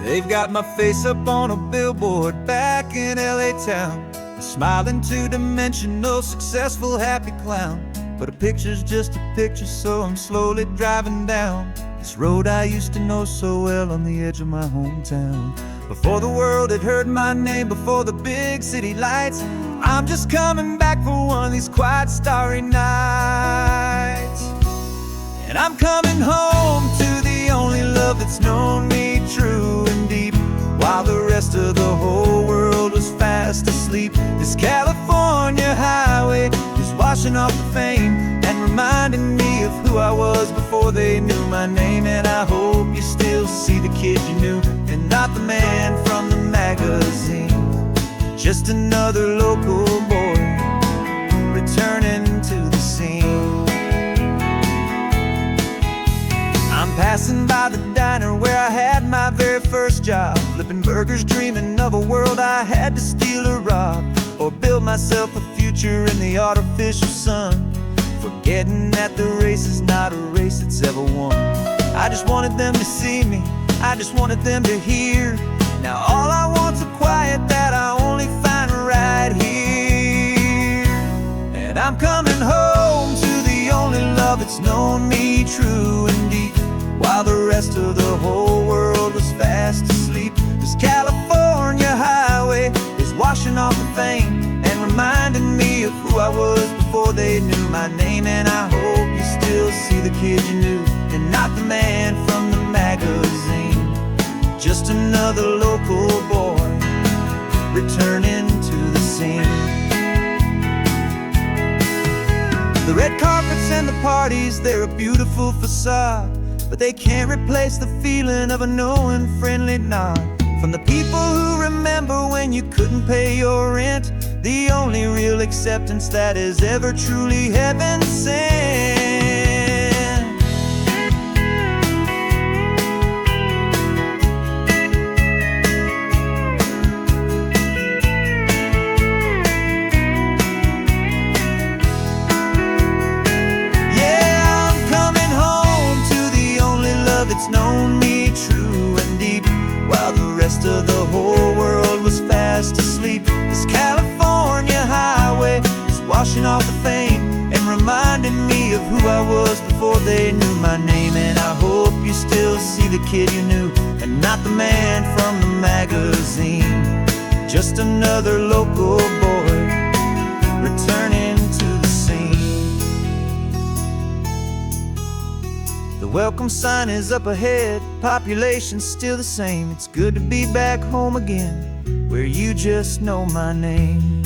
They've got my face up on a billboard back in LA town, a smiling two-dimensional, successful, happy clown. But a picture's just a picture, so I'm slowly driving down this road I used to know so well on the edge of my hometown. Before the world had heard my name, before the big city lights, I'm just coming back for one of these quiet, starry nights. And I'm coming home to the only love that's known me true and deep, while the rest of the whole world was fast asleep. This California highway is washing off the fame and reminding me of who I was before they knew my name. And I hope you still see the kid you knew and not the man from the magazine, just another local boy returning to the scene. I'm passing by the diner where I had my very first job, flipping burgers, dreaming of a world I had to steal or rob, or build myself a future in the artificial sun, forgetting that the race is not a race that's ever won. I just wanted them to see me, I just wanted them to hear. Now all I want's a quiet that I only find right here. And I'm coming home to the only love that's known me true and deep, while the rest of the whole world was fast asleep. This California highway is washing off the fame and reminding me of who I was before they knew my name. And I hope you still see the kid you knew, and not the man from the magazine. Just another local boy returning to the scene. The red carpets and the parties, they're a beautiful facade, but they can't replace the feeling of a knowing, friendly nod from the people who remember when you couldn't pay your rent. The only real acceptance that is ever truly heaven sent. Yeah, I'm coming home to the only love that's known me true and deep, while the rest of the whole world was fast asleep. This California highway is washing off the fame and reminding me of who I was before they knew my name. And I hope you still see the kid you knew, and not the man from the magazine. Just another local boy returning to the scene. The welcome sign is up ahead, population's still the same. It's good to be back home again, where you just know my name.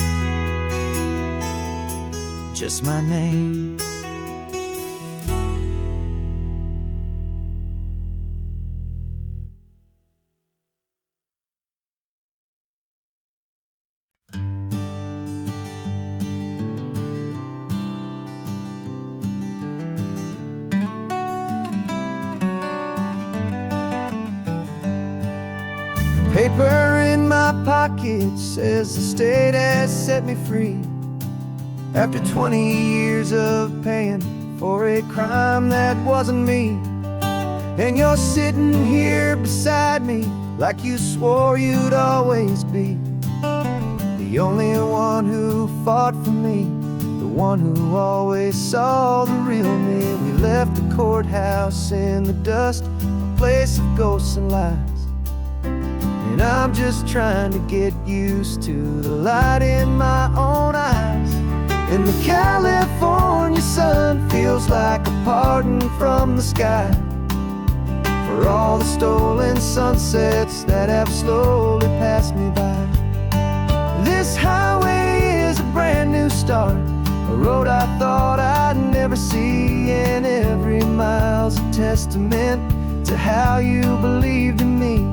Just my name. Paper in my pocket says the state has set me free, after 20 years of paying for a crime that wasn't me. And you're sitting here beside me like you swore you'd always be, the only one who fought for me, the one who always saw the real me. We left the courthouse in the dust, a place of ghosts and lies. And I'm just trying to get used to the light in my own eyes. And the California sun feels like a pardon from the sky for all the stolen sunsets that have slowly passed me by. This highway is a brand new start, a road I thought I'd never see, and every mile's a testament to how you believed in me.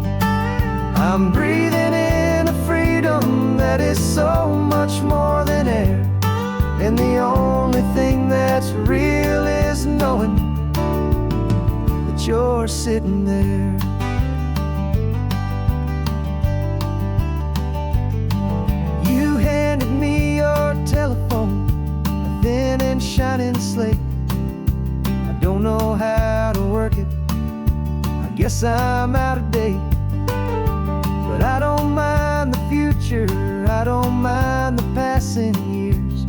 I'm breathing in a freedom that is so much more than air, and the only thing that's real is knowing that you're sitting there. You handed me your telephone, a thin and shining slate. I don't know how to work it, I guess I'm out of date. But I don't mind the future, I don't mind the passing years,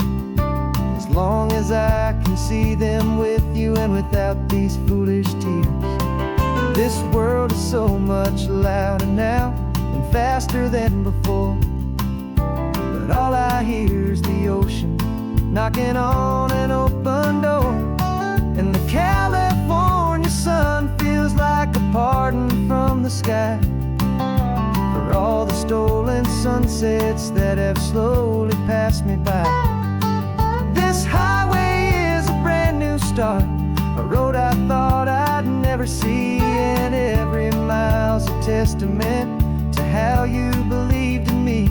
as long as I can see them with you and without these foolish tears. This world is so much louder now and faster than before, but all I hear is the ocean knocking on an open door. And the California sun feels like a pardon from the sky for all the stolen sunsets that have slowly passed me by. This highway is a brand new start, a road I thought I'd never see, and every mile's a testament to how you believed in me.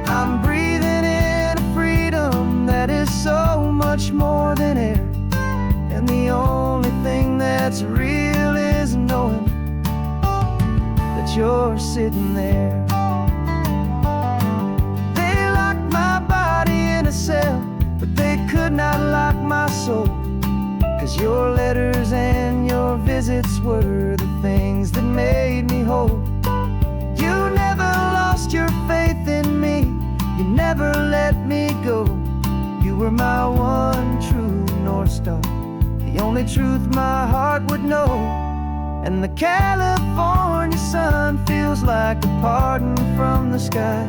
I'm breathing in a freedom that is so much more than air, and the only thing that's real is knowing that you're sitting there. not lock my soul, 'cause your letters and your visits were the things that made me whole. You never lost your faith in me, you never let me go. You were my one true North Star, the only truth my heart would know. And the California sun feels like a pardon from the sky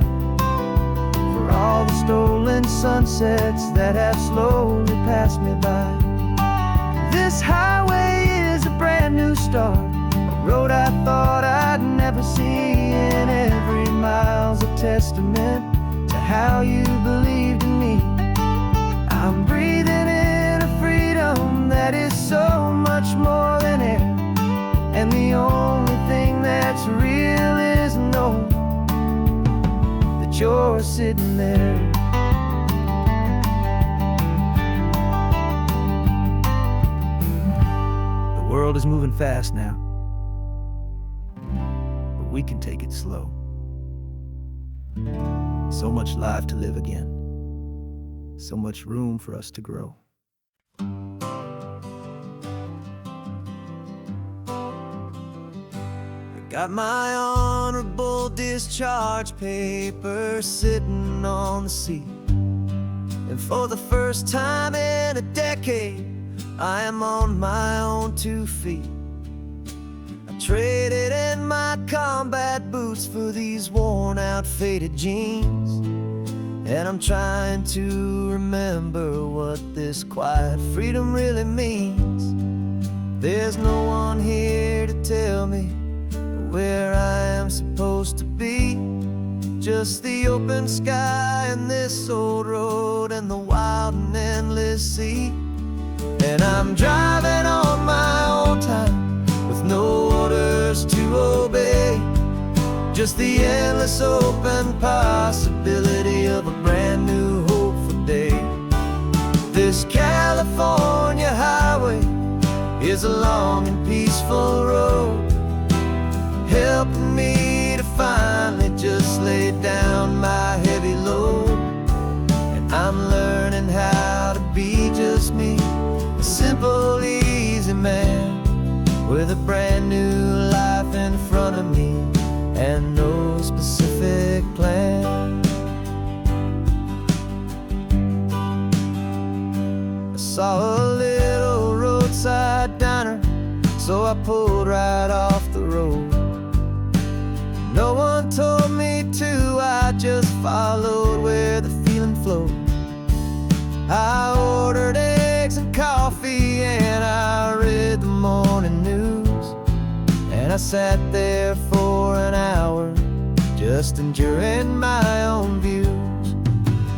for all the stolen sunsets that have slowly passed me by. This highway is a brand new start, a road I thought I'd never see, and every mile's a testament to how you believed in me. I'm breathing in a freedom that is so much more than air, and the only thing that's real is knowing that you're sitting there. The world is moving fast now, but we can take it slow. So much life to live again, so much room for us to grow. Got my honorable discharge paper sitting on the seat, and for the first time in a decade, I am on my own 2 feet. I traded in my combat boots for these worn out faded jeans, and I'm trying to remember what this quiet freedom really means. There's no one here to tell me where I am supposed to be, just the open sky and this old road and the wild and endless sea. And I'm driving on my own time with no orders to obey, just the endless open possibility of a brand new hopeful day. This California highway is a long and peaceful road, helping me to finally just lay down my heavy load. And I'm learning how to be just me, a simple, easy man with a brand new life in front of me and no specific plan. I saw a little roadside diner, so I pulled right off the road. No one told me to, I just followed where the feeling flowed. I ordered eggs and coffee and I read the morning news, and I sat there for an hour just enduring my own views.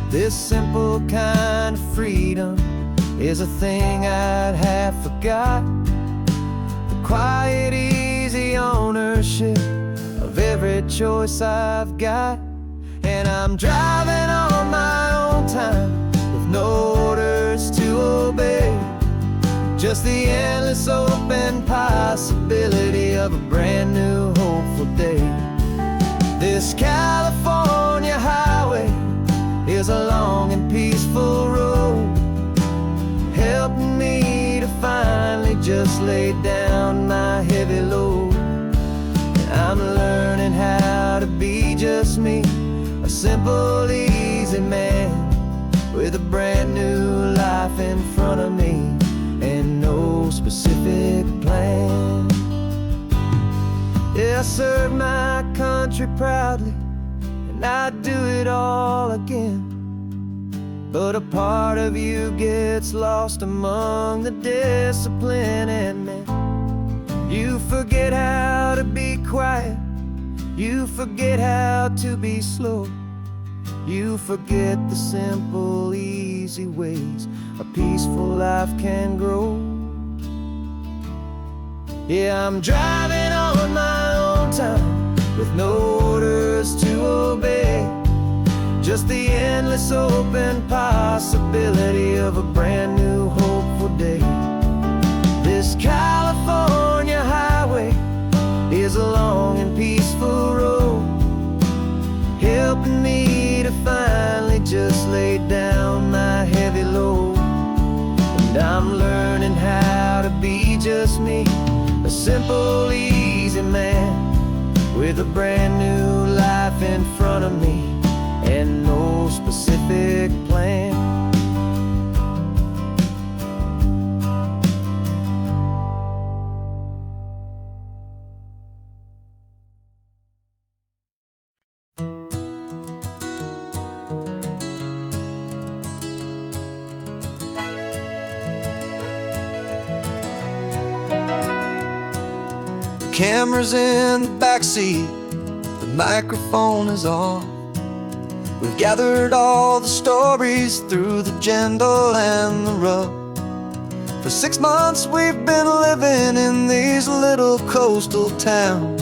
This simple kind of freedom is a thing I'd half forgot, the quiet, easy ownership of every choice I've got. And I'm driving on my own time with no orders to obey, just the endless open possibility of a brand new hopeful day. This California highway is a long and peaceful road, helping me to finally just lay down my heavy load. I'm learning how to be just me, a simple, easy man with a brand new life in front of me and no specific plan. Yeah, I serve my country proudly and I'd do it all again, but a part of you gets lost among the discipline, and man, you forget how to be quiet, you forget how to be slow, you forget the simple, easy ways a peaceful life can grow. Yeah, I'm driving on my own time with no orders to obey, just the endless open possibility of a brand new hopeful day. This California highway is a long and peaceful road, helping me to finally just lay down my heavy load. I'm learning how to be just me, a simple, easy man with a brand new life in front of me and no specific plan. Camera's in the backseat, the microphone is on. We've gathered all the stories through the gentle and the rough. For 6 months we've been living in these little coastal towns,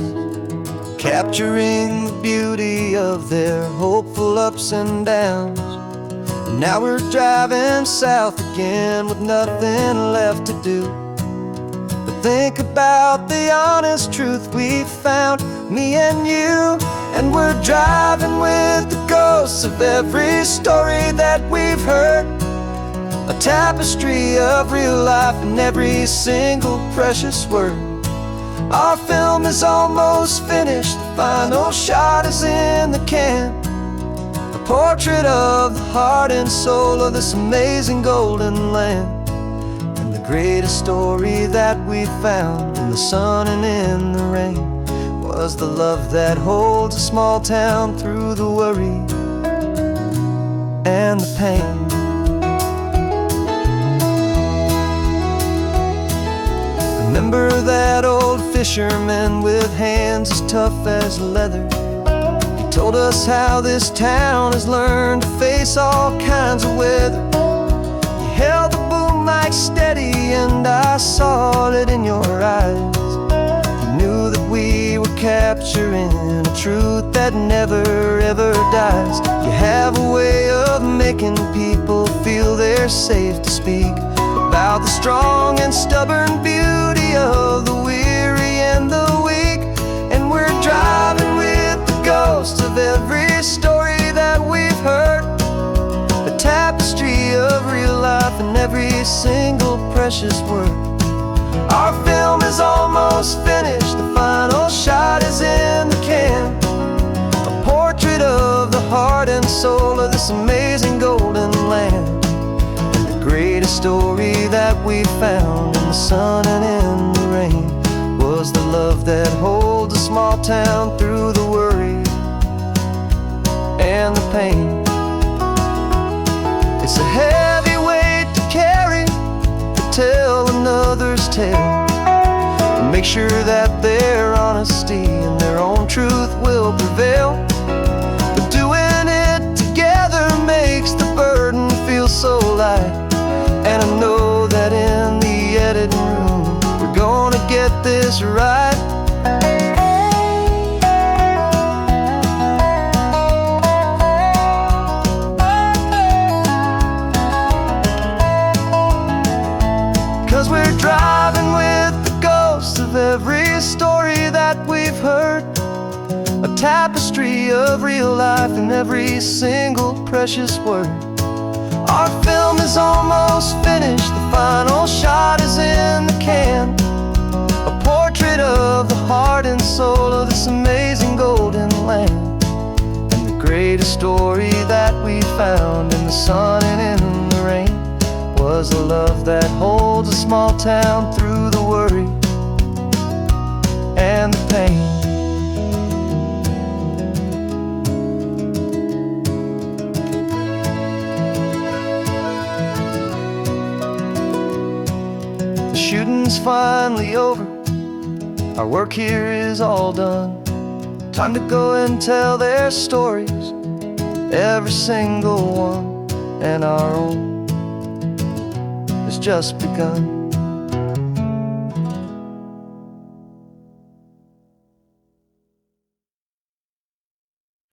capturing the beauty of their hopeful ups and downs. And now we're driving south again with nothing left to do. Think about the honest truth we've found, me and you. And we're driving with the ghosts of every story that we've heard, a tapestry of real life and every single precious word. Our film is almost finished, the final shot is in the can, a portrait of the heart and soul of this amazing golden land. Greatest story that we found in the sun and in the rain was the love that holds a small town through the worry and the pain. Remember that old fisherman with hands as tough as leather? He told us how this town has learned to face all kinds of weather. You held the boom mic steady and I saw it in your eyes. You knew that we were capturing a truth that never ever dies. You have a way of making people feel they're safe to speak about the strong and stubborn beauty of the weary and the weak. And we're driving with the ghosts of every story that we've heard, a tapestry of real life and every single precious word. Our film is almost finished, the final shot is in the can, a portrait of the heart and soul of this amazing golden land. And the greatest story that we found in the sun and in the rain was the love that holds a small town through the worry and the pain. It's a heavy weight to carry, to tell another's tale, and make sure that their honesty and their own truth will prevail. But doing it together makes the burden feel so light. And I know that in the editing room we're gonna get this right. We're driving with the ghosts of every story that we've heard, a tapestry of real life and every single precious word. Our film is almost finished, the final shot is in the can, a portrait of the heart and soul of this amazing golden land. And the greatest story that we found in the sun and in the rain was the love that holds a small town through the worry and the pain. The shooting's finally over, our work here is all done. Time to go and tell their stories, every single one, and our own has just begun.